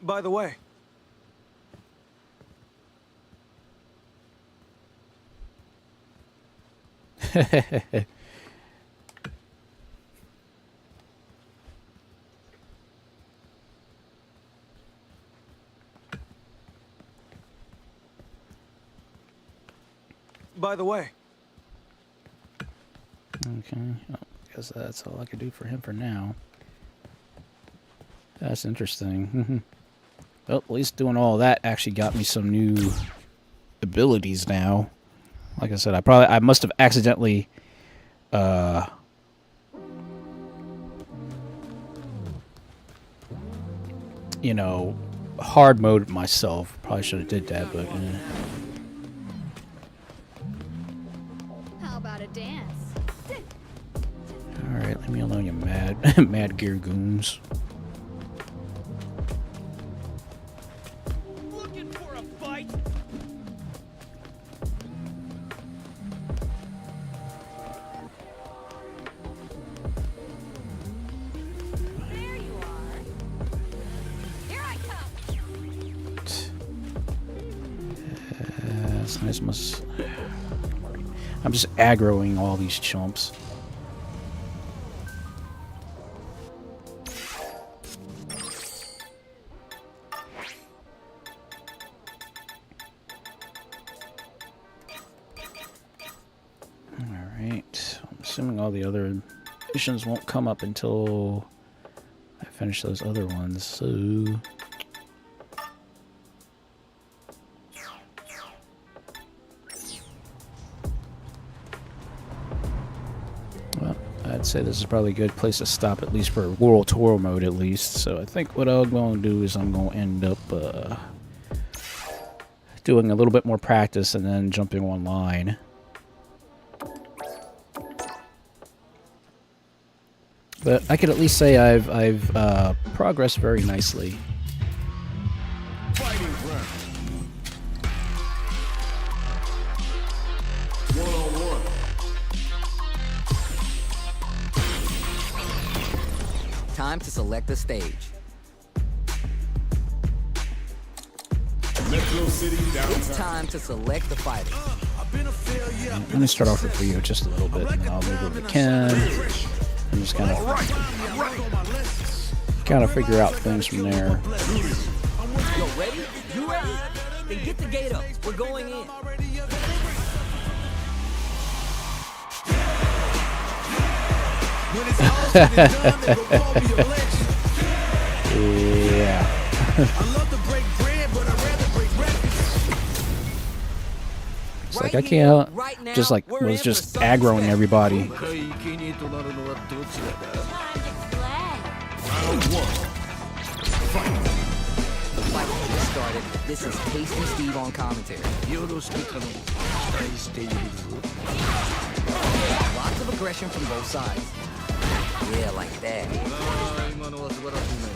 S9: By the way, by the way,
S2: Okay, well, I guess that's all I could do for him for now. That's interesting. Well, at least doing all that actually got me some new abilities now. Like I said, I must have accidentally you know, hard mode myself. Probably should have did that, but
S6: How about a dance?
S2: Alright, leave me alone, you mad mad gear goons.
S11: Looking for a fight?
S6: There you are. Here I come.
S2: That's nice. I'm just aggroing all these chumps. Alright. I'm assuming all the other missions won't come up until I finish those other ones, so... Well, I'd say this is probably a good place to stop, at least for World Tour mode, at least. So I think what I'm going to do is I'm going to end up doing a little bit more practice and then jumping online. But I could at least say I've progressed very nicely.
S3: Fighting round. 1-on-1.
S4: Time to select the stage.
S3: Metro City downtown.
S4: It's time to select the fighter.
S2: Let me start off with Rio just a little bit, and I'll move over to Ken. And just kind of figure out things from there.
S4: Yo, ready? You ready? Then get the gate up. We're going in.
S2: Yeah. It's like I can't just like was just aggroing everybody.
S5: 今回生贄となるのはどちらだ
S6: Time to play.
S3: Round 1. Fight.
S4: The fight will get started. This is Tasty Steve on commentary.
S5: よろしく頼む期待しているぞ
S4: Lots of aggression from both sides. Yeah, like that.
S5: 今のは素晴らしいね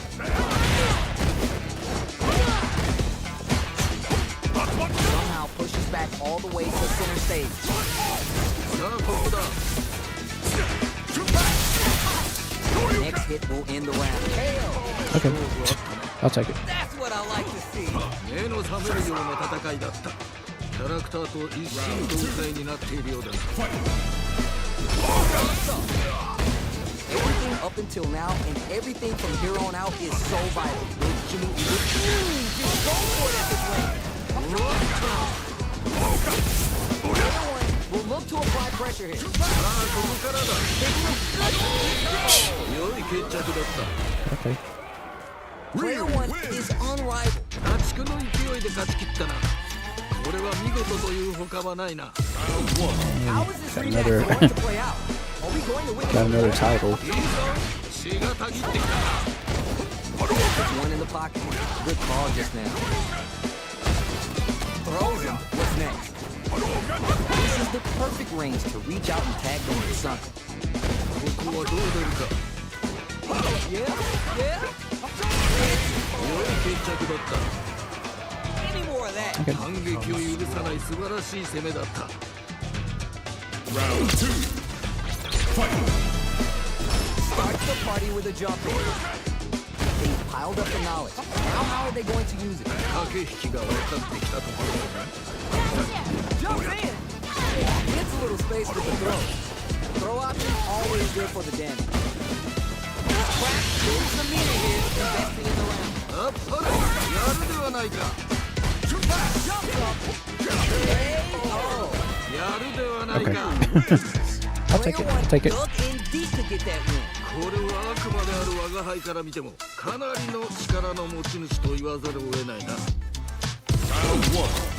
S4: Somehow pushes back all the way to center stage.
S5: さあここだ
S4: Next hit will end the round. KO.
S2: Okay, I'll take it.
S4: That's what I like to see.
S5: 目の覚めるような戦いだったキャラクターと一心同体になっているようだ
S4: Everything up until now and everything from here on out is so vital. Just go for it at this lane. Everyone will look to apply pressure here.
S5: ここからだ良い決着だった
S2: Okay.
S4: Player 1 is unrivaled.
S5: 家畜の勢いで勝ち切ったなこれは見事という他はないな
S4: How is this rematch
S2: Another-
S4: going to play out? Are we going to win?
S2: Got another title.
S5: いいぞ血がたぎってきた
S4: There's one in the pocket. Good call just now. Throws him. What's next? This is the perfect range to reach out and tag them with something.
S5: ここはどう出るか
S4: Yeah, yeah.
S5: 良い決着だった
S4: Any more of that?
S5: 反撃を許さない素晴らしい攻めだった
S3: Round 2. Fight.
S4: Starts the party with a jump in. They piled up the knowledge. Now how are they going to use it?
S5: 駆け引きが分かってきたところだな
S4: Jump in! Gets a little space with the throw. Throw option always good for the damage. Crack builds the meter here, investing in the round.
S5: あっぱれやるではないか
S4: Jump up! Hey, oh!
S5: やるではないか
S2: I'll take it. I'll take it.
S4: Dug in deep to get that win.
S5: これはあくまである我が輩から見てもかなりの力の持ち主と言わざるを得ないな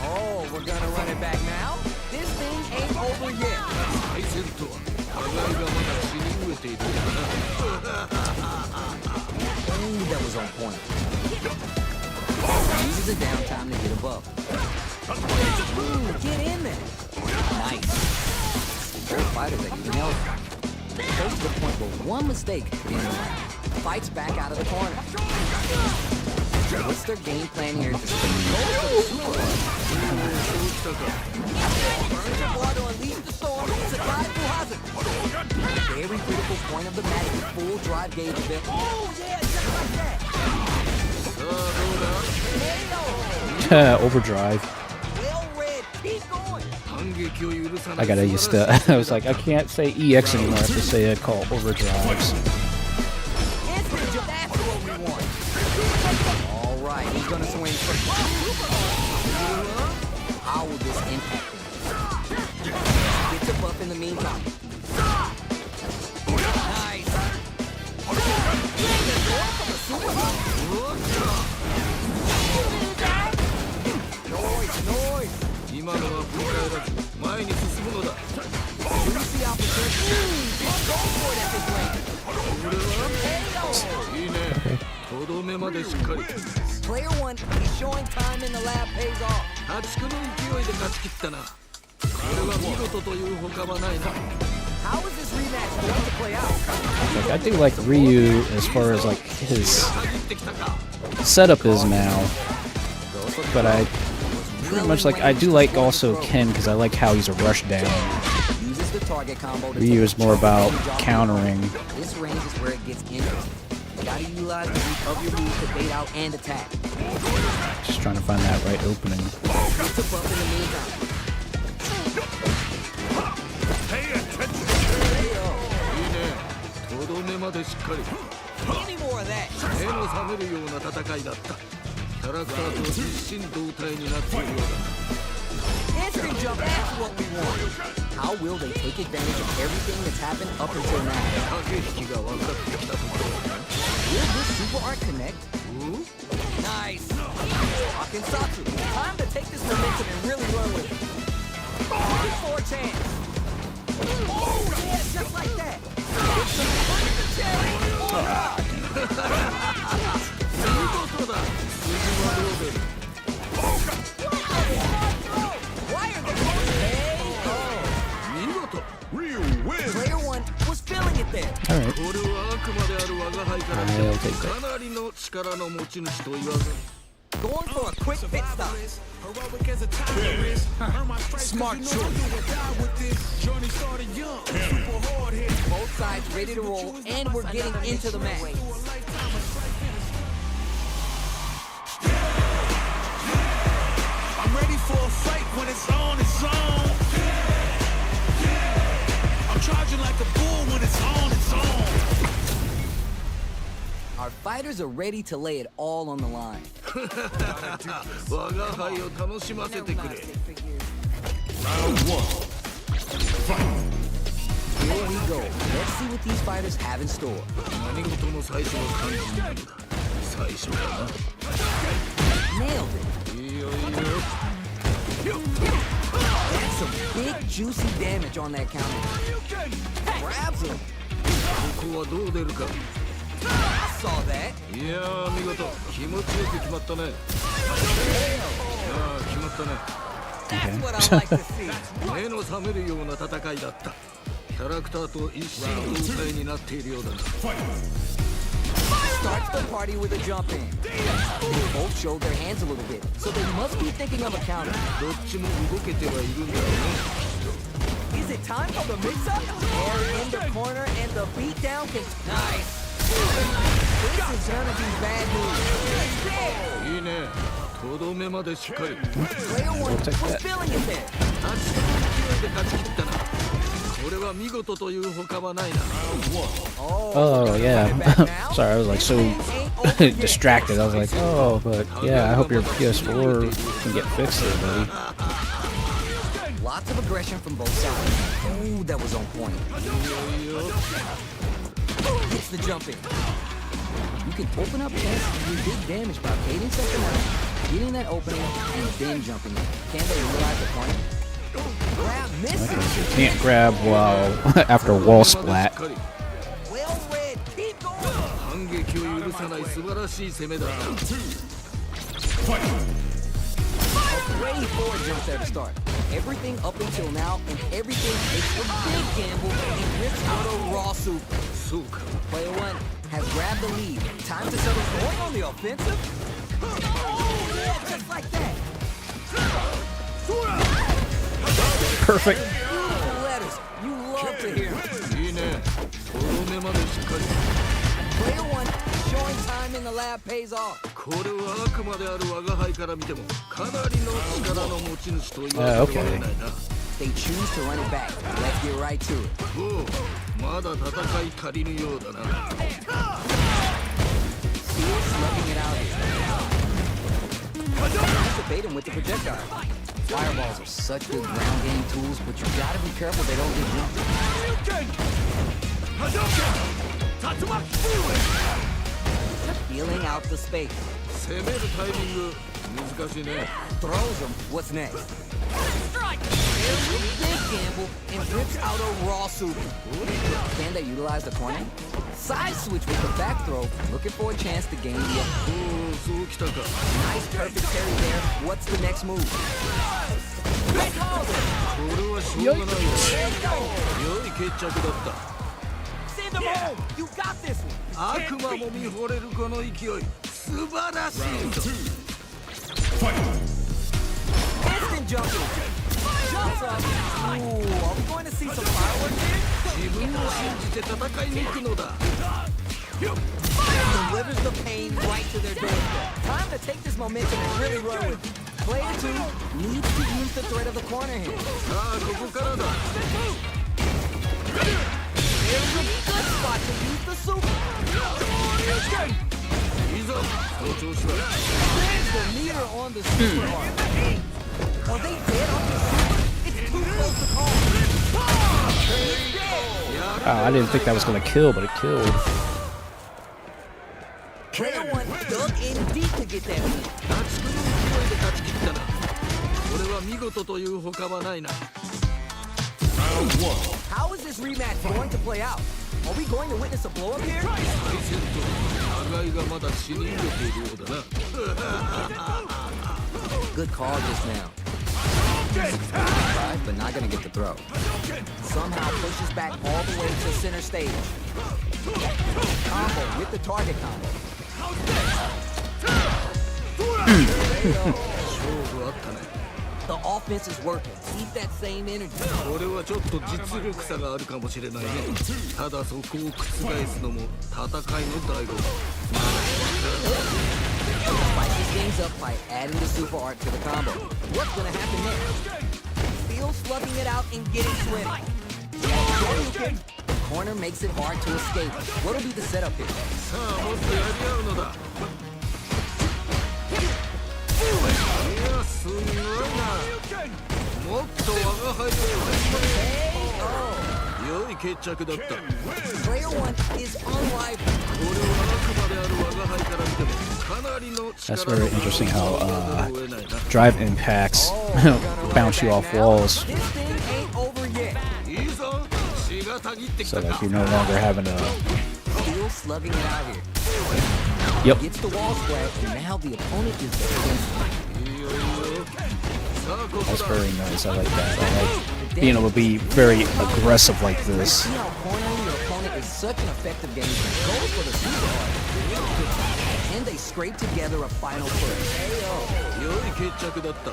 S4: Oh, we're gonna run it back now? This thing ain't over yet.
S5: 対戦とは互いがまだ血に飢えているんだな
S4: Ooh, that was on point. Uses the downtime to get above. Ooh, get in there. Nice. Both fighters are using health. Close to the point where one mistake could end the round. Fights back out of the corner. What's their game plan here? Just WARUDO unleash the storm. It's a drive through hazard. Very critical point of the match with full drive gauge event. Oh yeah, just like that.
S5: さあどうだ
S2: Overdrive.
S4: Well read. Keep going.
S5: 反撃を許さな
S2: I
S5: い
S2: gotta
S5: 素
S2: used
S5: 晴らしい
S2: to. I was like, I can't say EX anymore. I have to say it called overdrives.
S4: Instant jump. That's what we want. All right, he's gonna swing first. How will this impact him? Get the buff in the meantime. Nice. Noise.
S5: 今のは振り返らず前に進むのだ
S4: Juicy opportunity. Go for it at this range.
S5: いいねとどめまでしっかり
S4: Player 1, he's showing time in the lab pays off.
S5: 家畜の勢いで勝ち切ったなこれは見事という他はないな
S4: How is this rematch going to play out?
S2: Like, I do like Ryu as far as like his setup is now, but I pretty much like I do like also Ken because I like how he's a rush down.
S4: Uses the target combo to
S2: Ryu is more about countering.
S4: This range is where it gets interesting. You gotta utilize the reach of your move to bait out and attack.
S2: Just trying to find that right opening.
S4: Get the buff in the meantime.
S3: Pay attention.
S5: いいねとどめまでしっかり
S4: Any more of that?
S5: 目の覚めるような戦いだったキャラクターと一心同体になっているよう
S4: Instant jump, that's what we want. How will they take advantage of everything that's happened up until now?
S5: だ駆け引きが分かってきたところだな
S4: Will this super art connect? Nice. Akensatsu, time to take this momentum and really run with it. Looking for a chance. Oh, yeah, just like that. Get some punch in the chest. Oh, God.
S5: 見事だ筋はどう出る
S4: Why are they hey, oh.
S5: 見事
S3: Ryu wins.
S4: Player 1 was feeling it there.
S2: All right.
S5: これはあくまである我が輩から見て
S2: I'll
S5: も
S2: take that.
S5: かなりの力の持ち主と言わざる
S4: Going for a quick pit stop.
S3: Heroic as a terrorist. Earn my stripes 'cause
S9: Smart
S3: you know I do or die with this. Journey started young. Super hard hit.
S4: Both sides ready to roll, and we're getting into the match.
S3: I'm ready for a fight when it's on its own. I'm charging like a bull when it's on its own.
S4: Our fighters are ready to lay it all on the line.
S5: 我が輩を楽しませてくれ
S3: Round 1.
S4: Here we go. Let's see what these fighters have in store.
S5: 何事も最初は肝心なのだ。最初かな。
S4: Nailed it.
S5: いいよいいよ。
S4: That's some big juicy damage on that counter. Grabs him.
S5: ここはどう出るか。
S4: I saw that.
S5: いやー見事気持ちよく決まったね。ああ決まったね。
S4: That's what I like to see.
S5: 目の覚めるような戦いだった。キャラクターと一心同体になっているようだな。
S4: Starts the party with a jump in. They both showed their hands a little bit, so they must be thinking of a counter.
S5: どっちも動けてはいるんだよね。
S4: Is it time for the mix-up? They're in the corner and the beatdown can... Nice. This is gonna be bad news.
S5: いいね。とどめまでしっかり。
S4: Player one was feeling it there.
S5: 勝ちの勢いで勝ち切ったな。これは見事というほかはないな。
S2: Oh yeah. Sorry, I was like so distracted. I was like, oh, but yeah, I hope your PS4 can get fixed there, buddy.
S4: Lots of aggression from both sides. Oh, that was on point. Hits the jump in. You can open up chances to do big damage by baiting something out, getting that opening, and then jumping in. Can they realize the point? Grab misses.
S2: You can't grab while after wall splat.
S4: Well read. Keep going.
S5: 反撃を許さない素晴らしい攻めだな。
S4: A great forward jump there to start. Everything up until now and everything takes a big gamble and rips out a raw super.
S5: そうか。
S4: Player one has grabbed the lead. Time to settle going on the offensive. Yeah, just like that.
S2: Perfect.
S4: Beautiful letters. You love to hear them.
S5: いいね。とどめまでしっかり。
S4: Player one showing time in the lab pays off.
S5: これはあくまである我が輩から見てもかなりの力の持ち主と言われてはないな。
S4: They choose to run it back. Let's get right to it.
S5: おう、まだ戦い足りぬようだな。
S4: Still slugging it out here. Debate him with the projectile. Fireballs are such good ground game tools, but you gotta be careful they don't get jumped. Feeling out the space.
S5: 攻めるタイミング難しいね。
S4: Throws him. What's next? There's a big gamble and rips out a raw super. Can they utilize the corner? Side switch with the back throw, looking for a chance to gain the up.
S5: おお、そうきたか。
S4: Nice perfect parry there. What's the next move?
S5: これはしょうがないわ。良い決着だった。
S4: Send him home. You got this one.
S5: 悪魔も見惚れるこの勢い、素晴らしいぞ。
S4: Instant jumping. Jumps up. Ooh, are we going to see some fireworks here?
S5: 自分を信じて戦い抜くのだ。
S4: Delivers the pain right to their doorstep. Time to take this momentum and really run with it. Player two needs to use the threat of the corner here.
S5: さあここからだ。
S4: There's a good spot to use the super.
S5: いざ、その調子だ。
S4: There's the meter on the super arm. Are they dead on the super? It's too close to call.
S2: Oh, I didn't think that was gonna kill, but it killed.
S4: Player one dug in deep to get that win.
S5: 勝ちの勢いで勝ち切ったな。これは見事というほかはないな。
S4: How is this rematch going to play out? Are we going to witness a blow up here?
S5: 敗戦と互いがまだ死に入れているようだな。
S4: Good call just now. Right, but not gonna get the throw. Somehow pushes back all the way to center stage. Combo with the target combo.
S5: 勝負あったね。
S4: The offense is working. Keep that same energy.
S5: これはちょっと実力差があるかもしれないね。ただそこを覆すのも戦いの醍醐味。
S4: Spices things up by adding the super art to the combo. What's gonna happen next? Still slugging it out and getting sweaty. The corner makes it hard to escape. What'll be the setup here?
S5: さあもっとやり合うのだ。いやすごいな。もっと我が輩を良い決着だった。
S4: Player 1 is unrivaled.
S5: これはあくまである我が輩から見てもかなりの
S2: That's
S5: 力
S2: very
S5: の
S2: interesting how
S5: ざるを得ないな。
S2: drive impacts bounce you off walls.
S4: This thing ain't over yet.
S5: いいぞ。血がたぎってき
S2: So
S5: た
S2: like
S5: か。
S2: you're no longer having to.
S4: Still slugging it out here.
S2: Yep.
S4: Gets the wall splat, and now the opponent is defensive.
S5: いいよいいよ。さあここ
S2: That's
S5: だ。
S2: very nice. I like that. I like being able to be very aggressive like this.
S4: See how cornering your opponent is such an effective game. Goes for the super hard. And they scrape together a final push.
S5: 良い決着だった。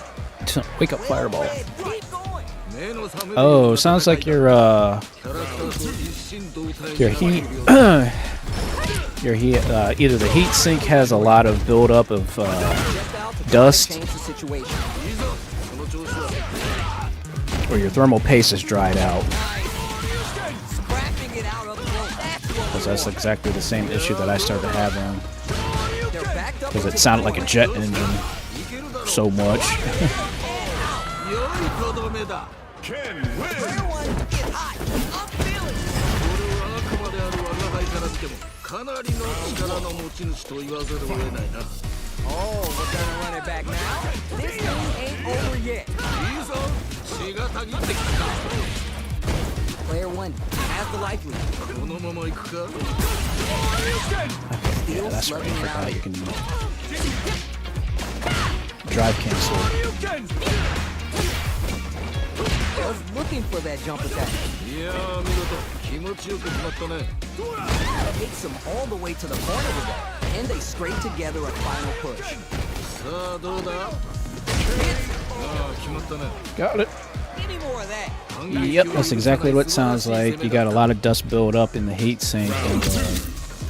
S2: Wake up, fireball.
S4: Keep going.
S5: 目の覚める
S2: Oh, sounds like your
S5: キャラクターと一心同体に
S2: your
S5: なってい
S2: heat
S5: るようだ。
S2: your heat either the heat sink has a lot of buildup of
S4: Just out to
S2: dust,
S4: change the situation.
S5: いいぞ。その調子だ。
S2: or your thermal paste is dried out.
S4: Scrapping it out up close. That's what
S2: Because that's exactly the same issue that I started having.
S4: they're backed up.
S2: Because it sounded like a jet engine
S5: いけるだろう。
S2: so much.
S5: 良いとどめだ。
S3: Ken
S4: Player
S3: wins.
S4: 1, get hot. I'm feeling it.
S5: これはあくまである我が輩から見てもかなりの力の持ち主と言わざるを得ないな。
S4: Oh, we're gonna run it back now. This game ain't over yet.
S5: いいぞ。血がたぎってきたか。
S4: Player 1 has the life lead.
S5: このまま行くか。
S2: Yeah, that's right. I
S4: slugging it out
S2: forgot you
S4: here.
S2: can drive cancel.
S4: I was looking for that jump attack.
S5: いやー見事気持ちよく決まったね。
S4: Takes them all the way to the corner with that. And they scrape together a final push.
S5: さあどうだ。ああ決まったね。
S2: Got it.
S4: Give me more of that.
S2: Yep, that's exactly what it sounds like. You got a lot of dust build up in the heat sink, and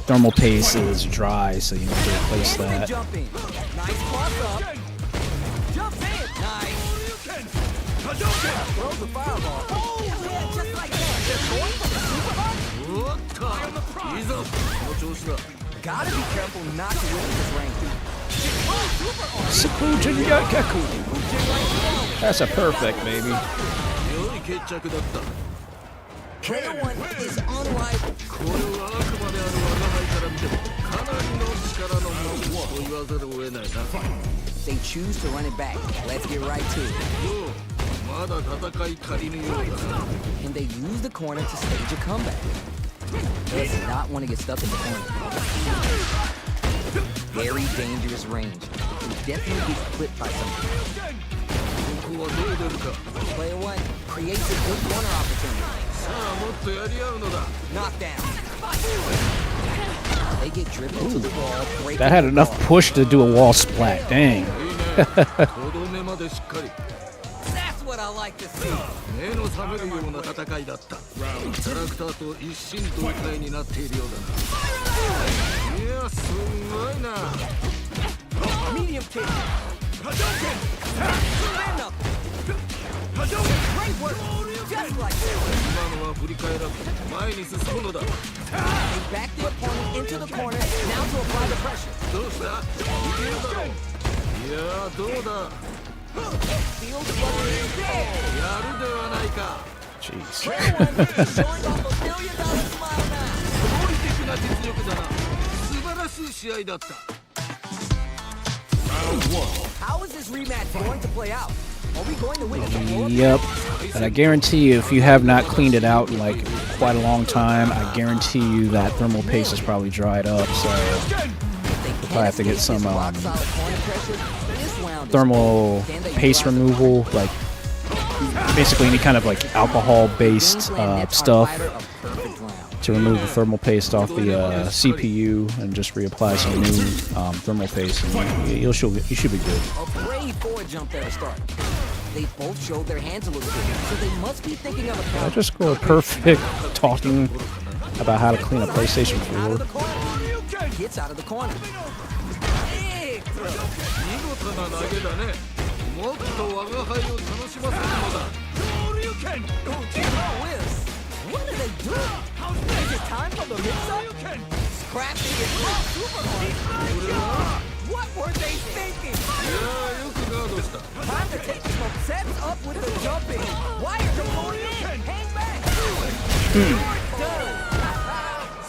S2: thermal paste is dry, so you need to replace
S4: And
S2: that.
S4: jump in. Nice cross up. Jump in. Nice. Throws the fireball. Oh, yeah, just like that. They're going for the super hard.
S5: おっといいぞ。この調子だ。
S4: Gotta be careful not to win this rank.
S2: That's a perfect, baby.
S5: 良い決着だった。
S4: Player 1 is unrivaled.
S5: これはあくまである我が輩から見てもかなりの力の持ち主と言わざるを得ないな。
S4: They choose to run it back. Let's get right to it.
S5: ようまだ戦い足りぬようだな。
S4: And they use the corner to stage a comeback. Does not want to get stuck in the corner. Very dangerous range. Can definitely get clipped by something.
S5: ここはどう出るか。
S4: Player 1 creates a good corner opportunity.
S5: さあもっとやり合うのだ。
S4: Knockdown. They get driven to the wall. Breaking
S2: That had
S4: the
S2: enough
S4: wall.
S2: push to do a wall splat. Dang.
S5: いいね。とどめまでしっかり。
S4: That's what I like to see.
S5: 目の覚めるような戦いだった。キャラクターと一心同体になっているようだな。いやすごいな。
S4: Medium kick. Stand up. Great work. Just like that.
S5: 今のは振り返らず前に進むのだ。
S4: They back the opponent into the corner. Now to apply the pressure.
S5: どうした？いけるだろう。いやどうだ。
S4: Field struggling there.
S5: やるではないか。
S2: Jeez.
S4: Player 1 is showing off a $1 million smile now.
S5: 驚異的な実力だな。素晴らしい試合だった。
S4: How is this rematch going to play out? Are we going to witness a blow?
S2: Yep. And I guarantee you, if you have not cleaned it out in like quite a long time, I guarantee you that thermal paste is probably dried up. So
S4: If
S2: I have to get some
S4: rock-solid corner pressure, this round is
S2: thermal
S4: over. Can they
S2: paste
S4: drive the
S2: removal, like basically any kind of like alcohol-based
S4: Queensland Nets are
S2: stuff
S4: fighter a perfect round.
S2: to remove the thermal paste off the CPU and just reapply some new thermal paste, and you should be good.
S4: A brave forward jump there to start. They both showed their hands a little bit, so they must be thinking of a
S2: I
S4: counter.
S2: just scored perfect talking about how to clean a PlayStation
S4: Out of the
S2: 4.
S4: corner. Gets out of the corner. Big throw.
S5: 見事な投げだね。もっと我が輩を楽しませるのだ。
S4: Oh, whiz. What are they doing? Is it time for the mix-up? Scrapping it up super hard. What were they thinking?
S5: いやよくガードした。
S4: Time to take the sets up with the jumping. Why are they going in? Hang back.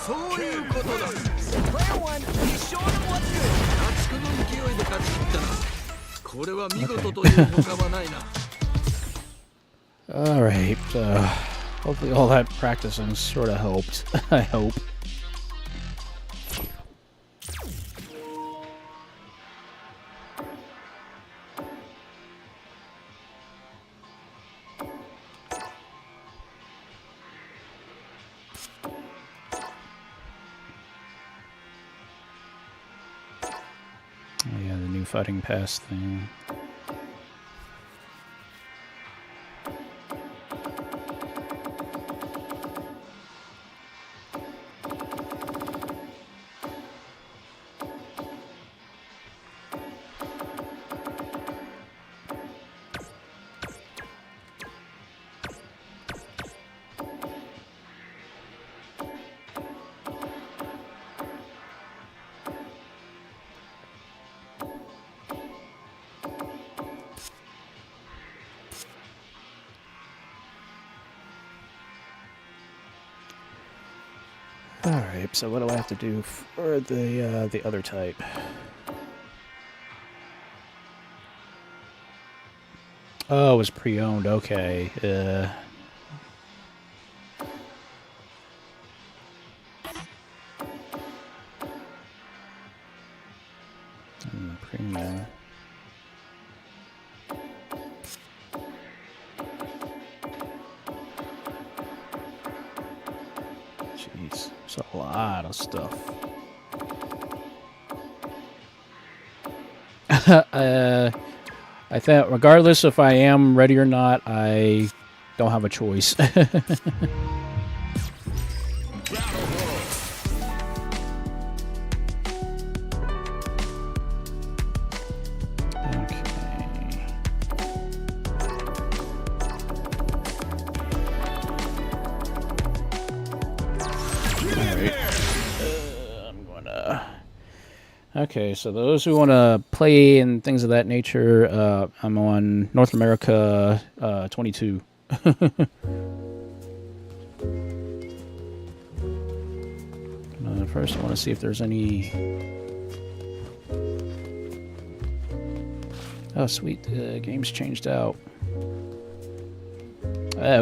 S5: そういうことだ。
S4: Player one, he's showing him what's good.
S5: 家畜の勢いで勝ち切ったな。これは見事という他はないな。
S2: Alright, hopefully all that practicing sort of helped. I hope. Oh yeah, the new fighting pass thing. Alright, so what do I have to do for the other type? Oh, it was pre-owned, okay. Premium. Jeez, it's a lot of stuff. I think, regardless if I am ready or not, I don't have a choice. Okay, so those who want to play and things of that nature, I'm on North America 22. First, I want to see if there's any... Oh, sweet. Game's changed out.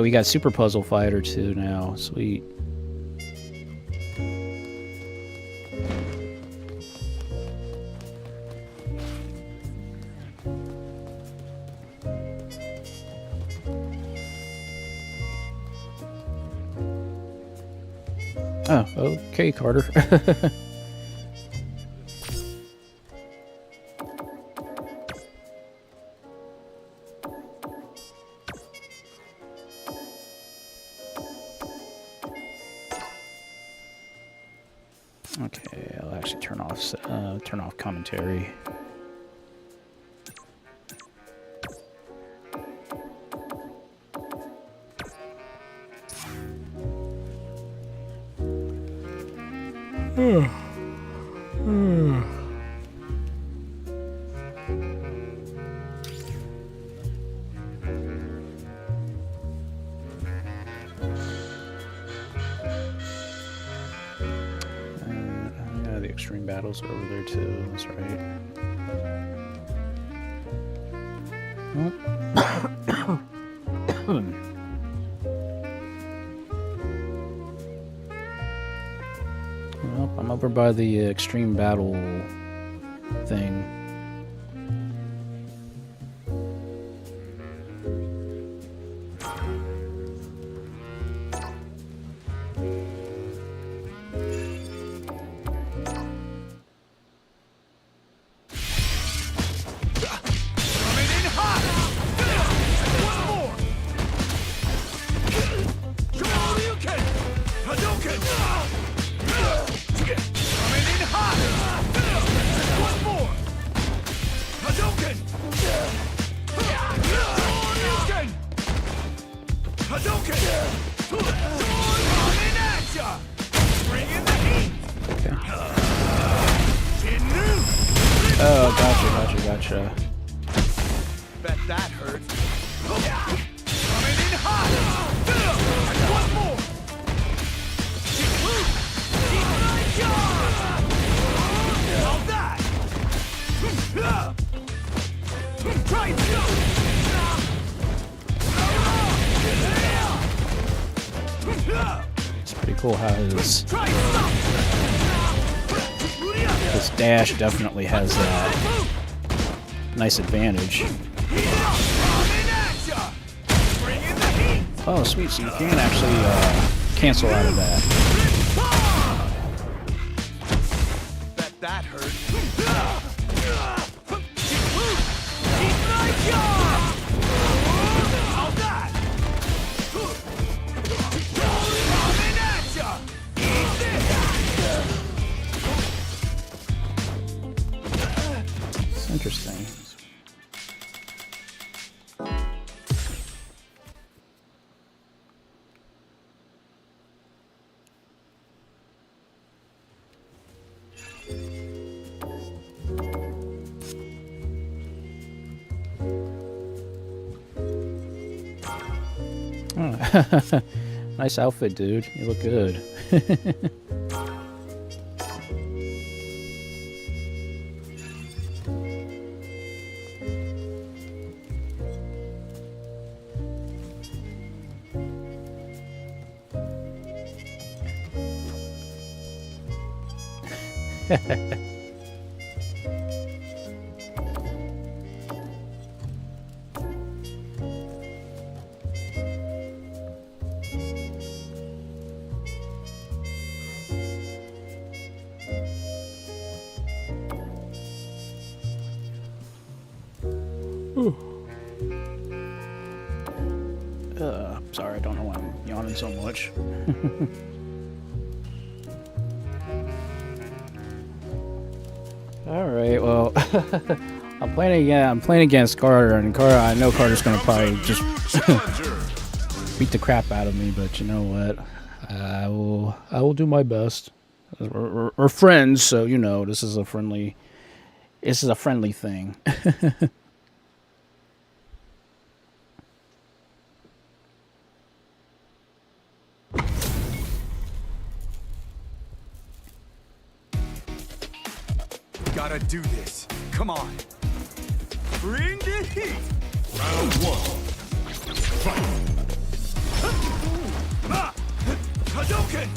S2: We got Super Puzzle Fighter 2 now. Sweet. Oh, okay, Carter. Okay, I'll actually turn off commentary. Yeah, the extreme battles are over there too. That's right. Well, I'm over by the extreme battle thing. Oh, gotcha.
S11: Bet that hurts. Coming in hot. One more.
S2: It's pretty cool how his dash definitely has that nice advantage. Oh, sweet, so you can actually cancel out of that.
S3: That hurt.
S2: It's interesting. Oh. Nice outfit, dude. You look good. Sorry, I don't know why I'm yawning so much. All right, well, I'm playing against Carter, and Carter, I know Carter's gonna probably just beat the crap out of me, but you know what? I will do my best. We're friends, so you know this is a friendly thing.
S3: Gotta do this. Come on. Bring the heat.
S7: Round one. Fight.
S3: Hadouken!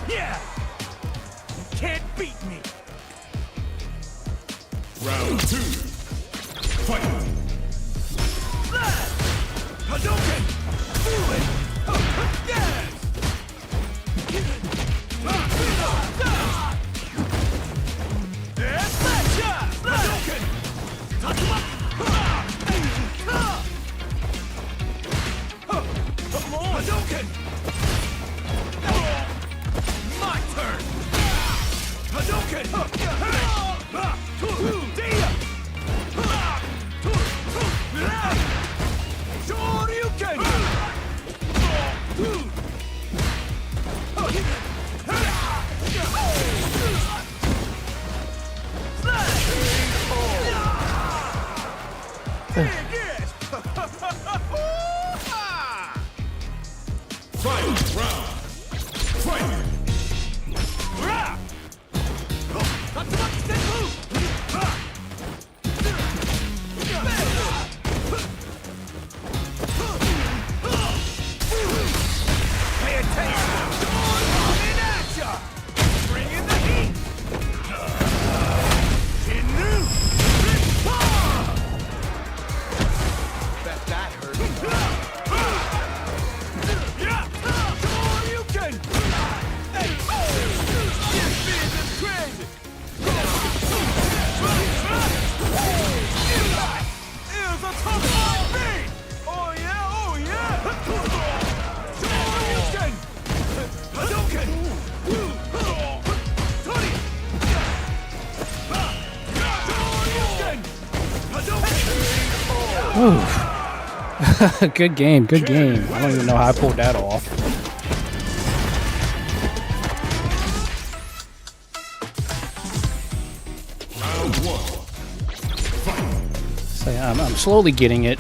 S1: Yeah! Can't beat me!
S7: Round two. Fight.
S3: Hadouken! Yes! Hadouken! Hadouken! My turn! Hadouken! Shoryuken!
S7: Fight. Round. Fight.
S2: Good game, good game. I don't even know how I pulled that off.
S7: Round 1. Fight.
S2: So yeah, I'm slowly getting it.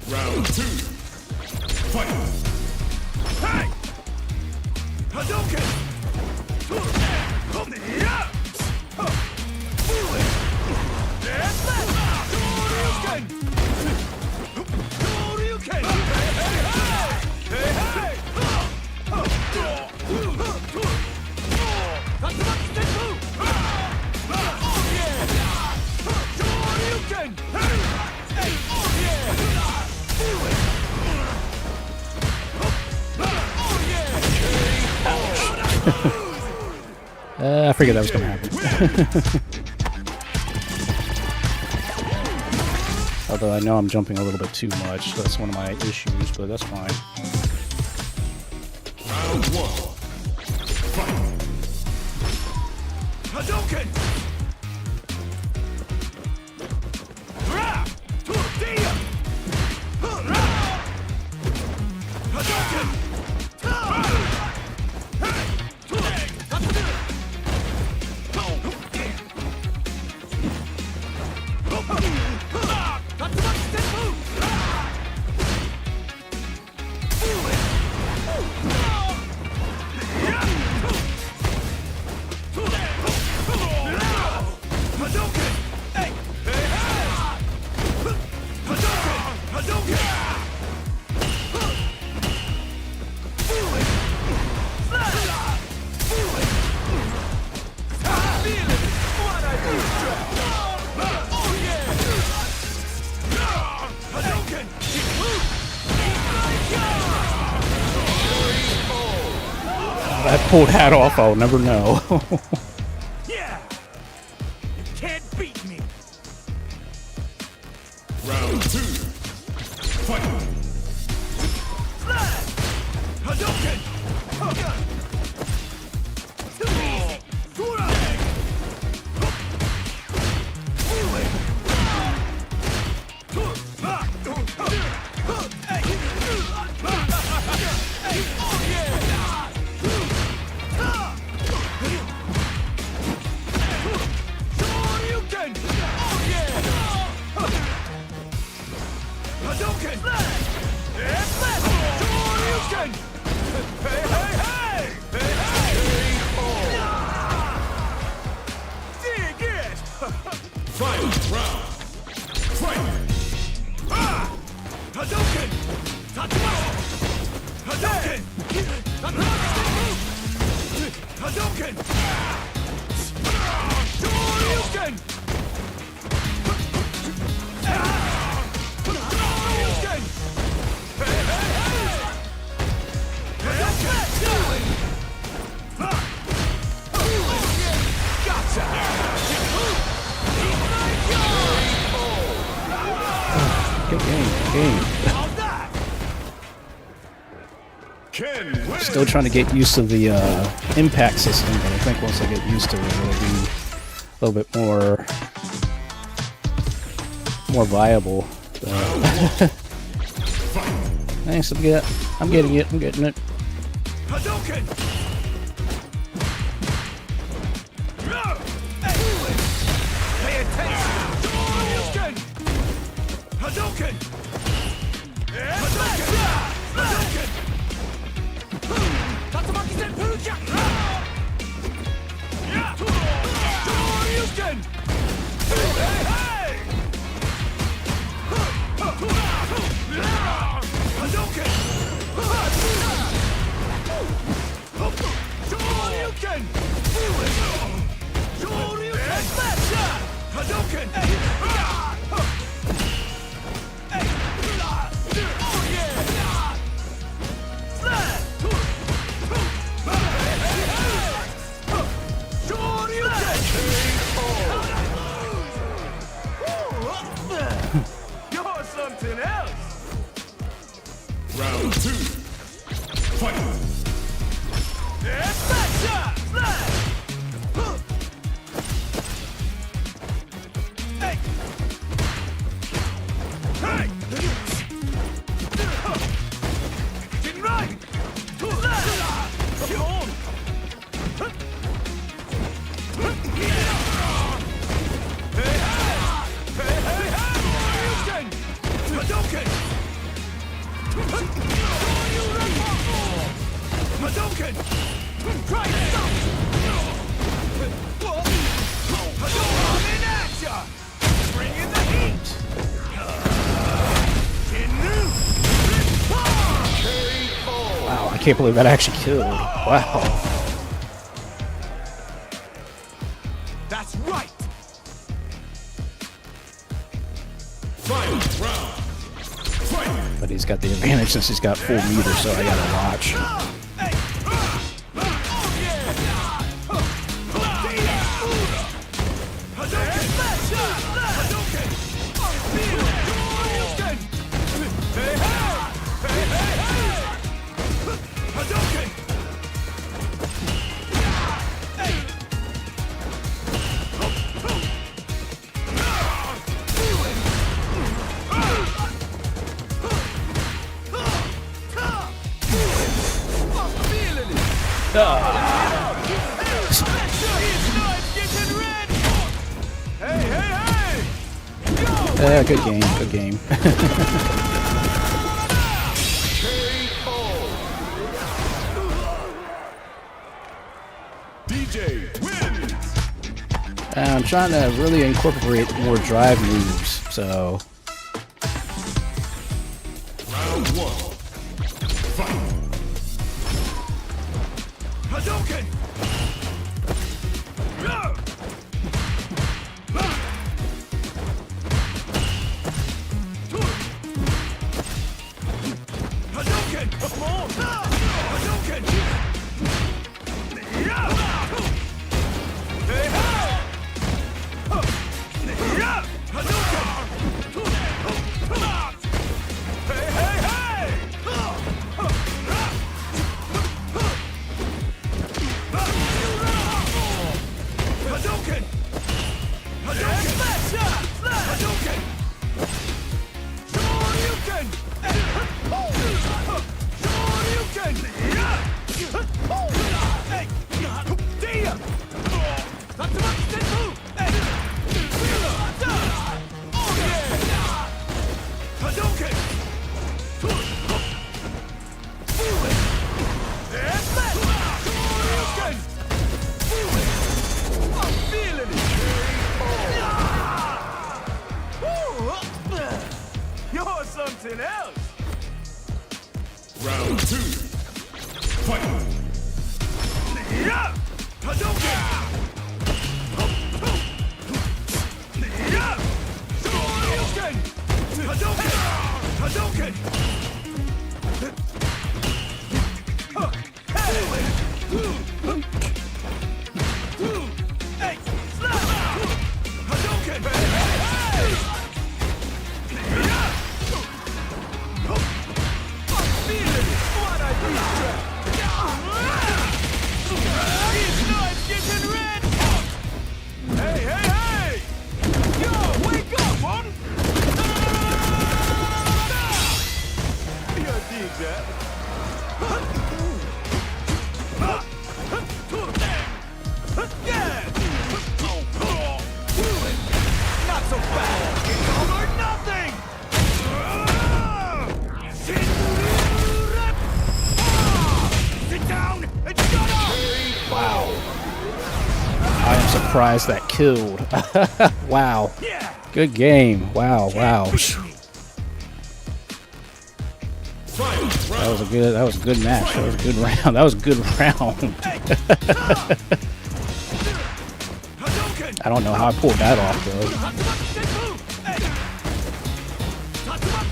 S7: Round 2. Fight.
S3: Hey! Hadouken!
S2: I figured that was gonna happen. Although I know I'm jumping a little bit too much, so that's one of my issues, but that's fine.
S7: Round 1. Fight.
S3: Hadouken!
S2: I pulled that off, I'll never know.
S3: Yeah! You can't beat me!
S7: Round 2. Fight.
S3: Hadouken! Too easy!
S7: Final round. Fight.
S3: Hadouken! Hadouken! Hadouken! Hadouken!
S2: Good game.
S7: Ken wins.
S2: Still trying to get used to the impact system, but I think once I get used to it, it'll be a little bit more viable. So. Thanks, I'm getting it.
S3: Hadouken! Pay attention! Hadouken! Hadouken! Tatsumaki Senpuja! Hadouken! Hey!
S7: Round 2. Fight!
S2: Wow, I can't believe that actually killed. Wow.
S3: That's right.
S7: Final round. Fight!
S2: But he's got the advantage since he's got full meter, so I gotta watch. Good game, good game.
S7: DJ wins!
S2: I'm trying to really incorporate more drive moves, so...
S7: Round 1. Fight!
S3: Hadouken! Hadouken! Come on! Hadouken! Hey, hey! Hadouken! Hey, hey, hey! Hadouken! Hadouken! Hadouken! Shoryuken! Shoryuken! Hey! Dia! Tatsumaki Senpu! Hey! Oh yeah! Hadouken! Shoryuken! I'm feeling it! You're something else!
S7: Round 2. Fight!
S3: Yeah! Hadouken! Yeah! Shoryuken! Hadouken! Hadouken! Hey! Slap! Hadouken! Hey! Yeah! I'm feeling it! What I need trap! These knives getting red! Hey, hey, hey! Yo, wake up, man! You dig that? Yeah! Not so fast! It's all or nothing! Sit down and shut up!
S2: Wow. I am surprised that killed. Wow.
S3: Yeah!
S2: Good game. Wow, wow.
S7: Final
S2: That was
S7: round.
S2: a good match. That was a good round. That was a good round.
S3: Hadouken!
S2: I don't know how I pulled that off though.
S3: Tatsumaki Senpu! Hey! Tatsumaki!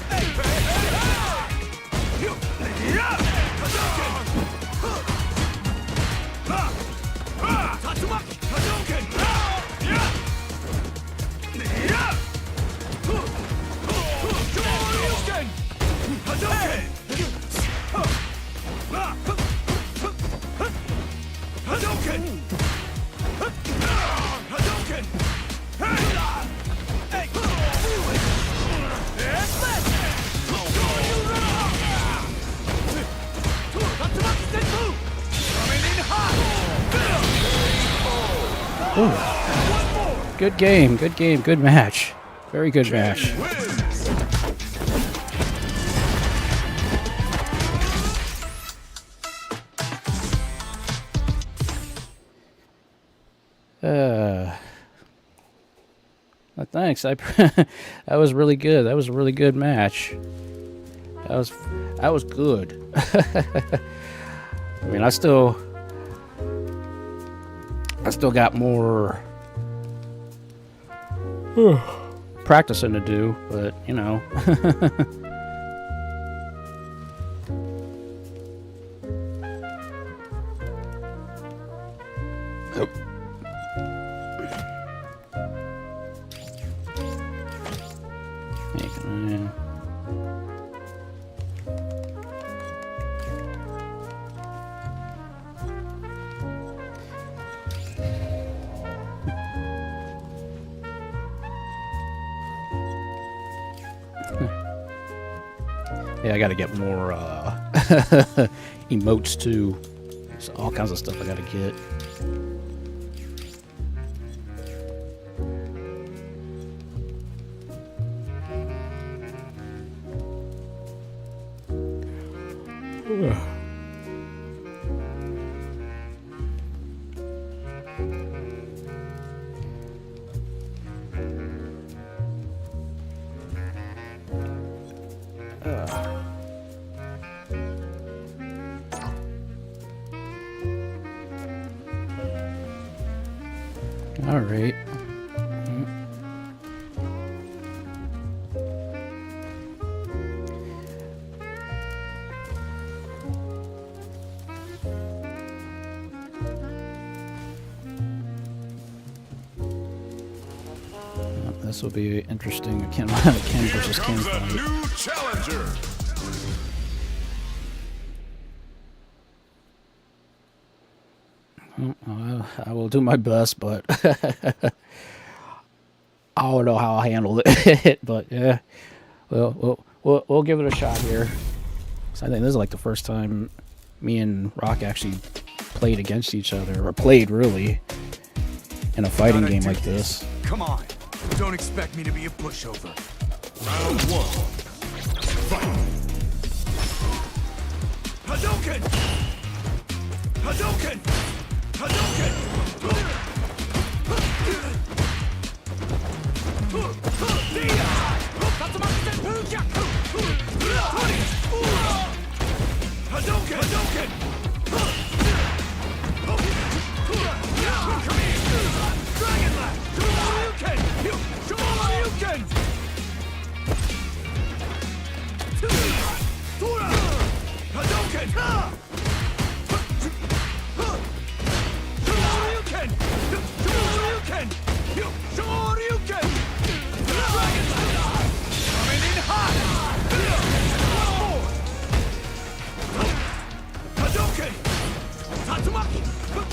S3: Hey! Yeah! Hadouken! Tatsumaki! Hadouken! Yeah! Hadouken! Hadouken! Hadouken! Hey!
S2: Good game, good match. Very good match. Thanks. That was really good. That was a really good match. That was good. I mean, I still got more practicing to do, but you know. Yeah, I gotta get more emotes too. There's all kinds of stuff I gotta get. All right. This will be interesting. Ken versus Ken fight.
S7: New challenger.
S2: I will do my best, but I don't know how I'll handle it. But yeah, we'll give it a shot here. So I think this is like the first time me and Rock actually played against each other, or played really in a fighting game like this.
S3: Come on. Don't expect me to be a pushover.
S7: Round one. Fight.
S3: Hadouken! Hadouken! Hadouken! Hadouken! Hadouken! Dragon Blast! Shoryuken! Shoryuken! Hadouken! Shoryuken! Shoryuken! Shoryuken! Dragon Blast! Coming in hot! One more! Hadouken! Tatsumaki!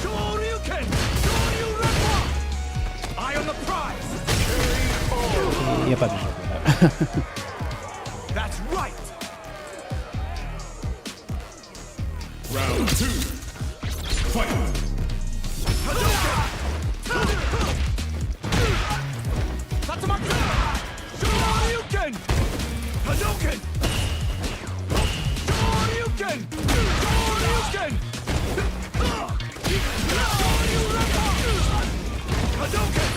S3: Shoryuken! Shoryuken! Eye on the prize!
S2: Yep, I deserve that.
S3: That's right!
S7: Round two. Fight.
S3: Hadouken! Tatsumaki! Shoryuken! Hadouken! Shoryuken! Shoryuken! Hadouken!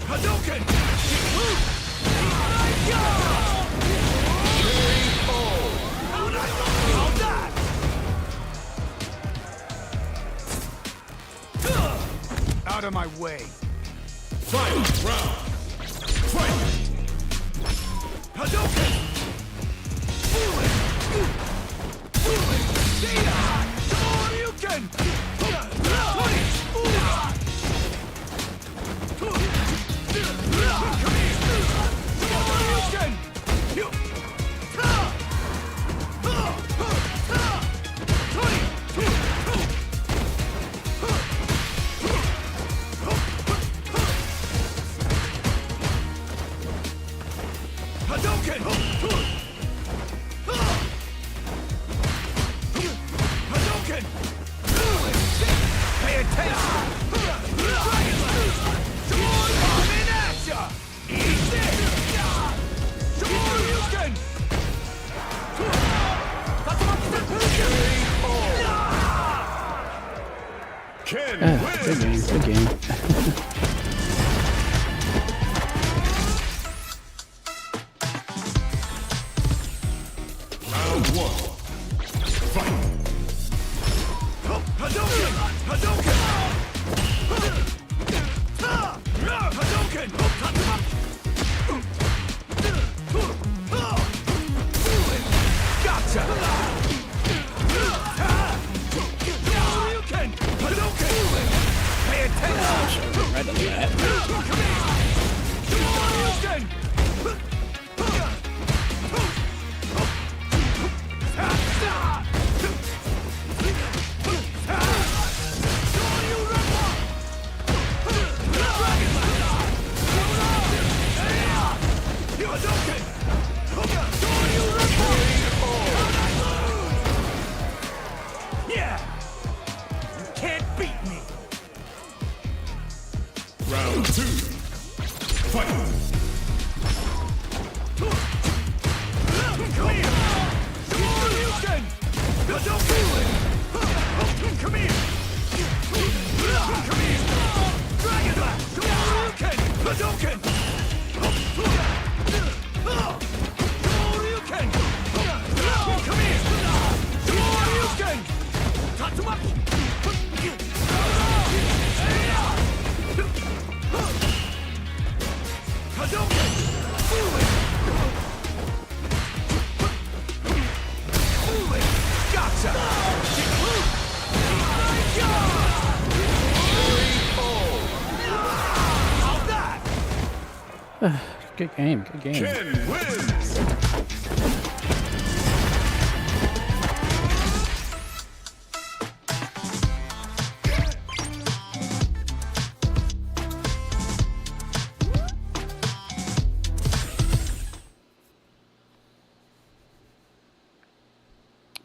S3: Hadouken! How's that? Out of my way.
S7: Final round. Fight.
S3: Hadouken! Shoryuken! Shoryuken! Hadouken! Hadouken! Pay attention! Coming at ya! Eat this! Shoryuken!
S7: Ken
S2: Good game.
S7: wins.
S2: Good game.
S7: Round 1. Fight.
S3: Hadouken! Hadouken! Hadouken! Gotcha! Hadouken! Hadouken! Pay attention!
S2: Right on that.
S3: Hadouken! Yeah! You can't beat me!
S7: Round 2. Fight.
S3: Come here! Shoryuken! Hadouken! Come here! Come here! Dragon Blast! Shoryuken! Hadouken! Shoryuken! Come here! Shoryuken! Tatsumaki! Hadouken! Gotcha! How's that?
S2: Good game. Good game.
S7: Ken wins.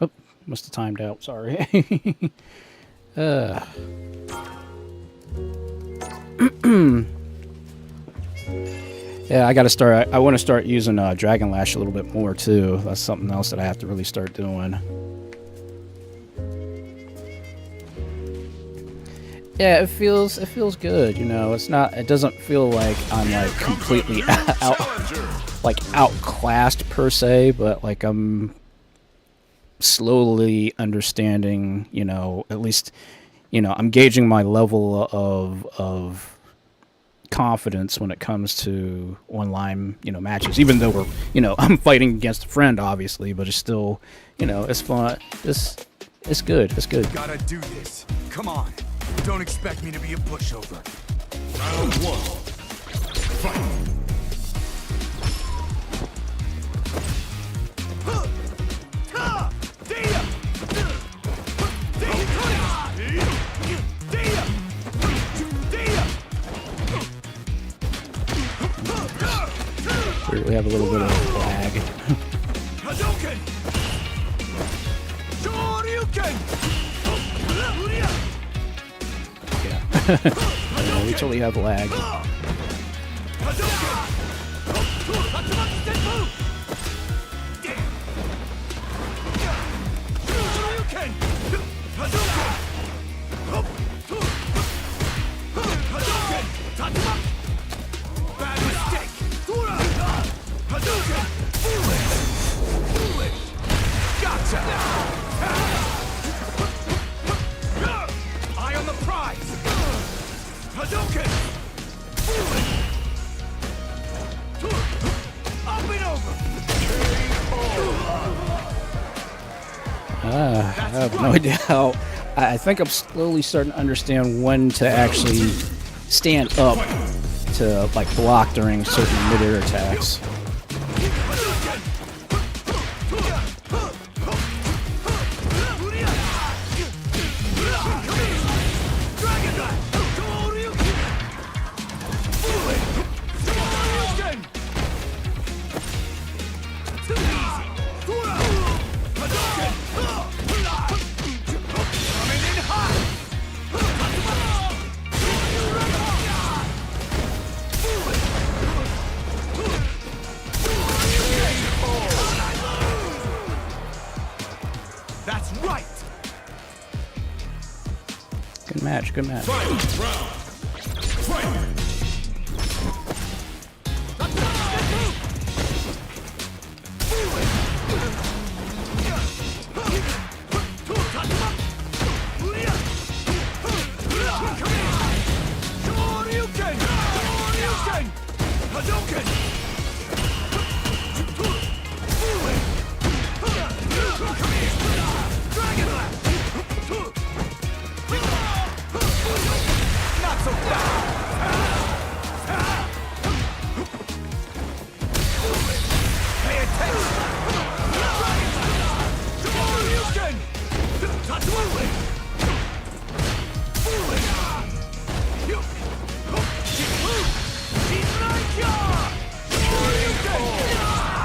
S2: Oh, must have timed out. Sorry. Yeah, I got to start. I want to start using Dragon Lash a little bit more too. That's something else that I have to really start doing. Yeah, it feels good. You know, it's not. It doesn't feel like I'm like completely outclassed per se, but like I'm slowly understanding. You know, at least, you know, I'm gauging my level of confidence when it comes to online, you know, matches. Even though we're, you know, I'm fighting against a friend, obviously, but it's still, you know, it's fun. It's good. It's good.
S3: Gotta do this. Come on. Don't expect me to be a pushover.
S7: Round 1. Fight.
S2: We have a little bit of lag.
S3: Hadouken! Shoryuken!
S2: Yeah. Yeah, we totally have lag.
S3: Hadouken! Tatsumaki Senpu! Shoryuken! Hadouken! Hadouken! Tatsumaki! Bad mistake! Hadouken! Foolish! Foolish! Gotcha! Eye on the prize! Hadouken! Foolish! Up and over!
S2: I have no idea how. I think I'm slowly starting to understand when to actually stand up to like block during certain mid-air attacks. match. Good match.
S7: Final round. Fight.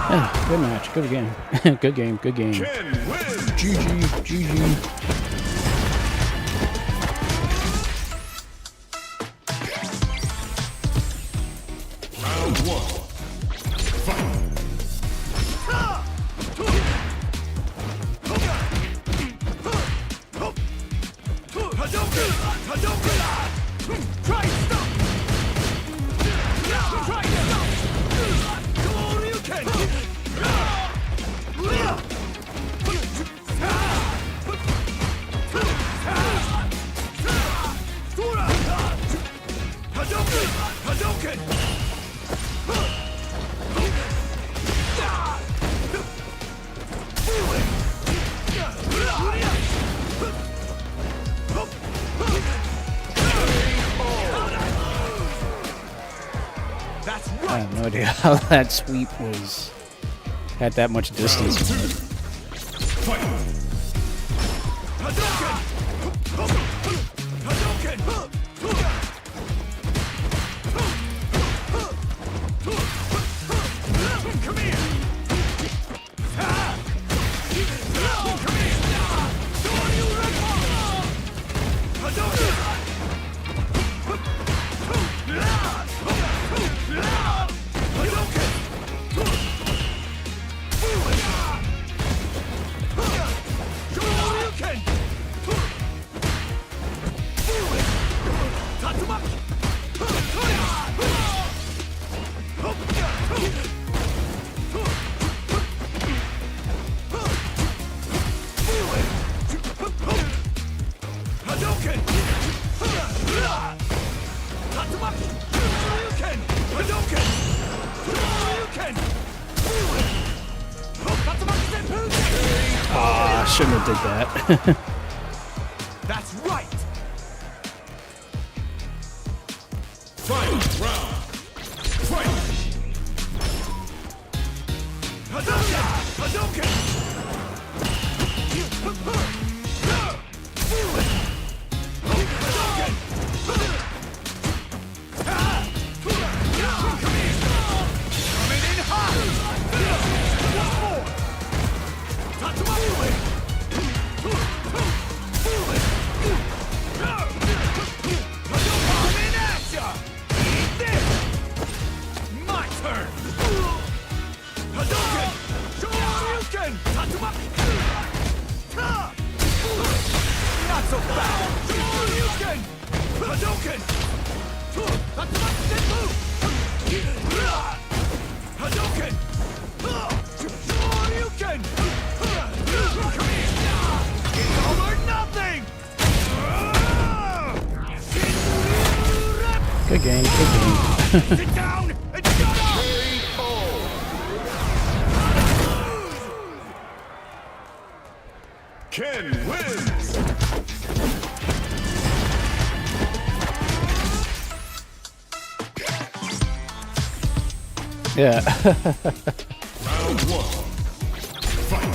S2: Yeah, good match. Good game. Good game. Good game.
S7: Ken wins.
S2: GG. GG.
S7: Round 1. Fight.
S2: I have no idea how that sweep had that much distance.
S7: Fight.
S2: Ah, shouldn't have did that.
S3: That's right.
S7: Final round. Fight.
S3: My turn. Hadouken! Shoryuken! Not so fast! Shoryuken! Hadouken! Hadouken! Shoryuken! It's all or nothing!
S2: Good game. Good game.
S3: Sit down and shut up!
S7: Ken wins.
S2: Yeah.
S7: Round 1. Fight.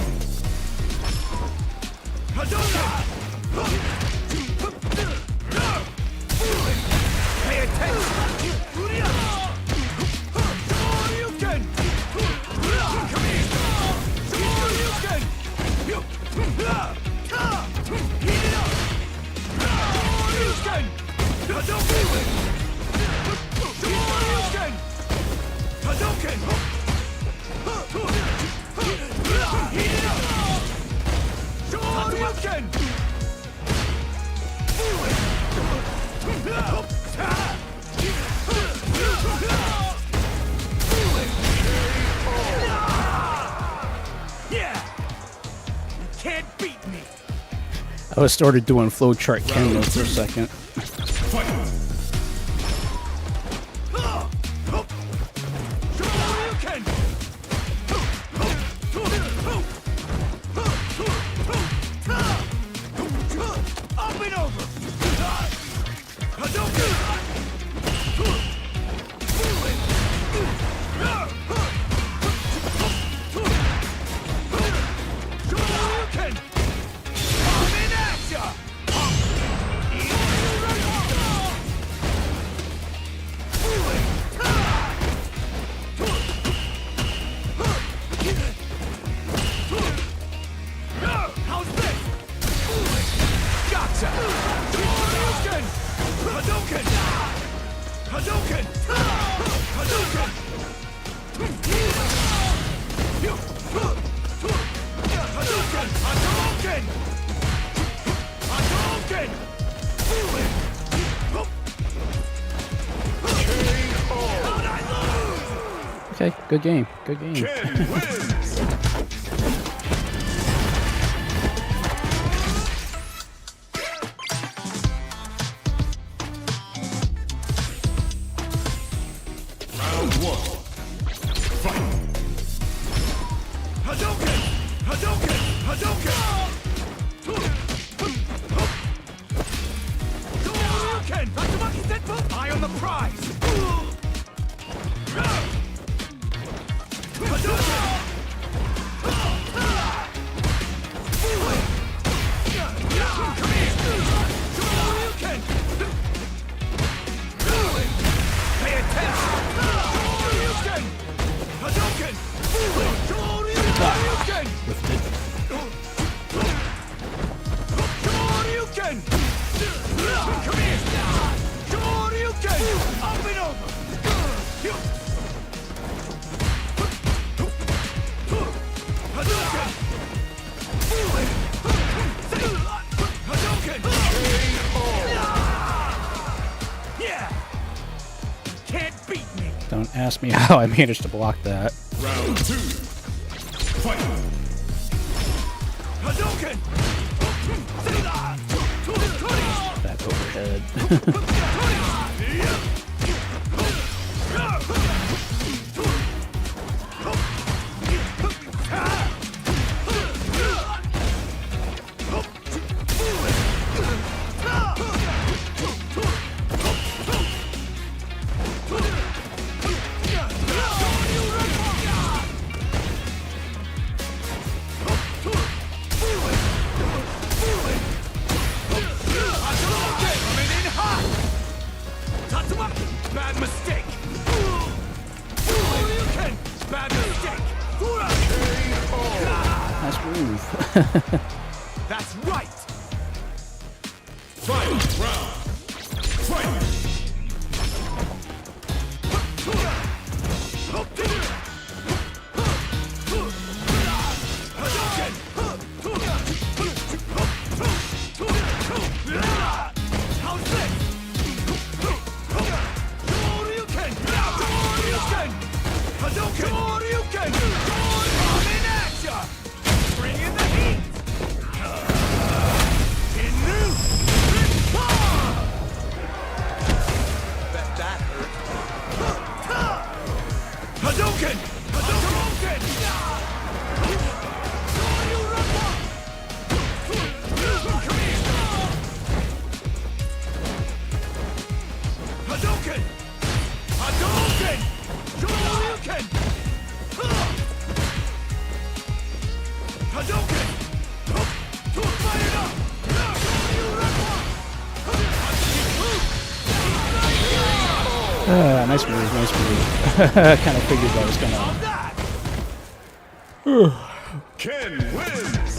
S3: Pay attention! Shoryuken! Shoryuken! Heat it up! Shoryuken! Hadouken! Shoryuken! Hadouken! Heat it up! Shoryuken! Yeah! You can't beat me!
S2: I was started doing flowchart Kendo for a second.
S3: Up and over! Hadouken! I'm in action! How's this? Gotcha! Hadouken! Hadouken! Hadouken! Hadouken! Hadouken! Hadouken! Hadouken! How'd I lose?
S2: Okay, good game. Good game.
S7: Ken wins. Round one. Fight.
S3: Hadouken! Hadouken! Hadouken! Hadouken! Tatsumaki Senpu! Eye on the prize! Hadouken! Come here! Hadouken! Pay attention! Hadouken! Hadouken! Hadouken! Shoryuken! Come here! Shoryuken! Up and over! Hadouken! Hadouken! Yeah! Can't beat me!
S2: Don't ask me how I managed to block that.
S7: Round two. Fight.
S3: Hadouken!
S2: Back overhead.
S3: Bad mistake! Shoryuken! Bad mistake!
S2: Nice move.
S3: That's right!
S7: Final round. Fight.
S3: How's this? Shoryuken! Shoryuken! Hadouken! Shoryuken! I'm in action! Bring in the heat! Inu! Bet that hurt. Hadouken! Hadouken! Come here! Hadouken! Hadouken! Shoryuken! Hadouken! Fire up!
S2: Nice move, nice move. Kind of figured that was gonna.
S7: Ken wins.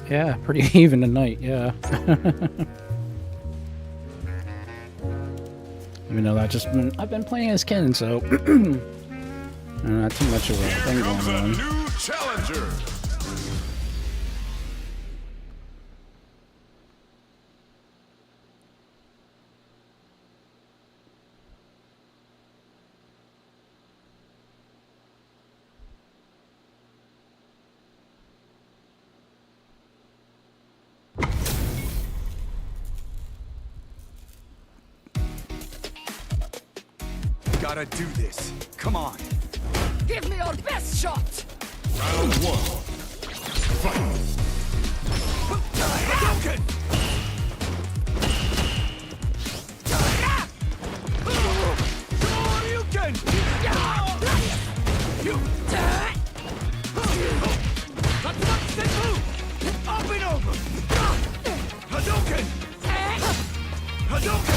S2: Yeah, pretty even tonight, yeah. Even though I've been playing as Ken, so not too much of a
S7: Here
S2: thing
S7: comes
S2: going
S7: a
S2: on.
S7: new challenger.
S3: Gotta do this. Come on.
S6: Give me your best shot!
S7: Round 1. Fight.
S3: Hadouken! Shoryuken! Tatsumaki-senpu! Up and over! Hadouken! Hadouken!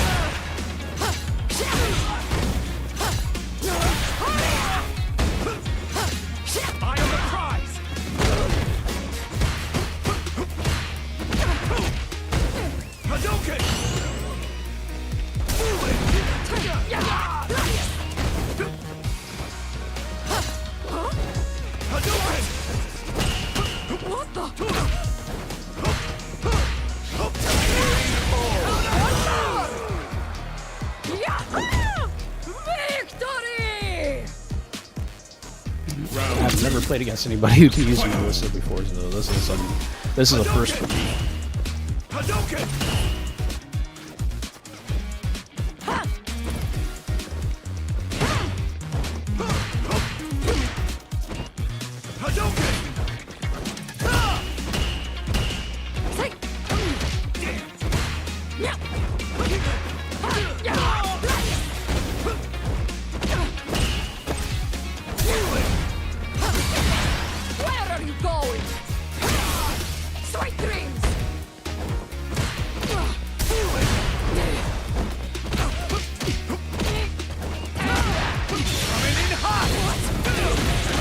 S3: I am the prize! Hadouken! Hadouken!
S6: What the? Victory!
S2: I've never played against anybody who's using Melissa before, so this is a first for me.
S3: Hadouken! Hadouken!
S6: Where are you going? Sweet dreams!
S3: Coming in hot!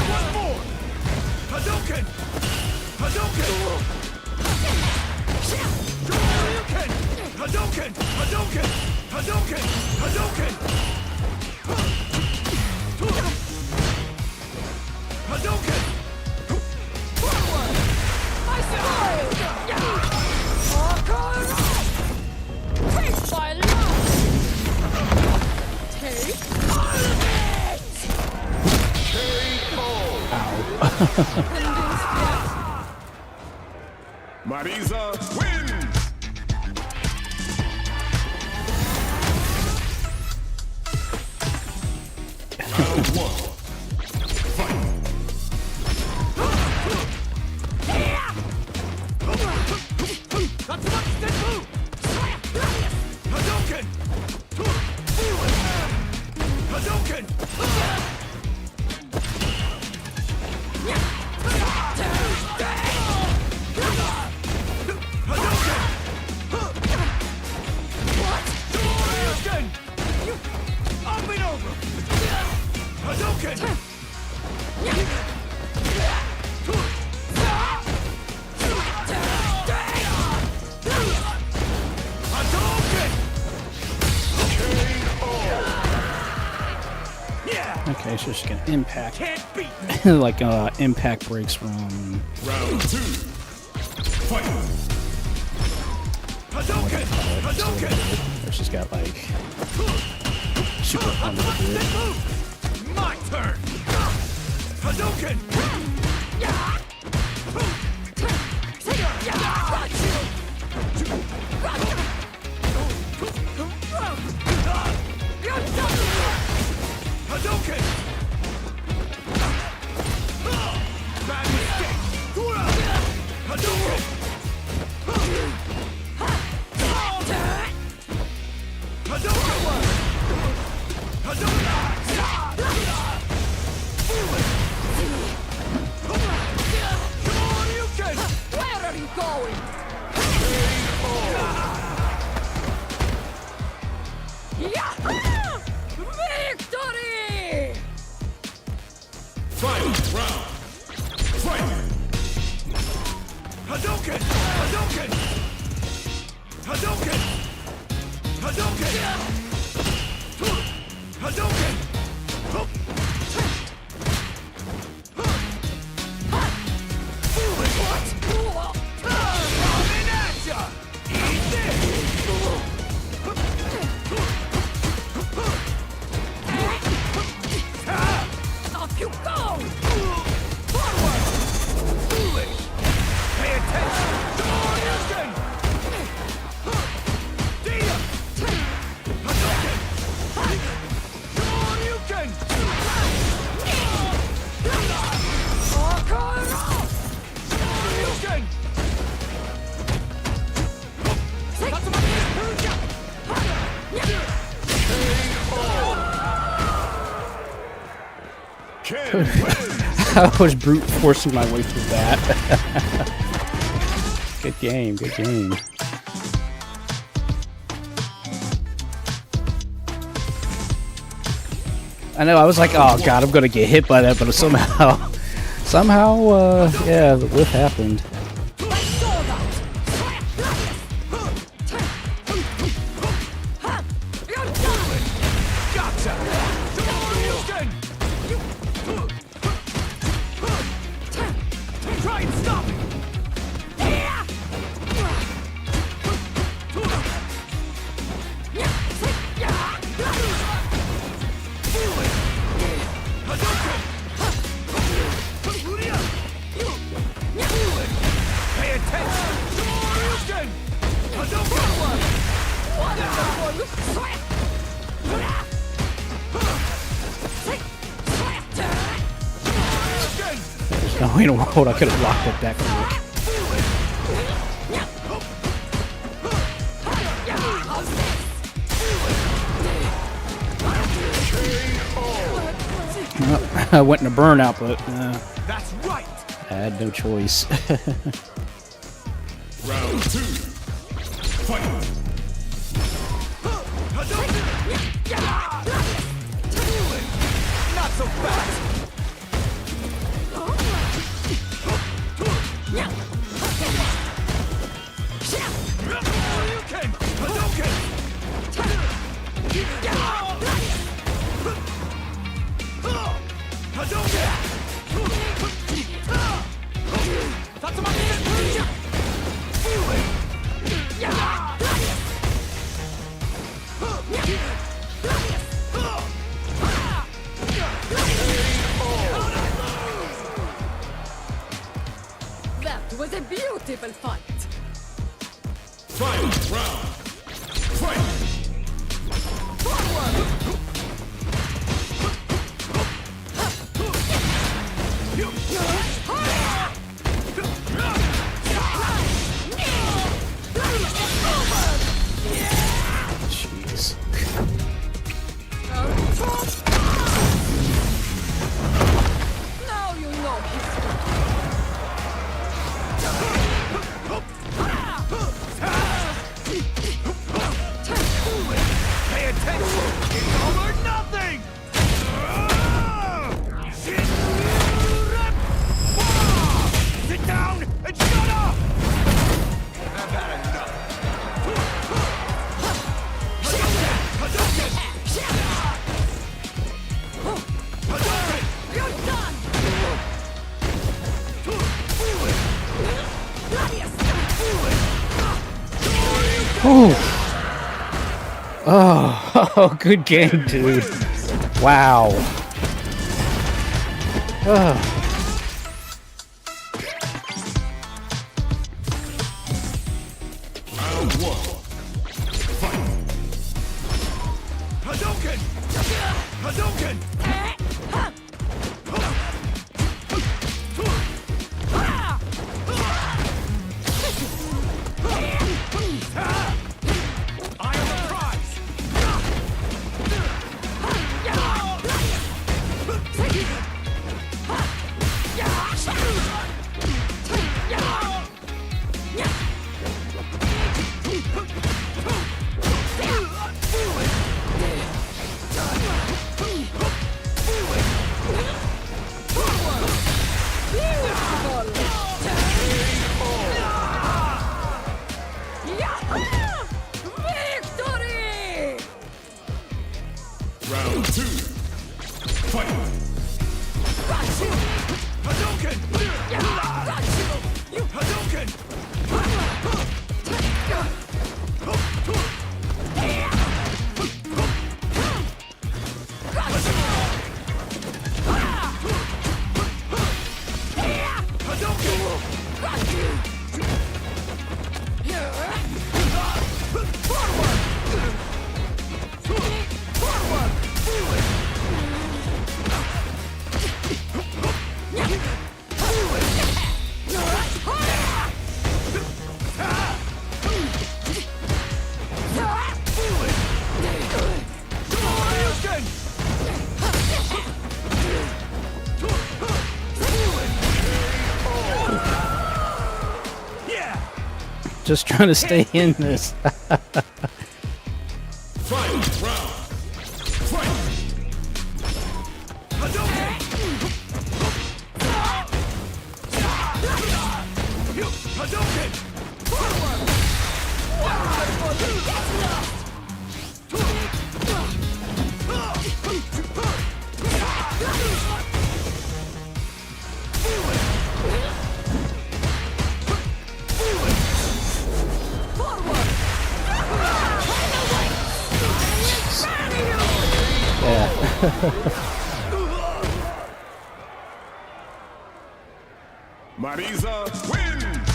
S3: One more! Hadouken! Hadouken! Shoryuken! Hadouken! Hadouken! Hadouken! Hadouken! Hadouken!
S6: Forward! I spoil! Take my life! Take all of it!
S7: Marisa wins. Round 1. Fight.
S3: Tatsumaki-senpu! Hadouken! Hadouken! Shoryuken! Up and over! Hadouken! Hadouken! Yeah!
S2: Okay, so she's gonna impact,
S3: Can't beat me!
S2: like impact breaks from.
S7: Round 2. Fight.
S3: Hadouken! Hadouken!
S2: Or she's got like super under the grid.
S3: Tatsumaki-senpu! My turn! Hadouken! Hadouken! Bad mistake! Hadouken! Hadouken! Shoryuken!
S6: Where are you going? Yahoo! Victory!
S3: Hadouken! Hadouken! Hadouken! Hadouken! Hadouken! What? Coming at ya! Eat this!
S6: Off you go!
S3: Forward! Foolish! Pay attention! Hadouken! Dia! Hadouken! Hadouken! Hadouken!
S7: Ken wins.
S2: I was brute forcing my way through that. Good game, good game. I know, I was like, oh god, I'm gonna get hit by that, but somehow, yeah, the whiff happened.
S3: Gotcha! Hadouken! Try and stop it! Pay attention! Hadouken! Hadouken!
S2: No, in a world, I could have locked it back quick. I went in a burnout, but
S3: That's right!
S2: I had no choice.
S7: Round 2. Fight.
S3: Not so fast! Hadouken! Hadouken!
S6: That was a beautiful fight.
S7: Final round. Fight.
S2: Jeez.
S6: Now you know history.
S3: Pay attention! It's all or nothing! Sit down and shut up! I've had enough. Hadouken! Hadouken!
S6: You're done!
S2: Oh, good game, dude. Wow. Oh.
S7: Round 1. Fight.
S3: Hadouken! Hadouken! I am the prize!
S2: Just trying to stay in this.
S7: Final round. Fight. Marisa wins.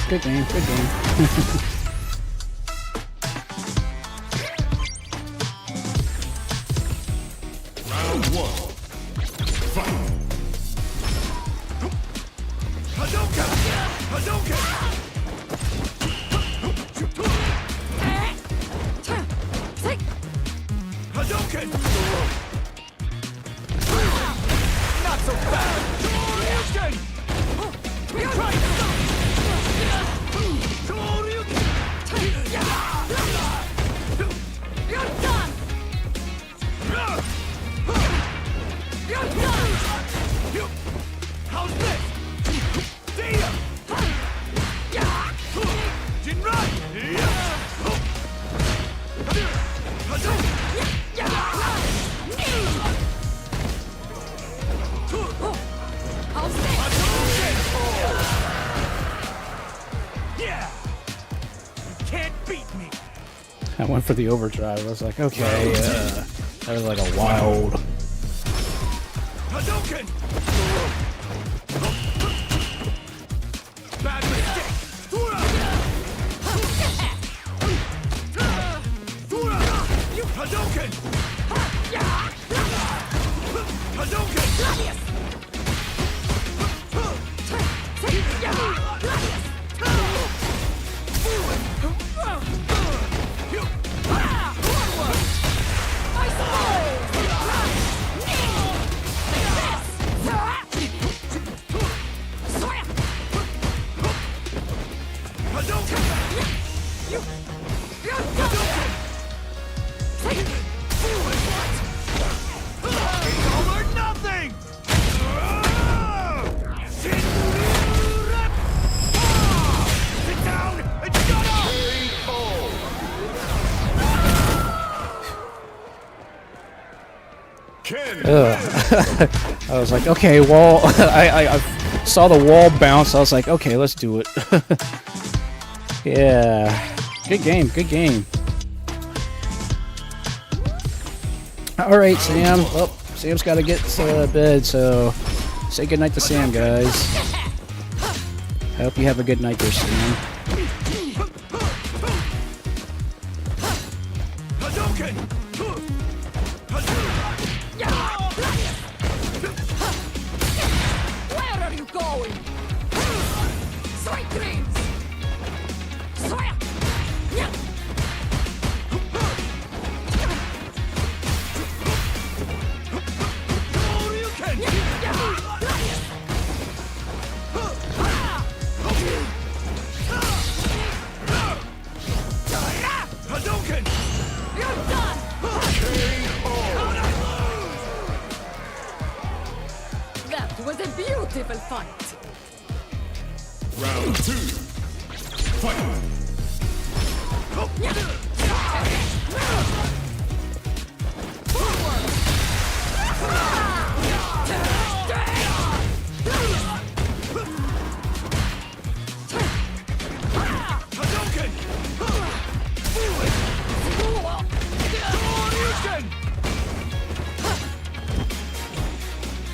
S2: Good game, good game.
S7: Round 1. Fight.
S3: Hadouken! Hadouken! Hadouken! Not so fast! Hadouken!
S6: You're done! You're done!
S3: How's this? Dia! Jinrai! Yeah! You can't beat me!
S2: I went for the overdrive. I was like, okay, that was like a wild.
S3: Hadouken! Bad mistake! Hadouken! Hadouken!
S2: I was like, okay, wall. I saw the wall bounce. I was like, okay, let's do it. Yeah, good game, good game. All right, Sam. Well, Sam's got to get to bed, so say goodnight to Sam, guys. I hope you have a good night there, Sam.
S6: Where are you going? Sweet dreams! Soya! Yeah!
S3: Hadouken!
S6: You're done! That was a beautiful fight!
S7: Round 2. Fight.
S3: Hadouken!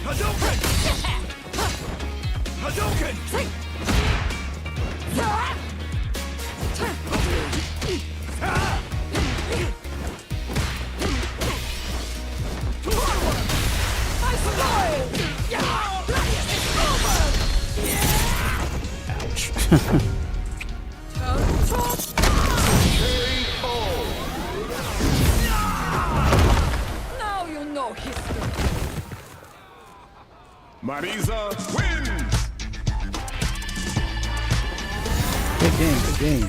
S3: Hadouken!
S6: Now you know history.
S7: Marisa wins!
S2: Good game, good game.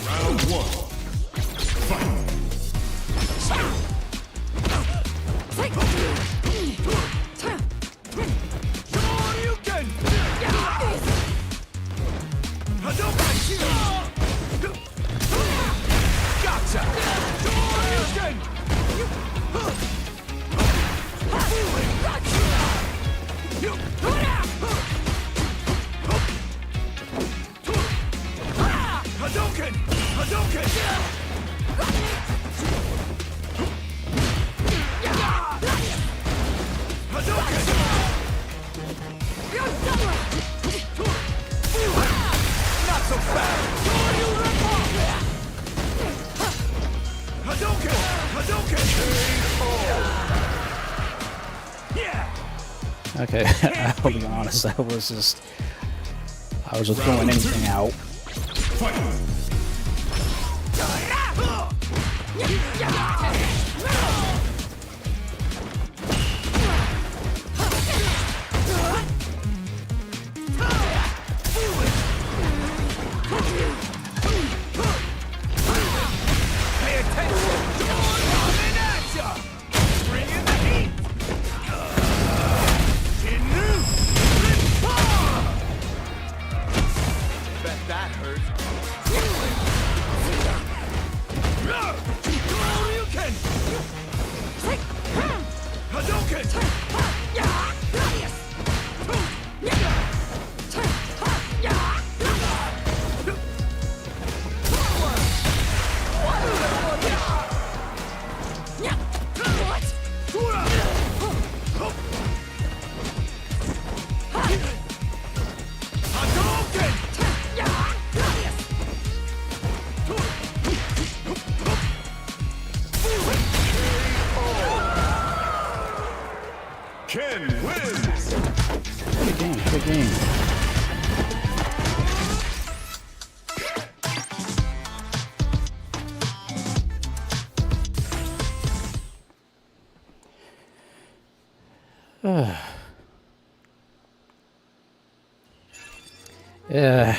S7: Round 1. Fight!
S2: Okay, I'll be honest, I was just throwing anything out.
S7: Ken wins!
S2: Good game, good game. Yeah.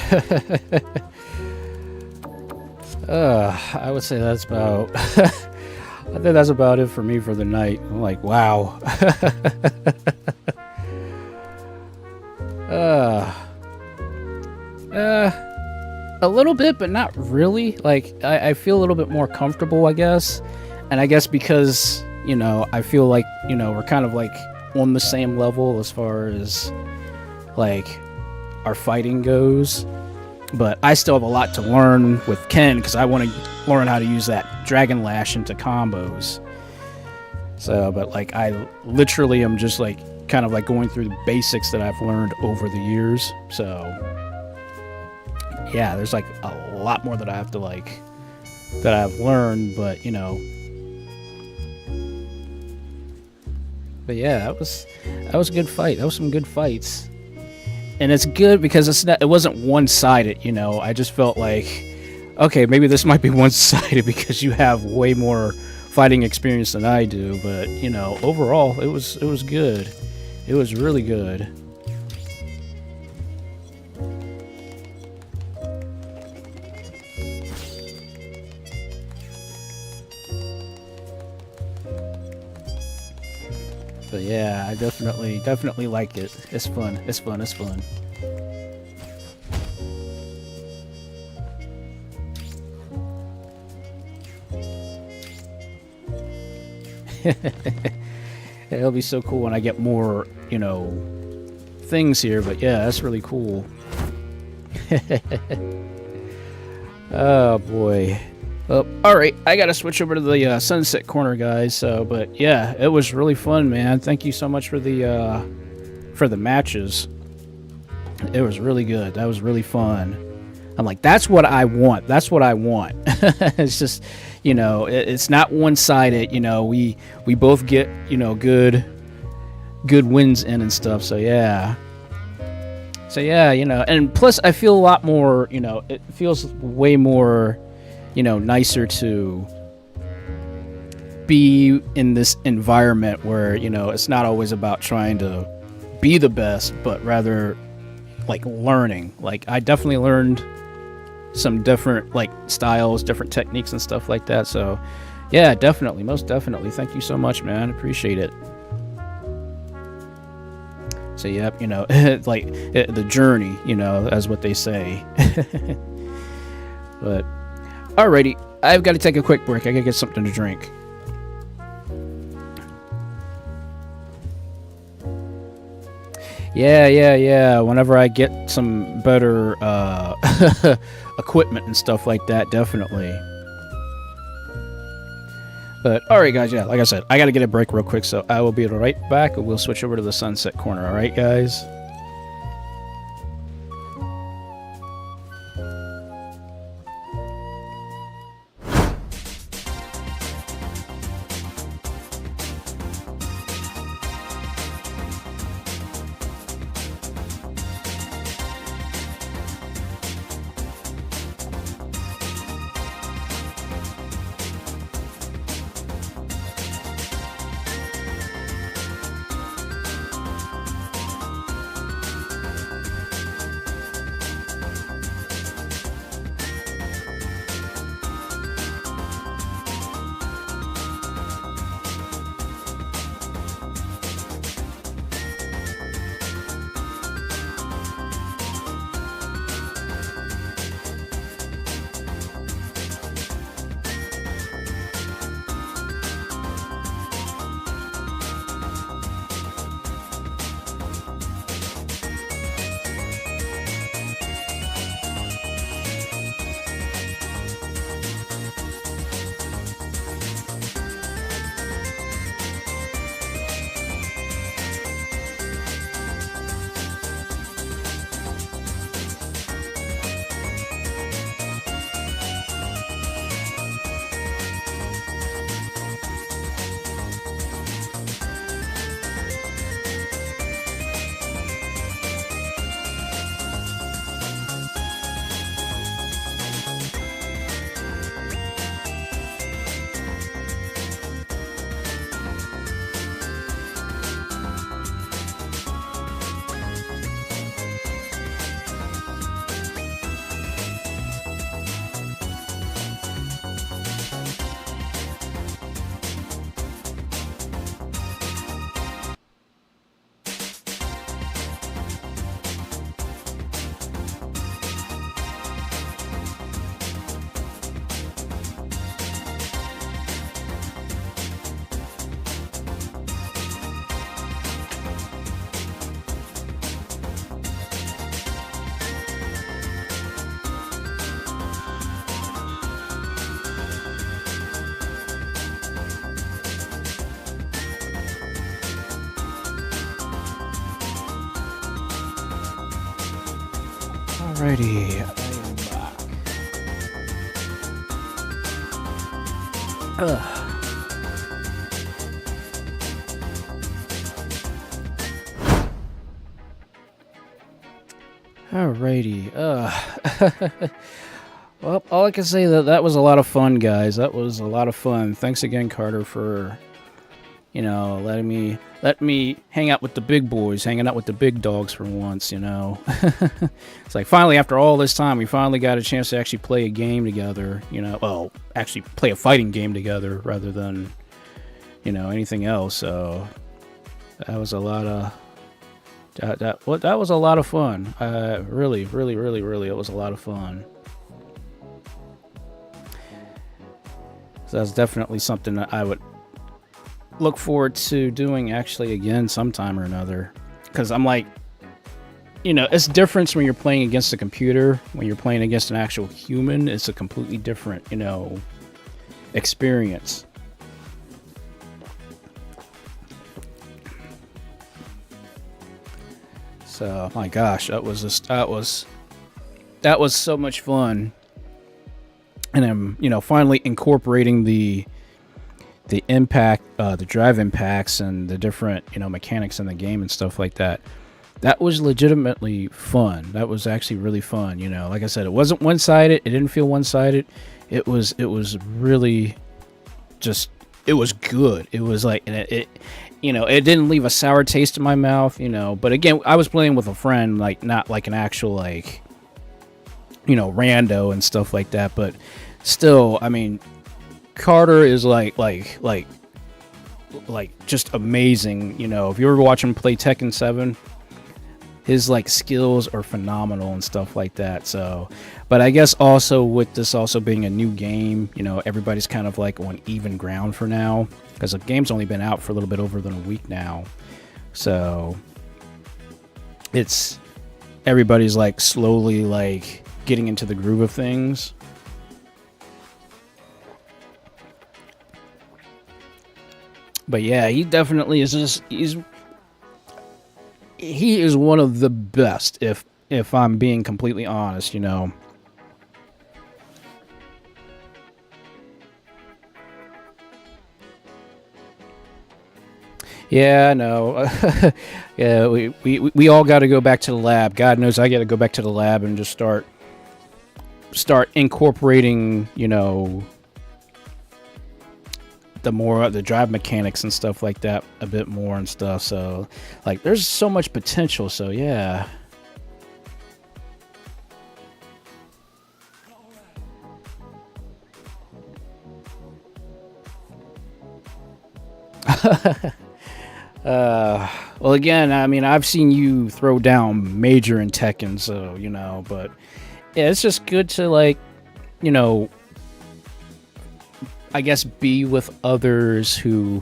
S2: I would say that's about I think that's about it for me for the night. I'm like, wow. A little bit, but not really. Like, I feel a little bit more comfortable, I guess. And I guess because, you know, I feel like, you know, we're kind of like on the same level as far as like our fighting goes. But I still have a lot to learn with Ken because I want to learn how to use that Dragon Lash into combos. So, but like I literally am just like kind of like going through the basics that I've learned over the years. So, yeah, there's like a lot more that I have to like that I've learned, but you know. But yeah, that was a good fight. That was some good fights. And it's good because it wasn't one-sided, you know. I just felt like, okay, maybe this might be one-sided because you have way more fighting experience than I do. But you know, overall, it was good. It was really good. But yeah, I definitely like it. It's fun. It's fun. It's fun. It'll be so cool when I get more, you know, things here. But yeah, that's really cool. Oh boy. All right, I gotta switch over to the sunset corner, guys. So, but yeah, it was really fun, man. Thank you so much for the matches. It was really good. That was really fun. I'm like, that's what I want. That's what I want. It's just, you know, it's not one-sided. You know, we both get, you know, good wins in and stuff. So yeah. So yeah, you know, and plus I feel a lot more. You know, it feels way more, you know, nicer to be in this environment where, you know, it's not always about trying to be the best, but rather like learning. Like I definitely learned some different like styles, different techniques and stuff like that. So yeah, definitely, most definitely. Thank you so much, man. Appreciate it. So yep, you know, like the journey, you know, as what they say. But alrighty, I've got to take a quick break. I gotta get something to drink. Yeah. Whenever I get some better equipment and stuff like that, definitely. But alright, guys, yeah, like I said, I gotta get a break real quick, so I will be right back, and we'll switch over to the sunset corner. Alright, guys? Alrighty, I am back. Alrighty, well, all I can say that was a lot of fun, guys. That was a lot of fun. Thanks again, Carter, for, you know, let me hang out with the big boys, hanging out with the big dogs for once, you know. It's like finally, after all this time, we finally got a chance to actually play a game together, you know. Well, actually play a fighting game together rather than, you know, anything else. So that was a lot of that was a lot of fun. Really, it was a lot of fun. So that's definitely something that I would look forward to doing actually again sometime or another, because I'm like, you know, it's different when you're playing against a computer. When you're playing against an actual human, it's a completely different, you know, experience. So my gosh, that was so much fun. And I'm, you know, finally incorporating the impact, the drive impacts and the different, you know, mechanics in the game and stuff like that. That was legitimately fun. That was actually really fun. You know, like I said, it wasn't one-sided. It didn't feel one-sided. It was really just, it was good. It was like, and it you know, it didn't leave a sour taste in my mouth, you know, but again, I was playing with a friend, like, not like an actual, like, you know, rando and stuff like that, but still, I mean, Carter is like just amazing. You know, if you ever watch him play Tekken 7, his like skills are phenomenal and stuff like that. So, but I guess also with this also being a new game, you know, everybody's kind of like on even ground for now, because the game's only been out for a little bit over than a week now. So it's, everybody's like slowly like getting into the groove of things. But yeah, he definitely is just, he is one of the best, if I'm being completely honest, you know. Yeah, I know. Yeah, we all got to go back to the lab. God knows I got to go back to the lab and just start incorporating, you know, the drive mechanics and stuff like that a bit more and stuff. So like there's so much potential. So yeah. Well, again, I mean, I've seen you throw down major in Tekken, so, you know, but yeah, it's just good to, like, you know, I guess be with others who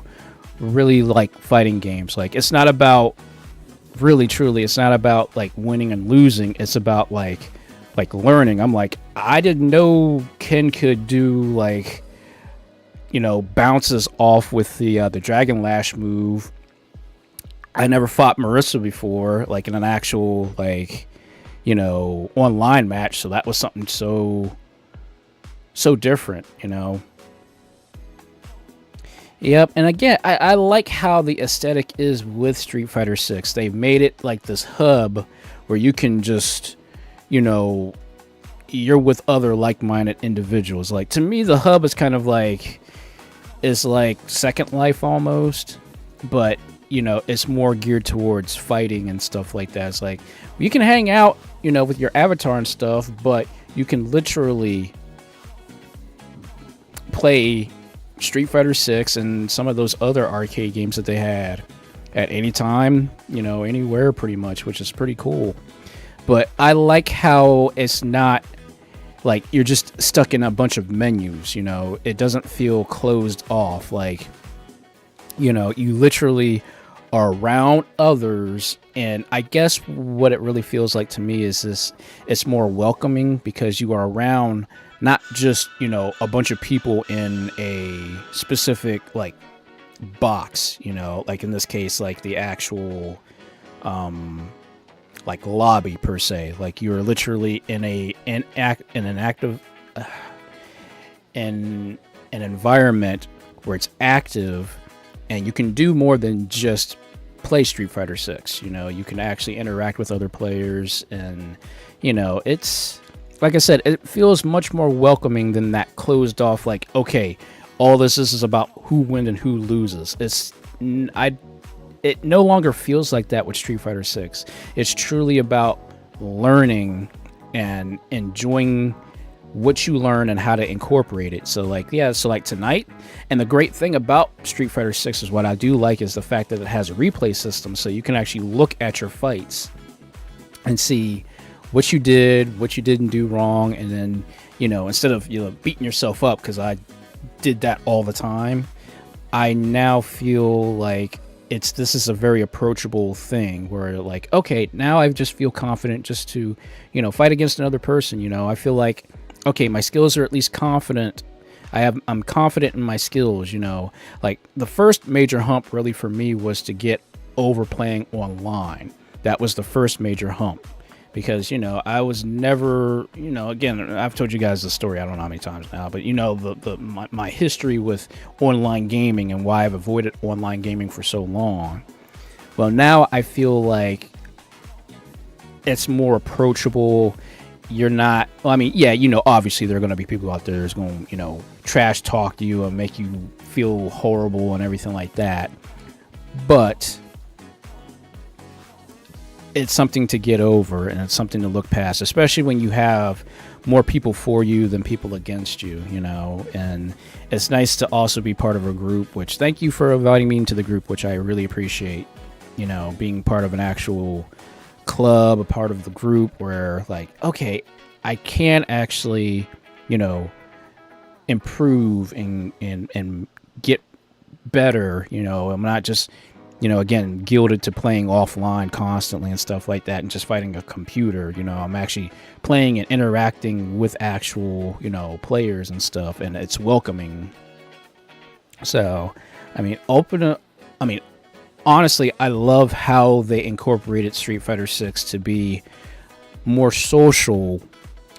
S2: really like fighting games. Like, it's not about, really, truly, it's not about, like, winning and losing. It's about, like learning. I'm like, I didn't know Ken could do, like, you know, bounces off with the Dragon Lash move. I never fought Marissa before, like in an actual, like, you know, online match. So that was something so different, you know. Yep, and again, I like how the aesthetic is with Street Fighter 6. They've made it like this hub where you can just, you know, you're with other like-minded individuals. Like, to me, the hub is kind of like, is like Second Life almost, but, you know, it's more geared towards fighting and stuff like that. It's like, you can hang out, you know, with your avatar and stuff, but you can literally play Street Fighter 6 and some of those other arcade games that they had at any time, you know, anywhere pretty much, which is pretty cool. But I like how it's not like you're just stuck in a bunch of menus, you know. It doesn't feel closed off. Like, you know, you literally are around others, and I guess what it really feels like to me is this, it's more welcoming because you are around not just, you know, a bunch of people in a specific, like, box, you know, like in this case, like the actual like lobby per se. Like, you're literally in an environment where it's active, and you can do more than just play Street Fighter 6. You know, you can actually interact with other players, and, you know, it's, like I said, it feels much more welcoming than that closed off, like, okay, all this is about who wins and who loses. It no longer feels like that with Street Fighter 6. It's truly about learning and enjoying what you learn and how to incorporate it. So, like, yeah, so like tonight, and the great thing about Street Fighter 6 is what I do like is the fact that it has a replay system, so you can actually look at your fights and see what you did, what you didn't do wrong, and then, you know, instead of, you know, beating yourself up, because I did that all the time, I now feel like this is a very approachable thing where, like, okay, now I just feel confident just to, you know, fight against another person. You know, I feel like, okay, my skills are at least confident. I'm confident in my skills, you know. Like the first major hump really for me was to get over playing online. That was the first major hump. Because, you know, I was never, you know, again, I've told you guys the story, I don't know how many times now, but you know, my history with online gaming and why I've avoided online gaming for so long. Well, now I feel like it's more approachable. You're not, well, I mean, yeah, you know, obviously there are going to be people out there that's going to, you know, trash talk to you and make you feel horrible and everything like that. But it's something to get over, and it's something to look past, especially when you have more people for you than people against you, you know. And it's nice to also be part of a group, which thank you for inviting me into the group, which I really appreciate, you know, being part of an actual club, a part of the group where like, okay, I can actually, you know, improve and get better, you know. I'm not just, you know, again, gilded to playing offline constantly and stuff like that and just fighting a computer. You know, I'm actually playing and interacting with actual, you know, players and stuff, and it's welcoming. So, I mean, honestly, I love how they incorporated Street Fighter 6 to be more social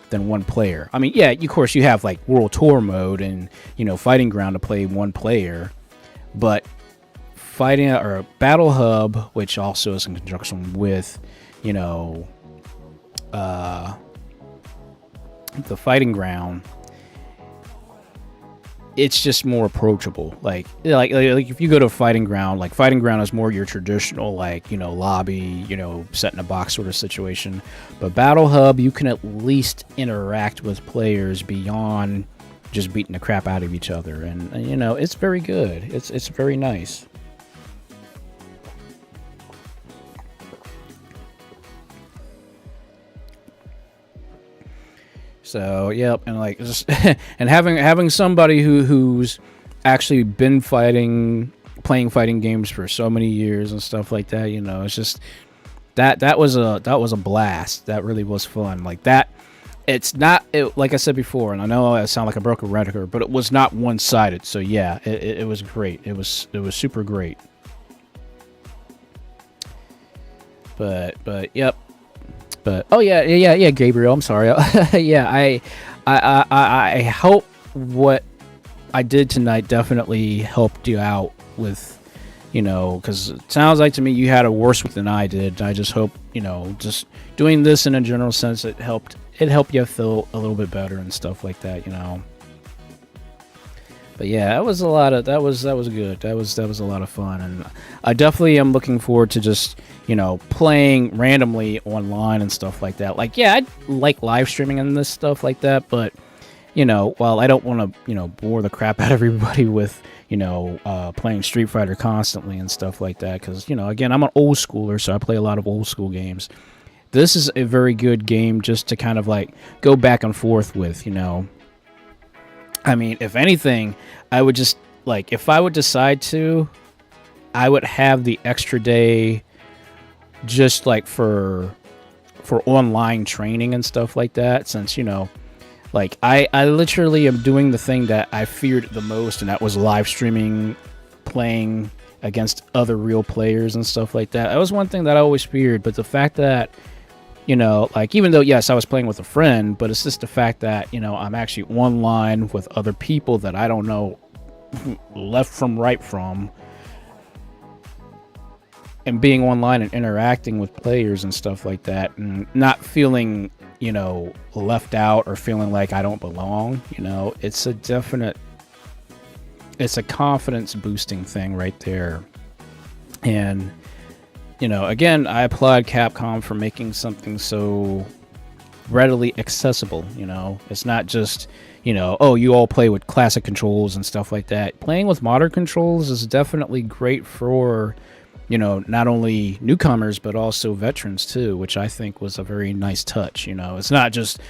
S2: than one player. I mean, yeah, of course, you have like World Tour mode and, you know, Fighting Ground to play one player, but Fighting or Battle Hub, which also is in conjunction with, you know, the Fighting Ground, it's just more approachable. Like if you go to Fighting Ground, like Fighting Ground is more your traditional, like, you know, lobby, you know, set in a box sort of situation. But Battle Hub, you can at least interact with players beyond just beating the crap out of each other, and you know, it's very good. It's very nice. So, yep, and like just and having somebody who's actually been playing fighting games for so many years and stuff like that, you know, it's just that was a blast. That really was fun. Like that, it's not like I said before, and I know I sound like a broken record, but it was not one-sided. So yeah, it was great. It was super great. But yep. But oh yeah, Gabriel, I'm sorry. Yeah, I hope what I did tonight definitely helped you out with, you know, because it sounds like to me you had a worse week than I did. I just hope, you know, just doing this in a general sense, it helped you feel a little bit better and stuff like that, you know. But yeah, that was good. That was a lot of fun, and I definitely am looking forward to just, you know, playing randomly online and stuff like that. Like, yeah, I like live streaming and this stuff like that, but you know, while I don't want to, you know, bore the crap out of everybody with, you know, playing Street Fighter constantly and stuff like that, because, you know, again, I'm an old schooler, so I play a lot of old school games. This is a very good game just to kind of like go back and forth with, you know. I mean, if anything, I would just, like, if I would decide to, I would have the extra day just, like, for online training and stuff like that, since, you know, like, I literally am doing the thing that I feared the most, and that was live streaming, playing against other real players and stuff like that. That was one thing that I always feared, but the fact that, you know, like, even though, yes, I was playing with a friend, but it's just the fact that, you know, I'm actually online with other people that I don't know left from right from, and being online and interacting with players and stuff like that, and not feeling, you know, left out or feeling like I don't belong, you know, it's a confidence boosting thing right there. And, you know, again, I applaud Capcom for making something so readily accessible. You know, it's not just, you know, oh, you all play with classic controls and stuff like that. Playing with modern controls is definitely great for, you know, not only newcomers but also veterans too, which I think was a very nice touch. You know, it's not just,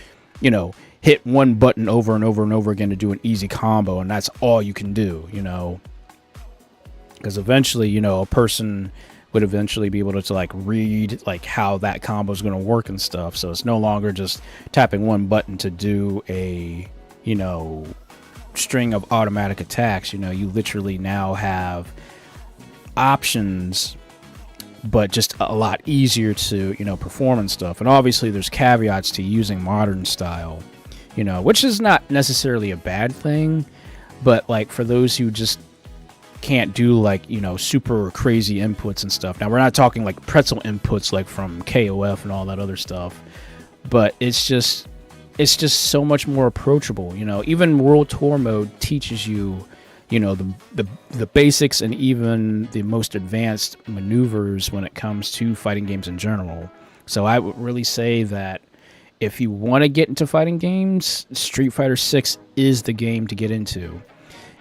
S2: you know, hit one button over and over and over again to do an easy combo and that's all you can do, you know, because eventually, you know, a person would eventually be able to like read like how that combo is going to work and stuff. So it's no longer just tapping one button to do a, you know, string of automatic attacks. You know, you literally now have options, but just a lot easier to, you know, perform and stuff. And obviously there's caveats to using modern style, you know, which is not necessarily a bad thing, but like for those who just can't do like, you know, super crazy inputs and stuff. Now we're not talking like pretzel inputs like from KOF and all that other stuff, but it's just so much more approachable. You know, even World Tour mode teaches you, you know, the basics and even the most advanced maneuvers when it comes to fighting games in general. So I would really say that if you want to get into fighting games, Street Fighter 6 is the game to get into.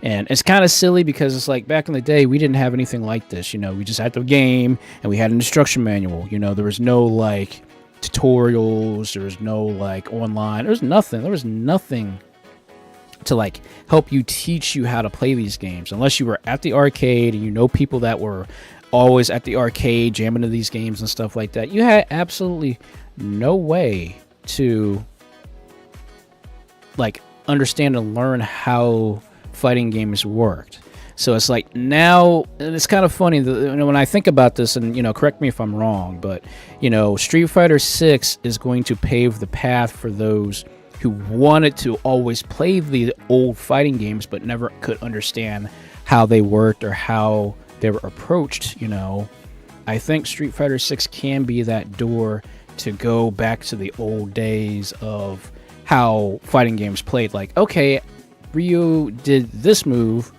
S2: And it's kind of silly because it's like back in the day, we didn't have anything like this. You know, we just had the game and we had an instruction manual. You know, there was no like tutorials. There was no like online. There was nothing. There was nothing to like help you teach you how to play these games unless you were at the arcade and you know people that were always at the arcade jamming to these games and stuff like that. You had absolutely no way to like understand and learn how fighting games worked. So it's like now, and it's kind of funny that, you know, when I think about this, and you know, correct me if I'm wrong, but you know, Street Fighter 6 is going to pave the path for those who wanted to always play the old fighting games but never could understand how they worked or how they were approached. You know, I think Street Fighter 6 can be that door to go back to the old days of how fighting games played. Like, okay, Ryu did this move,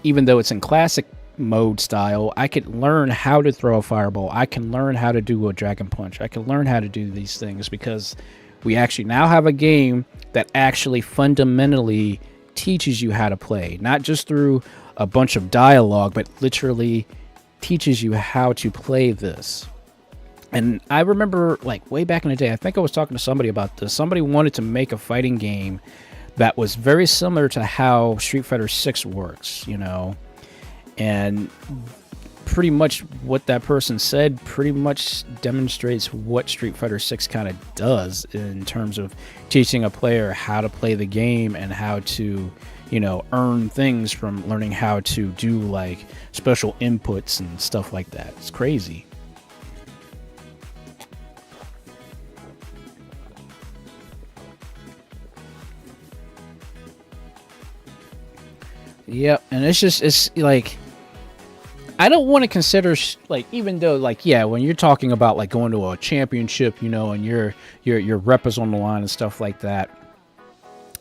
S2: even though it's in classic mode style, I could learn how to throw a fireball. I can learn how to do a dragon punch. I can learn how to do these things because we actually now have a game that actually fundamentally teaches you how to play, not just through a bunch of dialogue, but literally teaches you how to play this. And I remember like way back in the day, I think I was talking to somebody about this. Somebody wanted to make a fighting game that was very similar to how Street Fighter 6 works, you know, and pretty much what that person said pretty much demonstrates what Street Fighter 6 kind of does in terms of teaching a player how to play the game and how to, you know, earn things from learning how to do like special inputs and stuff like that. It's crazy. Yep, and it's like, I don't want to consider like, even though like, yeah, when you're talking about like going to a championship, you know, and your rep is on the line and stuff like that,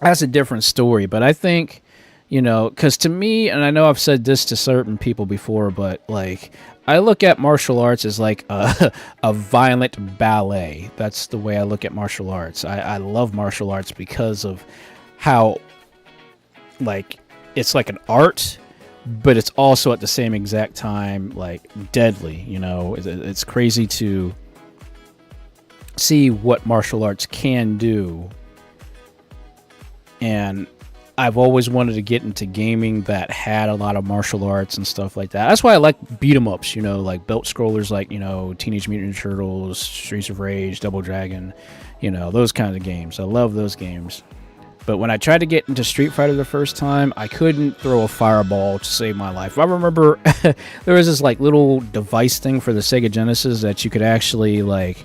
S2: that's a different story. But I think, you know, because to me, and I know I've said this to certain people before, but like, I look at martial arts as like a violent ballet. That's the way I look at martial arts. I love martial arts because of how like it's like an art, but it's also at the same exact time like deadly. You know, it's crazy to see what martial arts can do. And I've always wanted to get into gaming that had a lot of martial arts and stuff like that. That's why I like beat 'em ups, you know, like belt scrollers, like, you know, Teenage Mutant Ninja Turtles, Streets of Rage, Double Dragon, you know, those kinds of games. I love those games. But when I tried to get into Street Fighter the first time, I couldn't throw a fireball to save my life. I remember there was this like little device thing for the Sega Genesis that you could actually like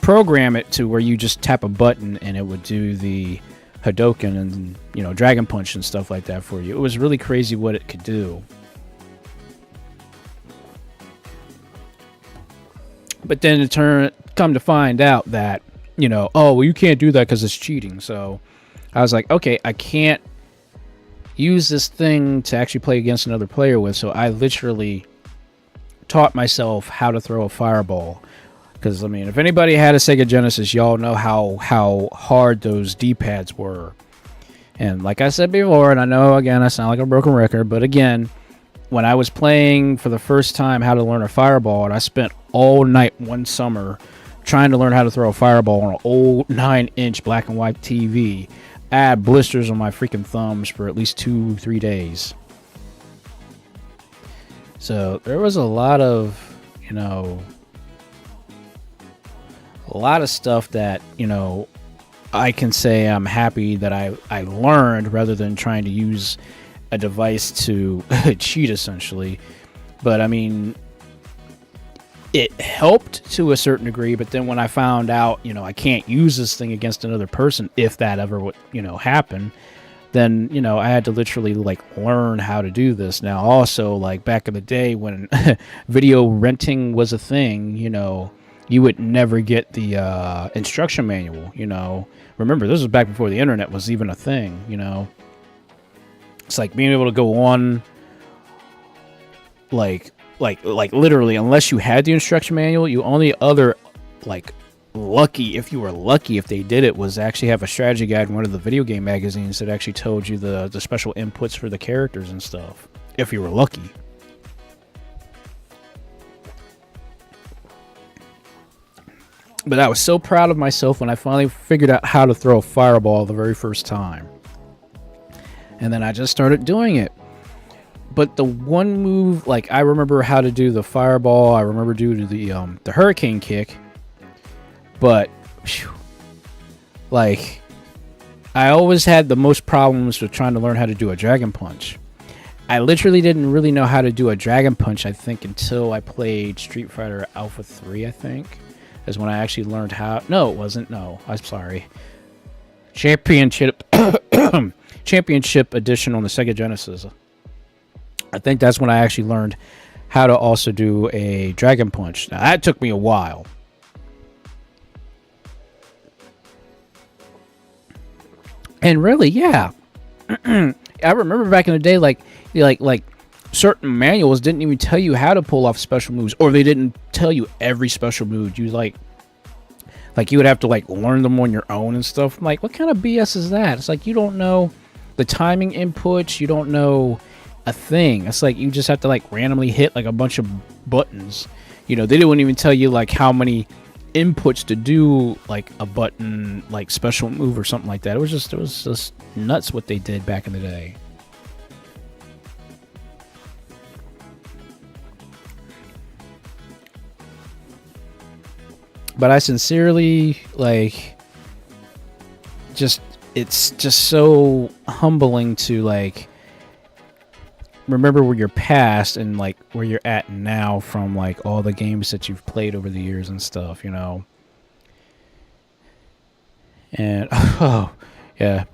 S2: program it to where you just tap a button and it would do the Hadouken and, you know, Dragon Punch and stuff like that for you. It was really crazy what it could do. But then come to find out that, you know, oh, well, you can't do that because it's cheating. So I was like, okay, I can't use this thing to actually play against another player with. So I literally taught myself how to throw a fireball. Because, I mean, if anybody had a Sega Genesis, y'all know how hard those D-pads were. And like I said before, and I know, again, I sound like a broken record, but again, when I was playing for the first time how to learn a fireball, and I spent all night one summer trying to learn how to throw a fireball on an old 9-inch black and white TV, I had blisters on my freaking thumbs for at least 2-3 days. So there was a lot of, you know, a lot of stuff that, you know, I can say I'm happy that I learned rather than trying to use a device to cheat, essentially. But I mean, it helped to a certain degree, but then when I found out, you know, I can't use this thing against another person if that ever would, you know, happen, then, you know, I had to literally like learn how to do this. Now also, like back in the day when video renting was a thing, you know, you would never get the instruction manual, you know. Remember, this was back before the internet was even a thing, you know. It's like being able to go on like literally, unless you had the instruction manual, you only other like lucky, if you were lucky, if they did it, was actually have a strategy guide in one of the video game magazines that actually told you the special inputs for the characters and stuff, if you were lucky. But I was so proud of myself when I finally figured out how to throw a fireball the very first time. And then I just started doing it. But the one move, like, I remember how to do the fireball. I remember doing the hurricane kick. But, whew, like, I always had the most problems with trying to learn how to do a dragon punch. I literally didn't really know how to do a dragon punch, I think, until I played Street Fighter Alpha 3, I think. Is when I actually learned how. No, it wasn't. No, I'm sorry. Championship edition on the Sega Genesis. I think that's when I actually learned how to also do a dragon punch. Now that took me a while. And really, yeah. I remember back in the day, like certain manuals didn't even tell you how to pull off special moves, or they didn't tell you every special move. You like you would have to like learn them on your own and stuff. I'm like, what kind of BS is that? It's like you don't know the timing inputs, you don't know a thing. It's like you just have to like randomly hit like a bunch of buttons. You know, they didn't even tell you like how many inputs to do like a button like special move or something like that. It was just nuts what they did back in the day. But I sincerely, like, it's just so humbling to, like, remember where you're past and, like, where you're at now from, like, all the games that you've played over the years and stuff, you know? And, oh, yeah.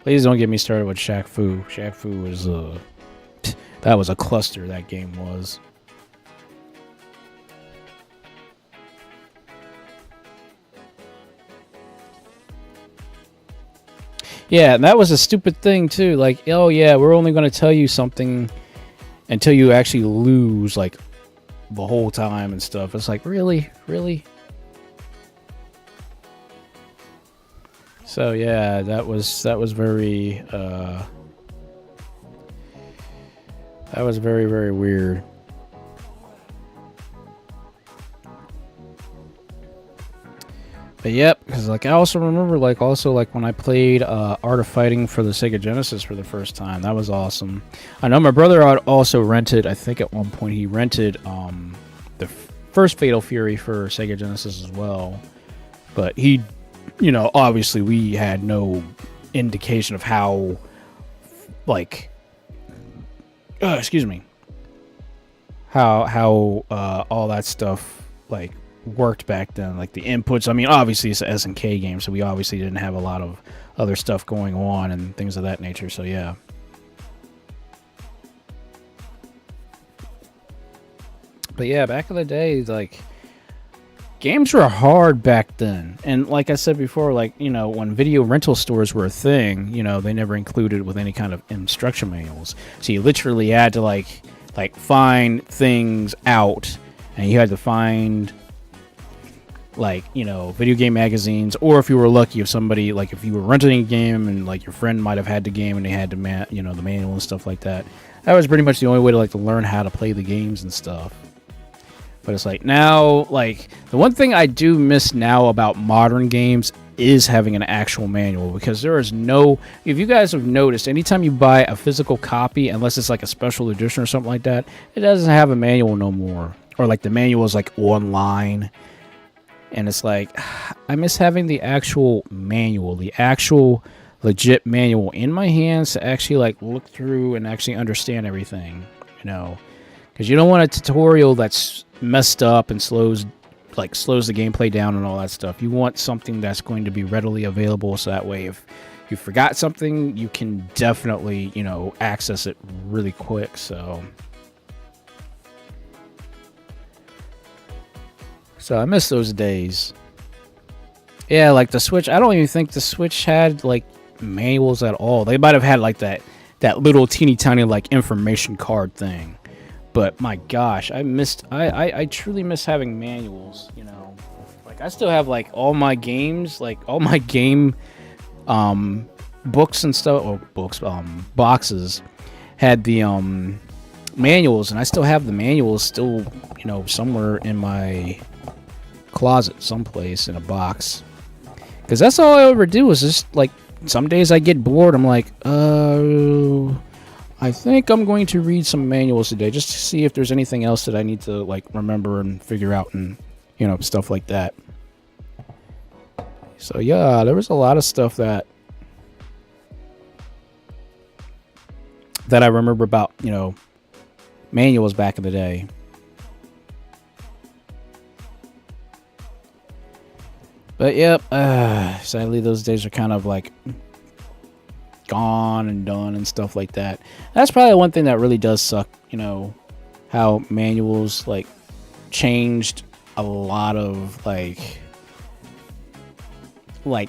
S2: Please don't get me started with Shaq Fu. Shaq Fu was, that was a cluster, that game was. Yeah, and that was a stupid thing too. Like, oh yeah, we're only going to tell you something until you actually lose, like, the whole time and stuff. It's like, really? So yeah, that was very that was very, very weird. But yep, because like I also remember like when I played Art of Fighting for the Sega Genesis for the first time. That was awesome. I know my brother also rented, I think at one point he rented the first Fatal Fury for Sega Genesis as well. But he, you know, obviously we had no indication of how, like, excuse me, how all that stuff like worked back then, like the inputs. I mean, obviously it's an SNK game, so we obviously didn't have a lot of other stuff going on and things of that nature, so yeah. But yeah, back in the day, like, games were hard back then. And like I said before, like, you know, when video rental stores were a thing, you know, they never included with any kind of instruction manuals, so you literally had to like find things out, and you had to find, like, you know, video game magazines, or if you were lucky, if somebody, like, if you were renting a game and like your friend might have had the game and they had to you know, the manual and stuff like that. That was pretty much the only way to like to learn how to play the games and stuff. But it's like now, like, the one thing I do miss now about modern games is having an actual manual, because there is no, if you guys have noticed, anytime you buy a physical copy, unless it's like a special edition or something like that, it doesn't have a manual no more, or like the manual is like online. And it's like, I miss having the actual manual, the actual legit manual in my hands to actually like look through and actually understand everything, you know, because you don't want a tutorial that's messed up and slows the gameplay down and all that stuff. You want something that's going to be readily available, so that way if you forgot something, you can definitely, you know, access it really quick. So I miss those days. Yeah, like the Switch, I don't even think the Switch had like manuals at all. They might have had like that little teeny tiny like information card thing. But my gosh, I truly miss having manuals, you know. Like I still have like all my games, like all my game books and stuff, or boxes had the manuals, and I still have the manuals still, you know, somewhere in my closet someplace in a box, because that's all I ever do is just like some days I get bored, I'm like I think I'm going to read some manuals today just to see if there's anything else that I need to like remember and figure out, and you know, stuff like that. So yeah, there was a lot of stuff that I remember about, you know, manuals back in the day. But yep, sadly those days are kind of like gone and done and stuff like that. That's probably one thing that really does suck, you know, how manuals like changed a lot of like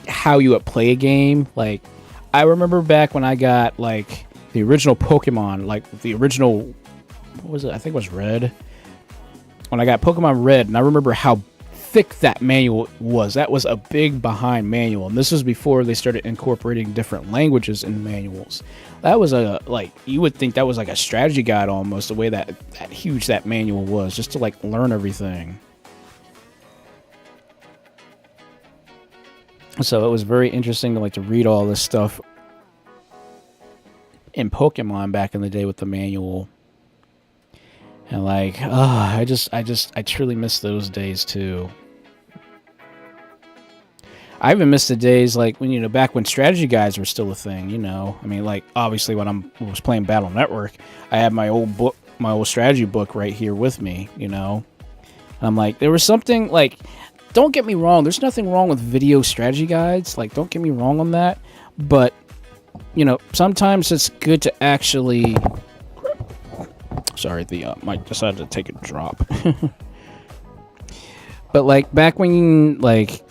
S2: how you would play a game. Like I remember back when I got like the original Pokemon, like the original, what was it? I think it was Red. When I got Pokemon Red, and I remember how thick that manual was. That was a big behind manual, and this was before they started incorporating different languages in manuals. That was a, like, you would think that was like a strategy guide almost, the way that huge that manual was, just to like learn everything. So it was very interesting to like to read all this stuff in Pokemon back in the day with the manual. And like, I truly miss those days too. I even miss the days like when, you know, back when strategy guides were still a thing, you know. I mean, like obviously when I was playing Battle Network, I had my old book, my old strategy book right here with me, you know. And I'm like, there was something like, don't get me wrong, there's nothing wrong with video strategy guides, like don't get me wrong on that, but you know, sometimes it's good to actually, sorry, the mic decided to take a drop. But like back when like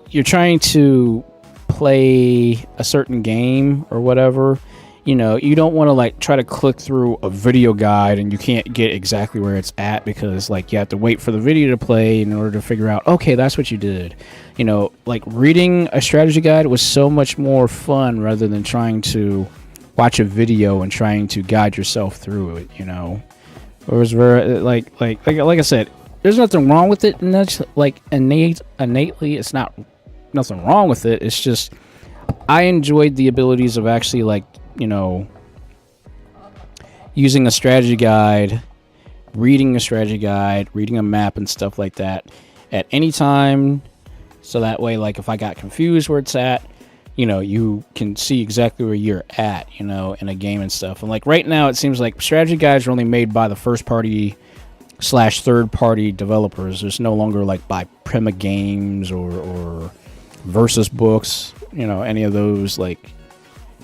S2: you're trying to play a certain game or whatever, you know, you don't want to like try to click through a video guide and you can't get exactly where it's at, because like you have to wait for the video to play in order to figure out, okay, that's what you did. You know, like reading a strategy guide was so much more fun rather than trying to watch a video and trying to guide yourself through it, you know. It was very like I said, there's nothing wrong with it, and that's like innately it's not nothing wrong with it. It's just I enjoyed the abilities of actually like, you know, using a strategy guide, reading a strategy guide, reading a map and stuff like that at any time, so that way like if I got confused where it's at, you know, you can see exactly where you're at, you know, in a game and stuff. And like right now it seems like strategy guides are only made by the first party / third party developers. There's no longer like by Prima Games or Versus Books, you know, any of those like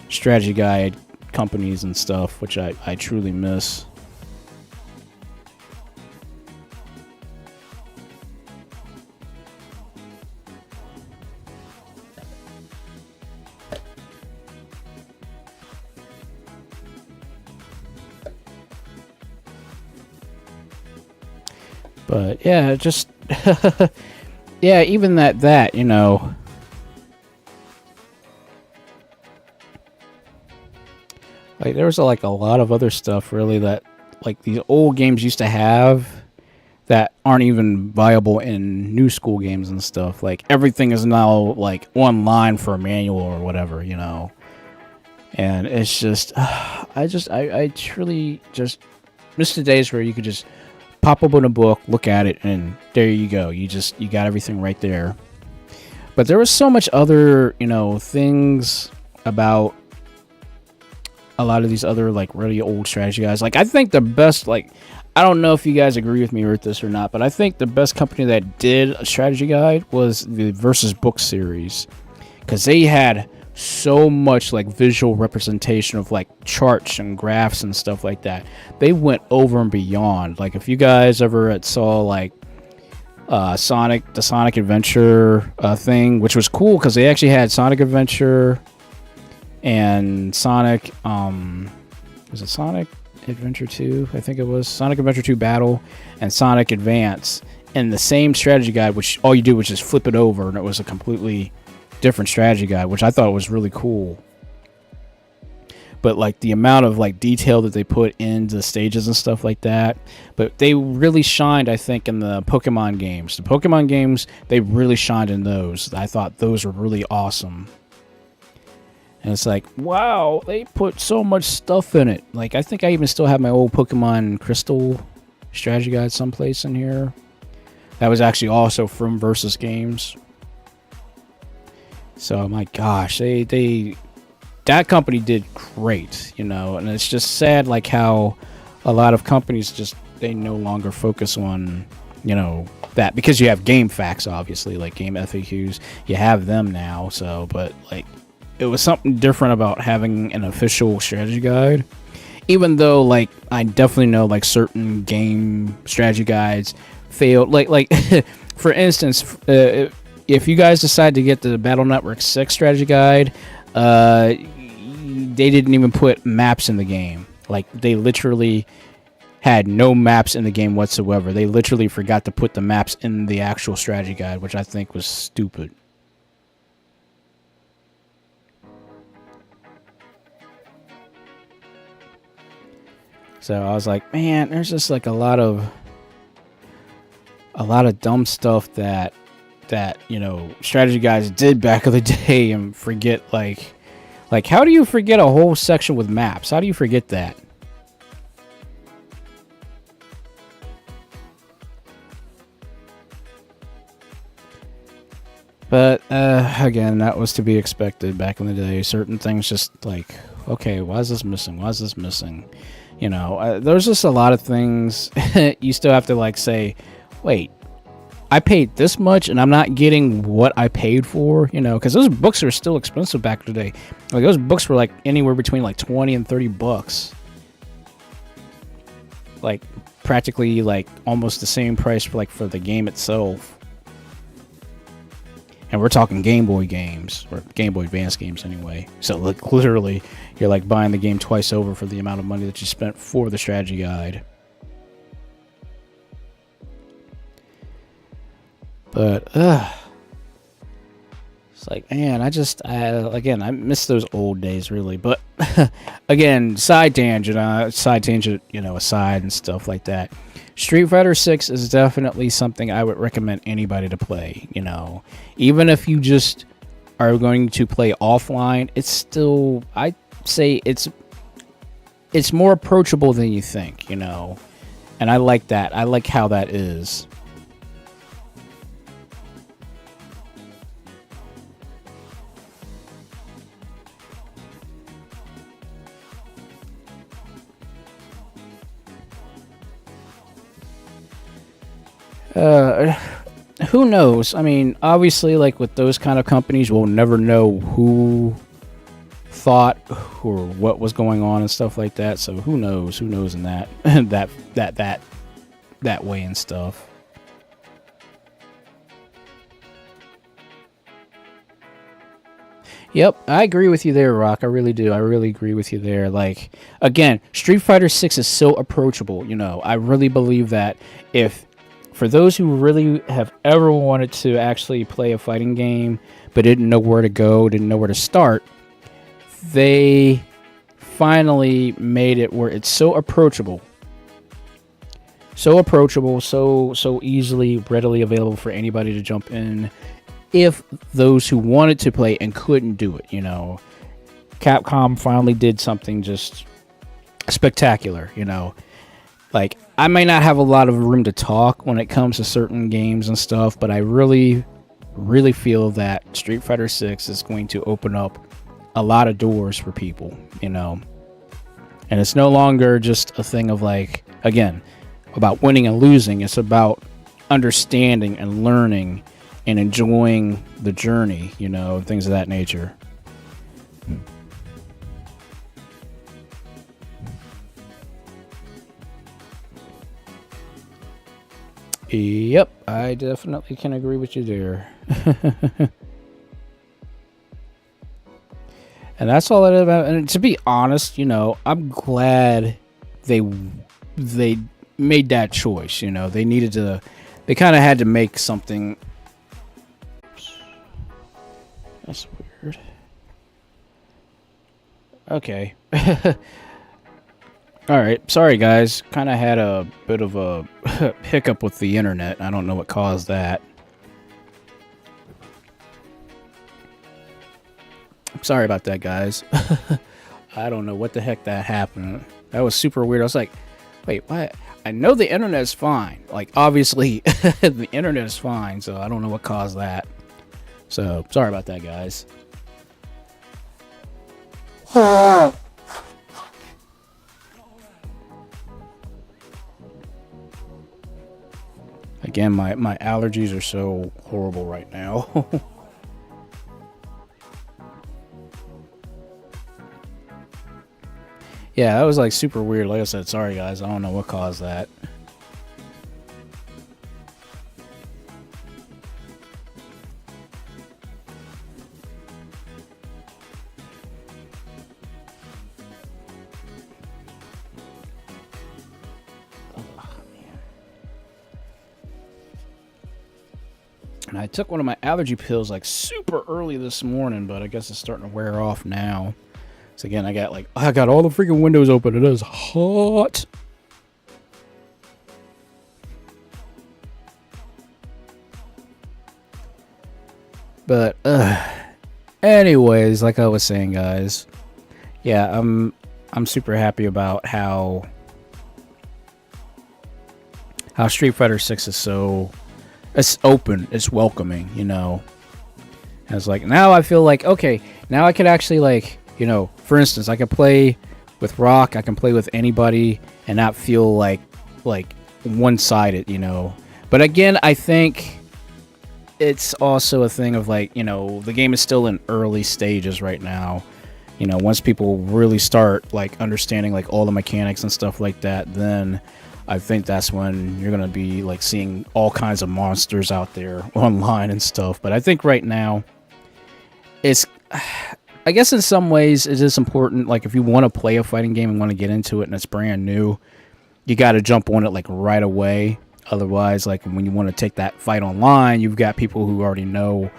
S2: strategy guide companies and stuff, which I truly miss. But yeah, just yeah, even that, you know, like there was like a lot of other stuff really that like these old games used to have that aren't even viable in new school games and stuff. Like everything is now like online for a manual or whatever, you know. And it's just I truly just miss the days where you could just pop open a book, look at it, and there you go. You got everything right there. But there was so much other, things about a lot of these other like really old strategy guides. Like I think the best, like, I don't know if you guys agree with me with this or not, but I think the best company that did a strategy guide was the Versus Book series, because they had so much like visual representation of like charts and graphs and stuff like that. They went over and beyond. Like if you guys ever saw like the Sonic Adventure thing, which was cool because they actually had Sonic Adventure and Sonic was it Sonic Adventure 2? I think it was Sonic Adventure 2 Battle and Sonic Advance in the same strategy guide, which all you do was just flip it over and it was a completely different strategy guide, which I thought was really cool. But like the amount of like detail that they put into the stages and stuff like that. But they really shined, I think, in the Pokemon games. The Pokemon games, they really shined in those. I thought those were really awesome. And it's like, wow, they put so much stuff in it. Like, I think I even still have my old Pokemon Crystal strategy guide someplace in here. That was actually also from Versus Games. So, my gosh, that company did great, and it's just sad, like, how a lot of companies they no longer focus on, that, because you have game facts, obviously, like game FAQs, you have them now, so, but, like, it was something different about having an official strategy guide, even though, like, I definitely know, like, certain game strategy guides failed, like, for instance, if you guys decide to get the Battle Network 6 strategy guide, they didn't even put maps in the game. Like, they literally had no maps in the game whatsoever. They literally forgot to put the maps in the actual strategy guide, which I think was stupid. So I was like, man, there's just like a lot of dumb stuff that strategy guys did back in the day and forget, like how do you forget a whole section with maps? How do you forget that? But again, that was to be expected back in the day. Certain things just like, okay, why is this missing? Why is this missing? There's just a lot of things you still have to like say, wait, I paid this much and I'm not getting what I paid for, because those books are still expensive back in the day. Like those books were like anywhere between like 20 and 30 bucks. Like practically like almost the same price for the game itself. And we're talking Game Boy games, or Game Boy Advance games anyway. So like literally you're like buying the game twice over for the amount of money that you spent for the strategy guide. But it's like, man, I miss those old days really. But again, side tangent, aside and stuff like that. Street Fighter 6 is definitely something I would recommend anybody to play. Even if you just are going to play offline, it's still, I'd say it's more approachable than you think. And I like that. I like how that is. Who knows? I mean, obviously, like with those kind of companies, we'll never know who thought or what was going on and stuff like that. So who knows? Who knows in that that way and stuff. Yep, I agree with you there, Rock. I really do. I really agree with you there. Like, again, Street Fighter 6 is so approachable. I really believe that for those who really have ever wanted to actually play a fighting game but didn't know where to go, didn't know where to start, they finally made it where it's so approachable. So approachable, so easily, readily available for anybody to jump in if those who wanted to play and couldn't do it, Capcom finally did something just spectacular, Like, I might not have a lot of room to talk when it comes to certain games and stuff, but I really feel that Street Fighter 6 is going to open up a lot of doors for people, you know. And it's no longer just a thing of like, again, about winning and losing. It's about understanding and learning and enjoying the journey, you know, things of that nature. Yep, I definitely can agree with you there. And that's all it is about. And to be honest, you know, I'm glad they made that choice. You know, they needed to. They kind of had to make something. That's weird. Okay. All right. Sorry, guys. Kind of had a bit of a hiccup with the internet. I don't know what caused that. Sorry about that, guys. I don't know what the heck that happened. That was super weird. I was like, wait, what? I know the internet is fine. Like, obviously, the internet is fine, so I don't know what caused that. So, sorry about that, guys. Again, my allergies are so horrible right now. Yeah, that was like super weird. Like I said, sorry guys, I don't know what caused that. And I took one of my allergy pills like super early this morning, but I guess it's starting to wear off now. So again, I got all the freaking windows open. It is hot. But anyways, like I was saying, guys, yeah, I'm super happy about how Street Fighter 6 is so it's open, it's welcoming, you know. And it's like now I feel like okay, now I could actually like. You know, for instance, I can play with Rock, I can play with anybody and not feel like one-sided, you know. But again, I think it's also a thing of like, you know, the game is still in early stages right now. You know, once people really start like understanding like all the mechanics and stuff like that, then I think that's when you're going to be like seeing all kinds of monsters out there online and stuff. But I think right now it's I guess in some ways it is important, like if you want to play a fighting game and want to get into it and it's brand new, you got to jump on it like right away. Otherwise, like when you want to take that fight online, you've got people who already know,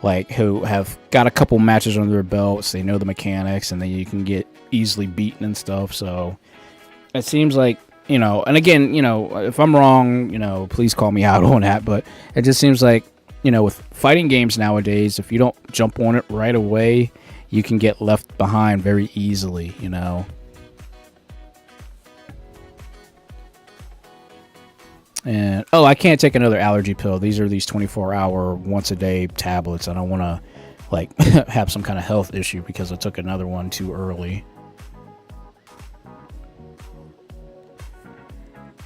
S2: like who have got a couple matches under their belts, they know the mechanics, and then you can get easily beaten and stuff. So it seems like, you know, and again, you know, if I'm wrong, you know, please call me out on that, but it just seems like, you know, with fighting games nowadays, if you don't jump on it right away, you can get left behind very easily, you know. And oh, I can't take another allergy pill. These are these 24-hour once-a-day tablets. I don't want to like have some kind of health issue because I took another one too early.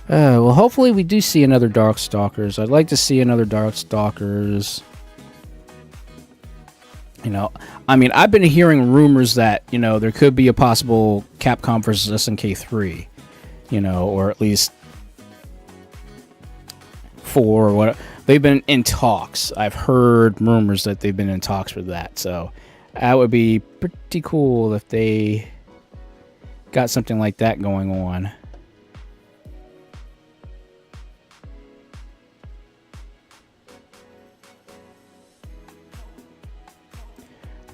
S2: Well, hopefully we do see another Darkstalkers. I'd like to see another Darkstalkers. You know, I mean, I've been hearing rumors that, you know, there could be a possible Capcom versus SNK 3, you know, or at least for what they've been in talks. I've heard rumors that they've been in talks for that. So that would be pretty cool if they got something like that going on.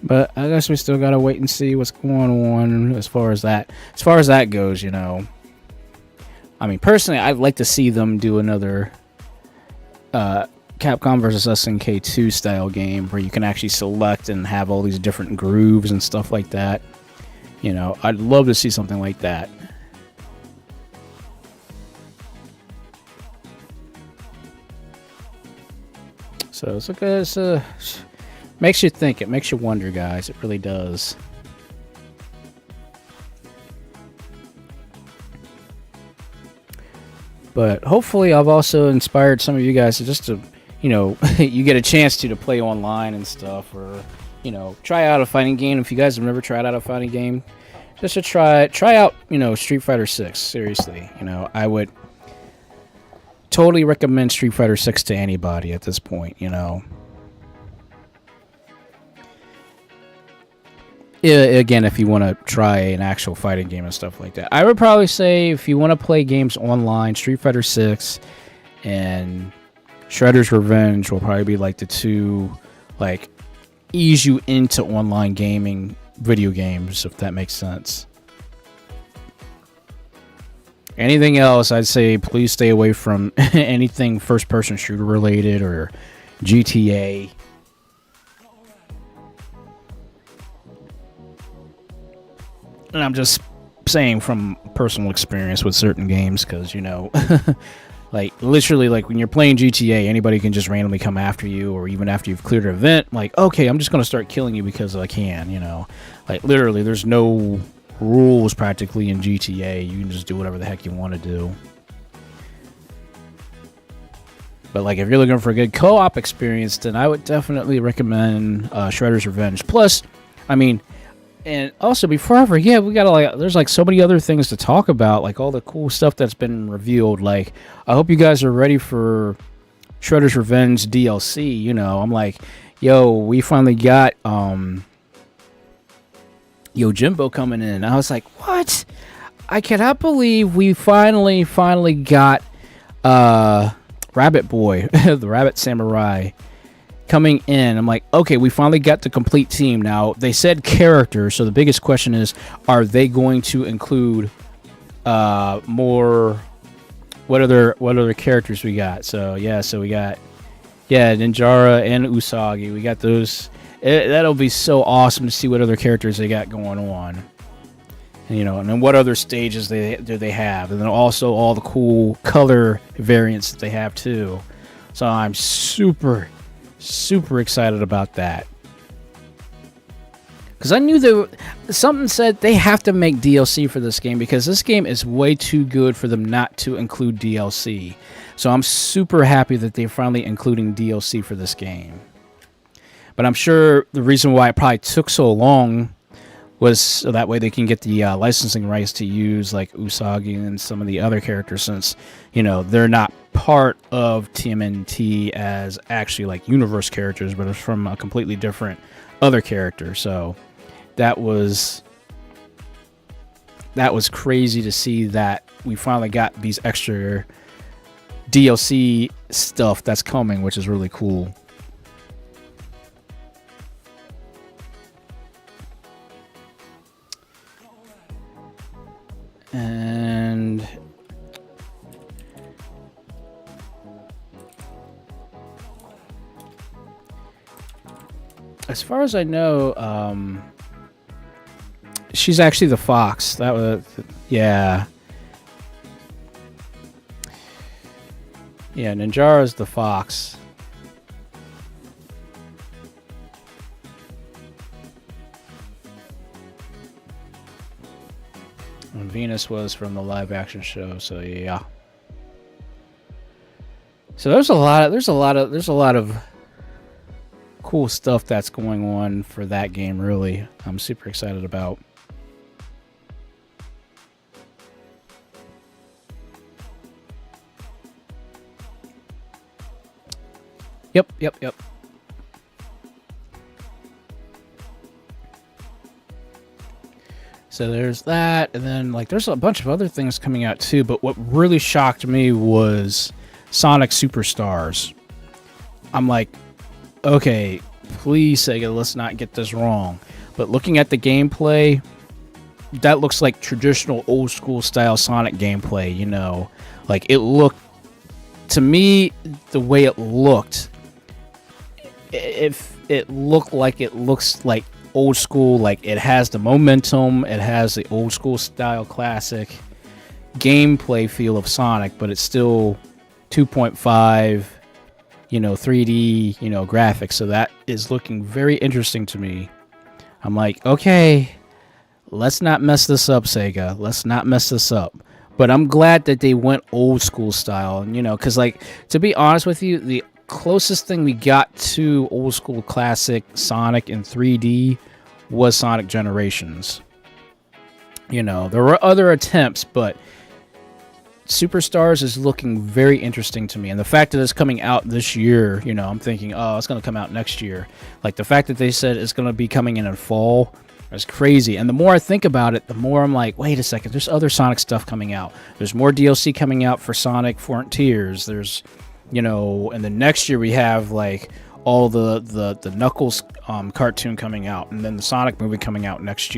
S2: But I guess we still gotta wait and see what's going on as far as that goes, you know. I mean, personally, I'd like to see them do another Capcom versus SNK 2 style game where you can actually select and have all these different grooves and stuff like that. You know, I'd love to see something like that. So it's makes you think. It makes you wonder, guys. It really does. But hopefully I've also inspired some of you guys to just to, you know, you get a chance to play online and stuff, or, you know, try out a fighting game. If you guys have never tried out a fighting game, just to try out, you know, Street Fighter 6. Seriously, you know, I would totally recommend Street Fighter 6 to anybody at this point, you know. Again, if you want to try an actual fighting game and stuff like that, I would probably say if you want to play games online, Street Fighter 6 and Shredder's Revenge will probably be like the two, like, ease you into online gaming video games, if that makes sense. Anything else, I'd say please stay away from anything first-person shooter related or GTA. And I'm just saying from personal experience with certain games, because, you know, like, literally, like, when you're playing GTA, anybody can just randomly come after you, or even after you've cleared an event, like, okay, I'm just going to start killing you because I can, you know. Like, literally, there's no rules practically in GTA. You can just do whatever the heck you want to do. But, like, if you're looking for a good co-op experience, then I would definitely recommend Shredder's Revenge. Plus, I mean... And also, before I forget, we got like there's like so many other things to talk about, like all the cool stuff that's been revealed. Like, I hope you guys are ready for Shredder's Revenge DLC. You know, I'm like, yo, we finally got Yojimbo coming in. I was like, what? I cannot believe we finally got Rabbit Boy, the Rabbit Samurai, coming in. I'm like, okay, we finally got the complete team. Now, they said characters, so the biggest question is, are they going to include more? What other characters we got? So we got Ninjara and Usagi. We got those. That'll be so awesome to see what other characters they got going on. And, you know, and then what other stages do they have, and then also all the cool color variants that they have too. So I'm super excited about that, because I knew something said they have to make DLC for this game, because this game is way too good for them not to include DLC. So I'm super happy that they're finally including DLC for this game. But I'm sure the reason why it probably took so long was so that way they can get the licensing rights to use like Usagi and some of the other characters, since, you know, they're not part of TMNT as actually like universe characters, but it's from a completely different other character. So that was crazy to see that we finally got these extra DLC stuff that's coming, which is really cool. And as far as I know, she's actually the fox. That was, yeah. Yeah, Ninjara's the fox. And Venus was from the live action show, so yeah. So there's a lot of cool stuff that's going on for that game, really. I'm super excited about. Yep. So there's that, and then like there's a bunch of other things coming out too, but what really shocked me was Sonic Superstars. I'm like, okay, please Sega, let's not get this wrong. But looking at the gameplay, that looks like traditional old school style Sonic gameplay, you know. Like it looked, to me, the way it looked, if it looked like it looks like old school, like it has the momentum, it has the old school style classic gameplay feel of Sonic, but it's still 2.5, 3D, graphics. So that is looking very interesting to me. I'm like, okay, let's not mess this up, Sega. Let's not mess this up. But I'm glad that they went old school style, and because to be honest with you, the closest thing we got to old school classic Sonic in 3D was Sonic Generations. There were other attempts, but Superstars is looking very interesting to me. And the fact that it's coming out this year, I'm thinking, oh, it's going to come out next year. Like the fact that they said it's going to be coming in fall, that's crazy. And the more I think about it, the more I'm like, wait a second, there's other Sonic stuff coming out. There's more DLC coming out for Sonic Frontiers. There's, and then next year we have like all the Knuckles cartoon coming out, and then the Sonic movie coming out next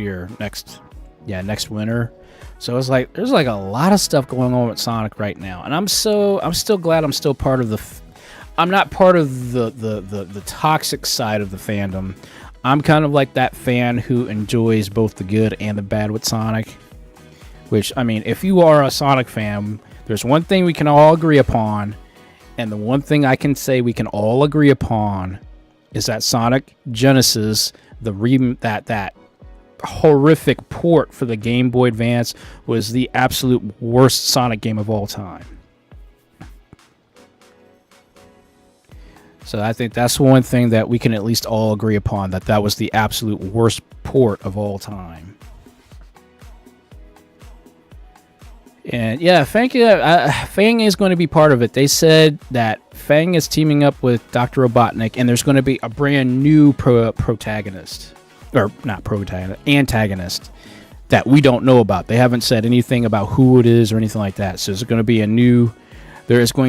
S2: winter. So it's like there's like a lot of stuff going on with Sonic right now, and I'm still glad I'm still part of I'm not part of the toxic side of the fandom. I'm kind of like that fan who enjoys both the good and the bad with Sonic. Which, I mean, if you are a Sonic fan, there's one thing we can all agree upon, and the one thing I can say we can all agree upon is that Sonic Genesis, that horrific port for the Game Boy Advance, was the absolute worst Sonic game of all time. So I think that's one thing that we can at least all agree upon, that was the absolute worst port of all time. And yeah, Fang is going to be part of it. They said that Fang is teaming up with Dr. Robotnik, and there's going to be a brand new antagonist that we don't know about. They haven't said anything about who it is or anything like that. So there is going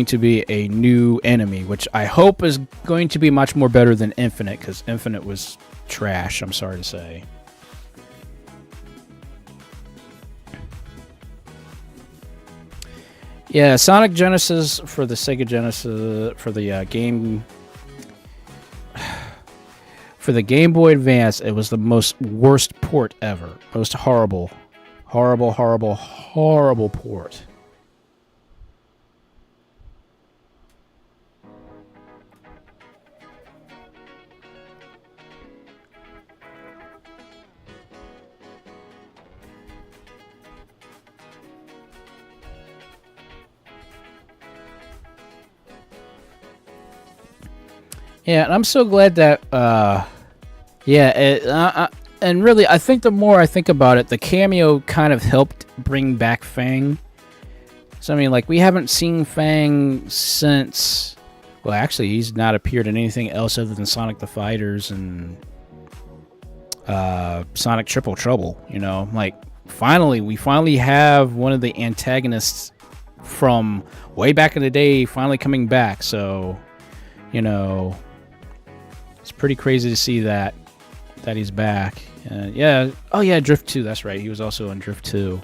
S2: to be a new enemy, which I hope is going to be much more better than Infinite, because Infinite was trash, I'm sorry to say. Yeah, Sonic Genesis for the Sega Genesis, for the Game Boy Advance, it was the worst port ever. Most horrible port. Yeah, and I'm so glad that, and really, I think the more I think about it, the cameo kind of helped bring back Fang. So, I mean, like, we haven't seen Fang since, well, actually, he's not appeared in anything else other than Sonic the Fighters and Sonic Triple Trouble, Like, we finally have one of the antagonists from way back in the day finally coming back, so, it's pretty crazy to see that he's back. Drift 2, that's right. He was also in Drift 2.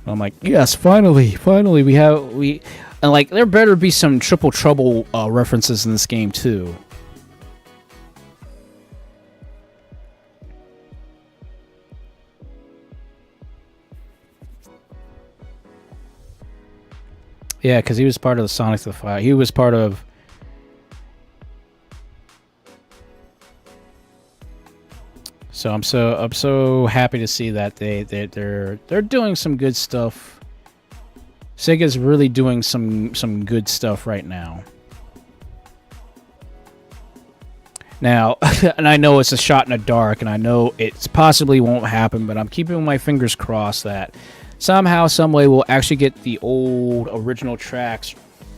S2: I'm like, yes, finally and like there better be some Triple Trouble references in this game too. Yeah, because he was part of the Sonic the Fire. He was part of. So I'm so happy to see that they're doing some good stuff. Sega's really doing some good stuff right now. Now, and I know it's a shot in the dark, and I know it possibly won't happen, but I'm keeping my fingers crossed that somehow, someway, we'll actually get the old original tracks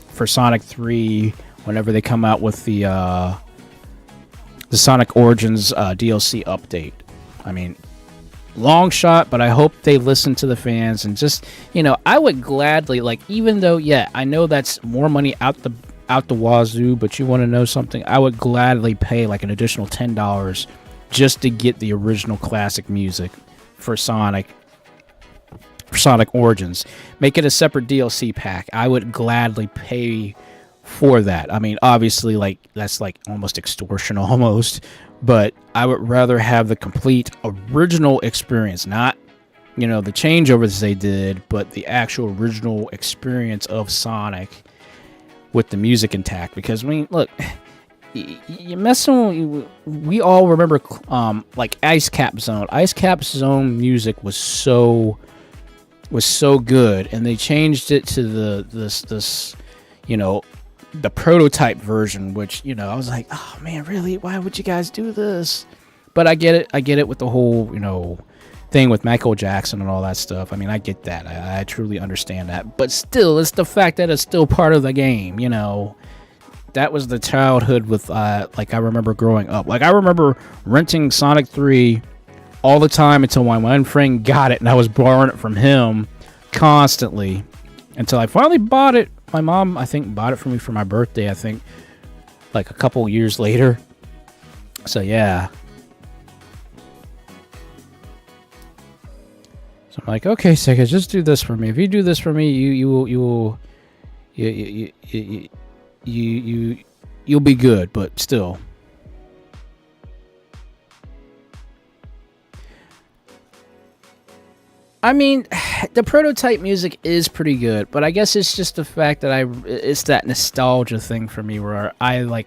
S2: for Sonic 3 whenever they come out with the Sonic Origins DLC update. I mean, long shot, but I hope they listen to the fans and just, I would gladly, like, even though, yeah, I know that's more money out the wazoo, but you want to know something? I would gladly pay like an additional $10 just to get the original classic music for Sonic Origins. Make it a separate DLC pack. I would gladly pay for that. I mean, obviously, like, that's like almost extortion almost, but I would rather have the complete original experience, not the changeovers they did, but the actual original experience of Sonic with the music intact. Because I mean, look, you messing. We all remember like Ice Cap Zone. Ice Cap Zone music was so good, and they changed it to this the prototype version, which I was like, oh man, really? Why would you guys do this? But I get it with the whole thing with Michael Jackson and all that stuff. I mean, I get that. I truly understand that. But still, it's the fact that it's still part of the game. That was the childhood with like I remember growing up. Like I remember renting Sonic 3 all the time until my one friend got it, and I was borrowing it from him constantly until I finally bought it. My mom, I think, bought it for me for my birthday, I think, like a couple years later. So, yeah. So I'm like, okay, Sega, just do this for me. If you do this for me, you'll be good, but still. I mean, the prototype music is pretty good, but I guess it's just the fact that it's that nostalgia thing for me where I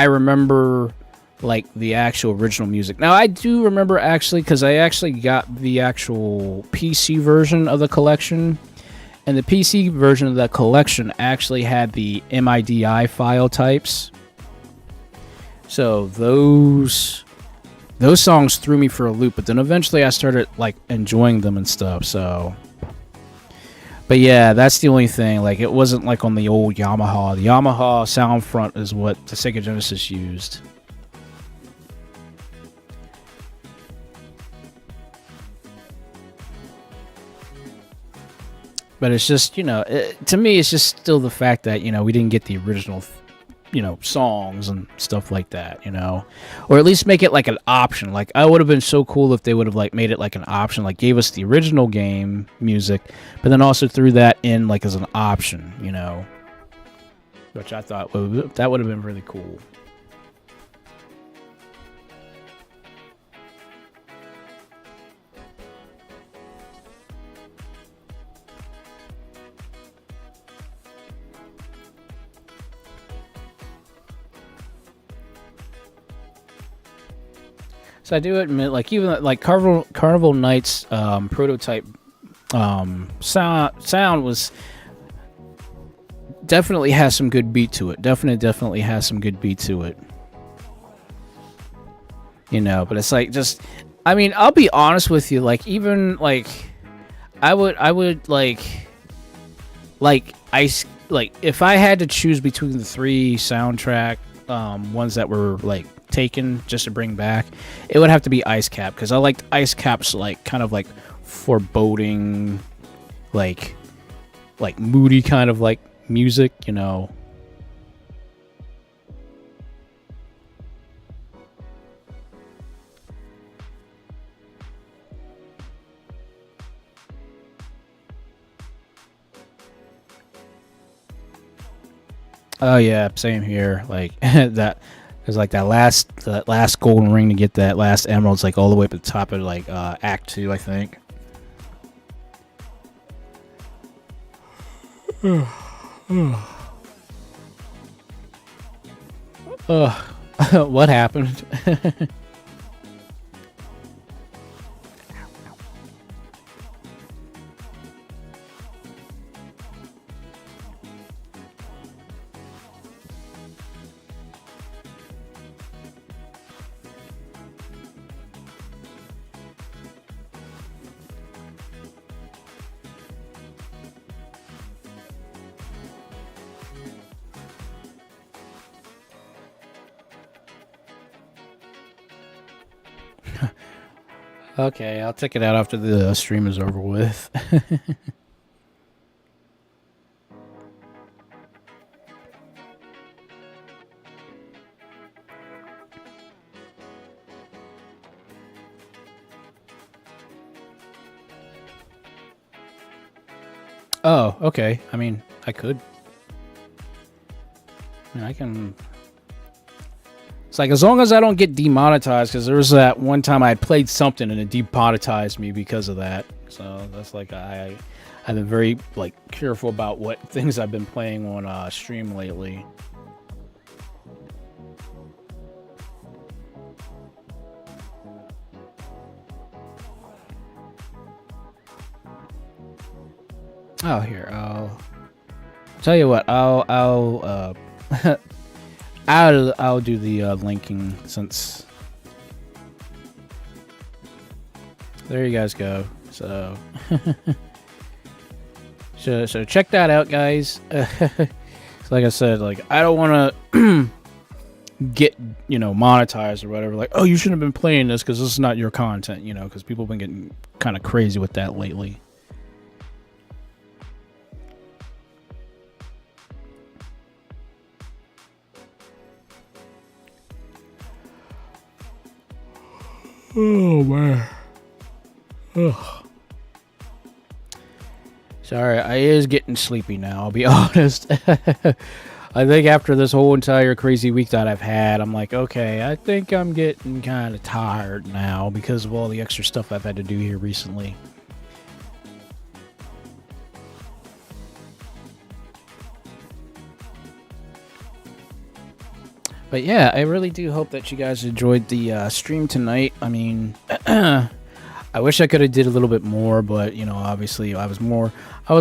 S2: remember like the actual original music. Now I do remember actually, because I actually got the actual PC version of the collection, and the PC version of that collection actually had the MIDI file types. So those songs threw me for a loop, but then eventually I started like enjoying them and stuff. So, but yeah, that's the only thing. Like, it wasn't like on the old Yamaha. The Yamaha sound front is what the Sega Genesis used. But it's just, to me, it's just still the fact that we didn't get the original songs and stuff like that, or at least make it like an option. Like, I would have been so cool if they would have like made it like an option, like gave us the original game music, but then also threw that in like as an option, which I thought that would have been really cool. So I do admit, like, even like Carnival Nights prototype sound was definitely has some good beat to it. Definitely has some good beat to it. But it's like, just, I mean, I'll be honest with you, like, even like I would like if I had to choose between the 3 soundtrack ones that were like taken just to bring back, it would have to be Ice Cap, because I liked Ice Cap's like kind of like foreboding, like moody kind of like music, Oh yeah, same here. Like that. There's like that last golden ring to get that last emerald's like all the way up at the top of like Act 2, I think. What happened? Okay, I'll check it out after the stream is over with. Oh, okay. I mean, I could. I can... It's like, as long as I don't get demonetized, because there was that one time I had played something and it demonetized me because of that. So that's like, I I've been very like careful about what things I've been playing on stream lately. Oh, here, I'll tell you what. I'll do the linking, since there you guys go. So, so check that out, guys. So like I said, like I don't want to get monetized or whatever. Like, oh, you shouldn't have been playing this because this is not your content, because people have been getting kind of crazy with that lately. Oh man. Ugh. Sorry, I is getting sleepy now, I'll be honest. I think after this whole entire crazy week that I've had, I'm like, okay, I think I'm getting kind of tired now because of all the extra stuff I've had to do here recently. But yeah, I really do hope that you guys enjoyed the stream tonight. I mean, I wish I could have did a little bit more, but obviously I was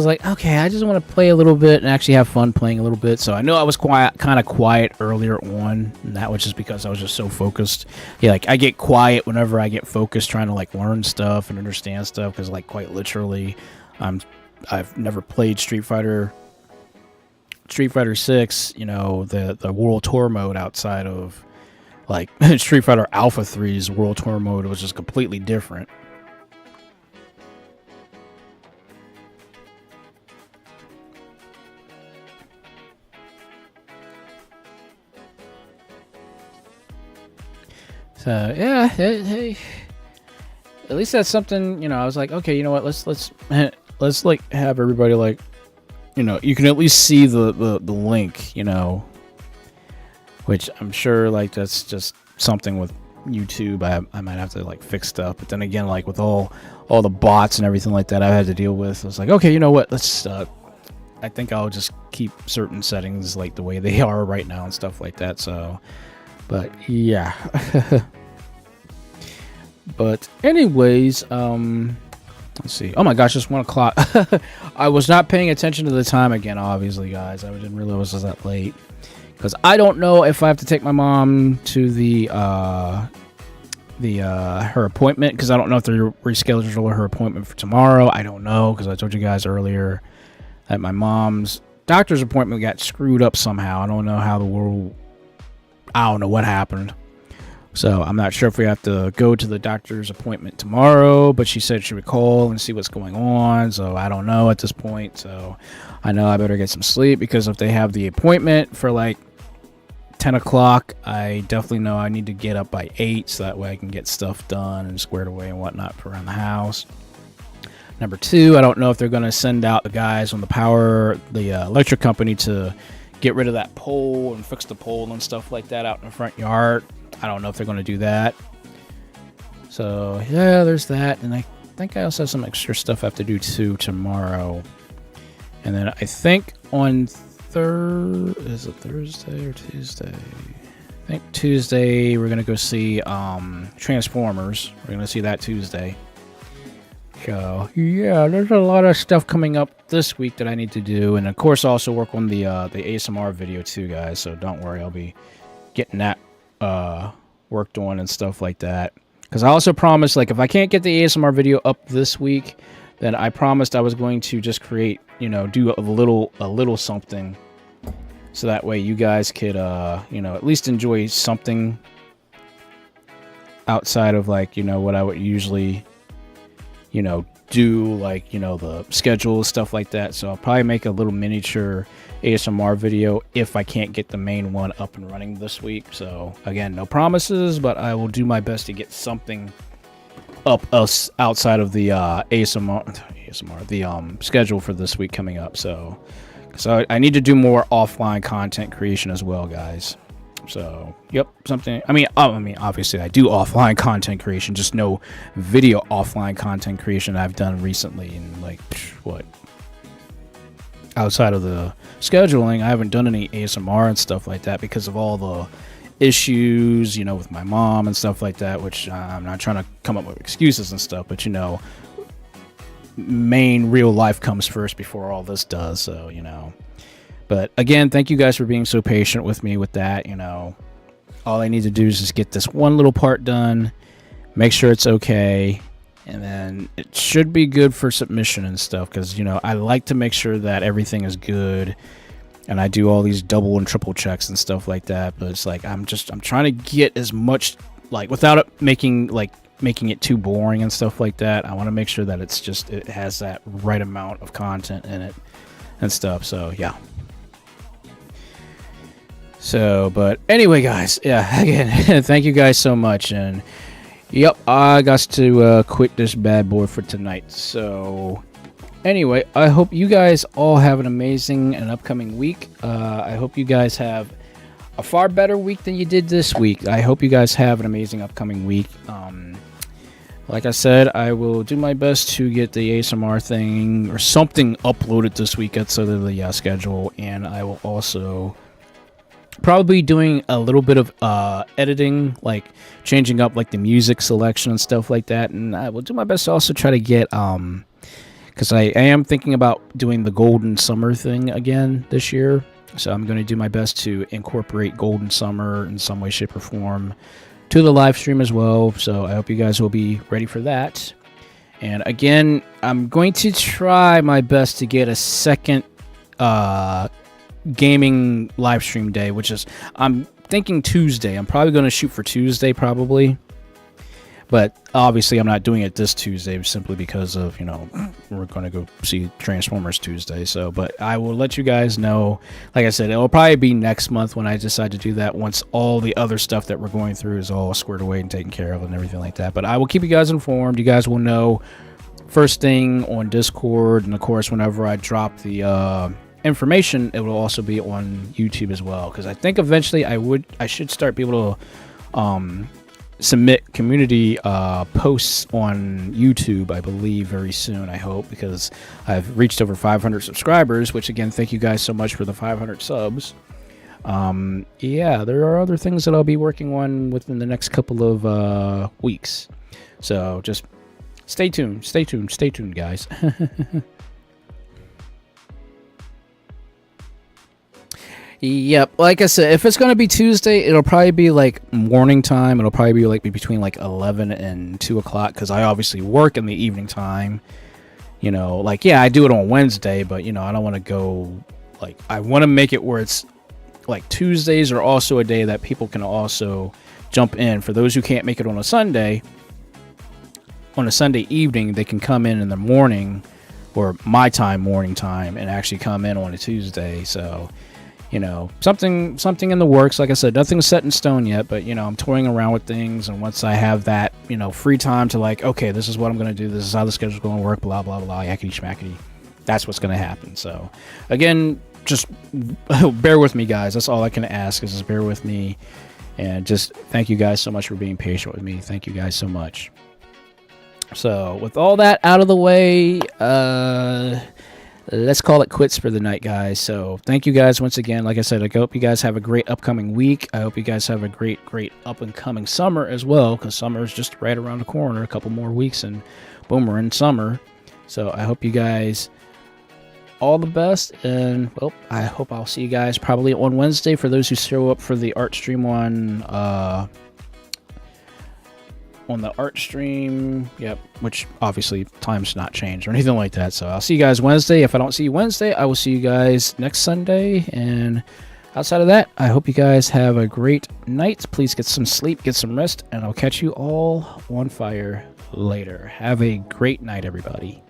S2: like, okay, I just want to play a little bit and actually have fun playing a little bit. So I know I was kind of quiet earlier on, and that was just because I was just so focused. Yeah, like I get quiet whenever I get focused trying to like learn stuff and understand stuff, because like quite literally, I've never played Street Fighter 6, the World Tour mode outside of like Street Fighter Alpha 3's World Tour mode was just completely different. So yeah, hey, at least that's something. I was like, okay, you know what? Let's like have everybody like, you can at least see the link, which I'm sure like that's just something with YouTube I might have to like fix stuff. But then again, like with all the bots and everything like that I had to deal with, I was like, okay, you know what? Let's I think I'll just keep certain settings like the way they are right now and stuff like that. So, but yeah. But anyways, let's see. Oh my gosh, it's 1 o'clock. I was not paying attention to the time again, obviously, guys. I didn't realize it was that late. Because I don't know if I have to take my mom to her appointment, because I don't know if they're rescheduling her appointment for tomorrow. I don't know, because I told you guys earlier that my mom's doctor's appointment got screwed up somehow. I don't know what happened. So I'm not sure if we have to go to the doctor's appointment tomorrow, but she said she would call and see what's going on. So I don't know at this point. So I know I better get some sleep, because if they have the appointment for like 10 o'clock, I definitely know I need to get up by 8, so that way I can get stuff done and squared away and whatnot for around the house. Number 2, I don't know if they're going to send out the guys on the electric company to get rid of that pole and fix the pole and stuff like that out in the front yard. I don't know if they're going to do that. So yeah, there's that. And I think I also have some extra stuff I have to do too tomorrow. And then I think on is it Thursday or Tuesday? I think Tuesday we're going to go see Transformers. We're going to see that Tuesday. So yeah, there's a lot of stuff coming up this week that I need to do. And of course also work on the ASMR video too, guys. So don't worry, I'll be getting that worked on and stuff like that, because I also promised, like, if I can't get the ASMR video up this week, then I promised I was going to just create, do a little something, so that way you guys could at least enjoy something outside of like what I would usually do, like the schedule, stuff like that. So I'll probably make a little miniature ASMR video if I can't get the main one up and running this week. So again, no promises, but I will do my best to get something up outside of the ASMR schedule for this week coming up. So I need to do more offline content creation as well, guys. So yep, something. I mean, obviously I do offline content creation, just no video offline content creation I've done recently in like what outside of the scheduling, I haven't done any ASMR and stuff like that because of all the issues, you know, with my mom and stuff like that, which I'm not trying to come up with excuses and stuff, but, you know, main real life comes first before all this does, so, you know. But again, thank you guys for being so patient with me with that, you know. All I need to do is just get this one little part done, make sure it's okay, and then it should be good for submission and stuff, because, you know, I like to make sure that everything is good, and I do all these double and triple checks and stuff like that, but it's like I'm trying to get as much, like, without it making it too boring and stuff like that. I want to make sure that it has that right amount of content in it and stuff, so yeah. So, but anyway, guys, yeah, again, thank you guys so much, and yep, I got to quit this bad boy for tonight. So, anyway, I hope you guys all have an amazing and upcoming week. I hope you guys have a far better week than you did this week. I hope you guys have an amazing upcoming week. Like I said, I will do my best to get the ASMR thing or something uploaded this week outside of the schedule, and I will also probably doing a little bit of editing, like changing up like the music selection and stuff like that, and I will do my best to also try to get because I am thinking about doing the Golden Summer thing again this year, so I'm going to do my best to incorporate Golden Summer in some way, shape, or form to the live stream as well. So I hope you guys will be ready for that. And again, I'm going to try my best to get a second gaming live stream day, which is, I'm thinking Tuesday. I'm probably going to shoot for Tuesday probably, but obviously I'm not doing it this Tuesday simply because of, you know, we're going to go see Transformers Tuesday. So, but I will let you guys know. Like I said, it'll probably be next month when I decide to do that, once all the other stuff that we're going through is all squared away and taken care of and everything like that. But I will keep you guys informed. You guys will know first thing on Discord, and of course whenever I drop the information, it will also be on YouTube as well, because I think eventually I should start be able to submit community posts on YouTube, I believe, very soon, I hope, because I've reached over 500 subscribers, which again, thank you guys so much for the 500 subs. Yeah, there are other things that I'll be working on within the next couple of weeks, so just stay tuned, guys. Yep, like I said, if it's going to be Tuesday, it'll probably be like morning time. It'll probably be like between like 11 and 2 o'clock, because I obviously work in the evening time. You know, like, yeah, I do it on Wednesday, but, you know, I don't want to go, like, I want to make it where it's like Tuesdays are also a day that people can also jump in. For those who can't make it on a Sunday evening, they can come in the morning, or my time, morning time, and actually come in on a Tuesday. So, you know, something in the works. Like I said, nothing's set in stone yet, but, you know, I'm toying around with things, and once I have that, you know, free time to, like, okay, this is what I'm going to do, this is how the schedule's going to work, blah, blah, blah, yakety schmackety, that's what's going to happen. So, again, just bear with me, guys. That's all I can ask, is just bear with me, and just thank you guys so much for being patient with me. Thank you guys so much. So, with all that out of the way, let's call it quits for the night, guys. So thank you guys once again. Like I said, I hope you guys have a great upcoming week. I hope you guys have a great up and coming summer as well, because summer is just right around the corner. A couple more weeks and boom, we're in summer. So I hope you guys all the best, and well, I hope I'll see you guys probably on Wednesday for those who show up for the art stream on the art stream. Yep, which obviously time's not changed or anything like that. So I'll see you guys Wednesday. If I don't see you Wednesday, I will see you guys next Sunday. And outside of that, I hope you guys have a great night. Please get some sleep, get some rest, and I'll catch you all on fire later. Have a great night, everybody.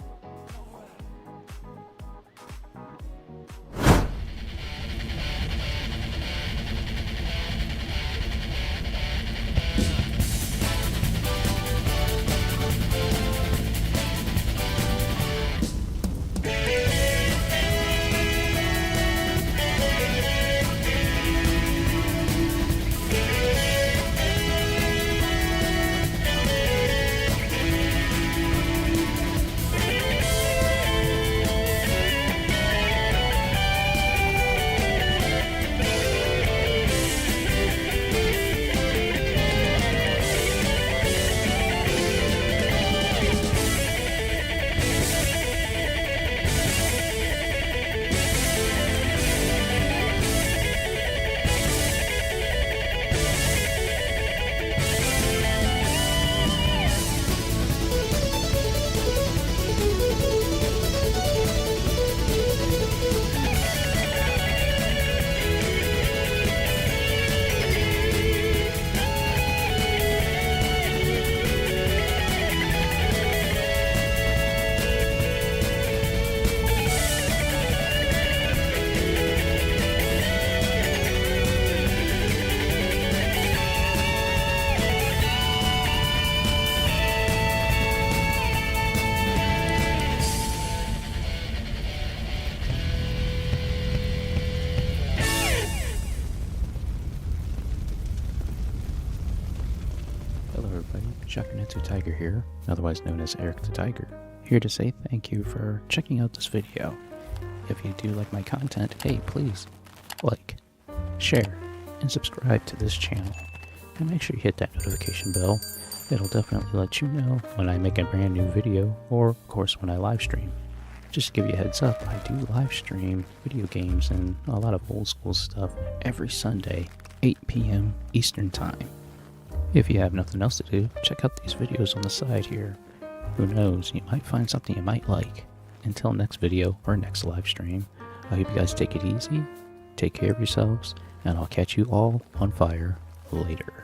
S2: SHAKUNETSU Tiger here, otherwise known as Eric the Tiger, here to say thank you for checking out this video. If you do like my content, hey, please like, share, and subscribe to this channel. And make sure you hit that notification bell. It'll definitely let you know when I make a brand new video, or of course when I live stream. Just to give you a heads up, I do live stream video games and a lot of old school stuff every Sunday, 8 p.m. Eastern Time. If you have nothing else to do, check out these videos on the side here. Who knows, you might find something you might like. Until next video or next live stream, I hope you guys take it easy, take care of yourselves, and I'll catch you all on fire later.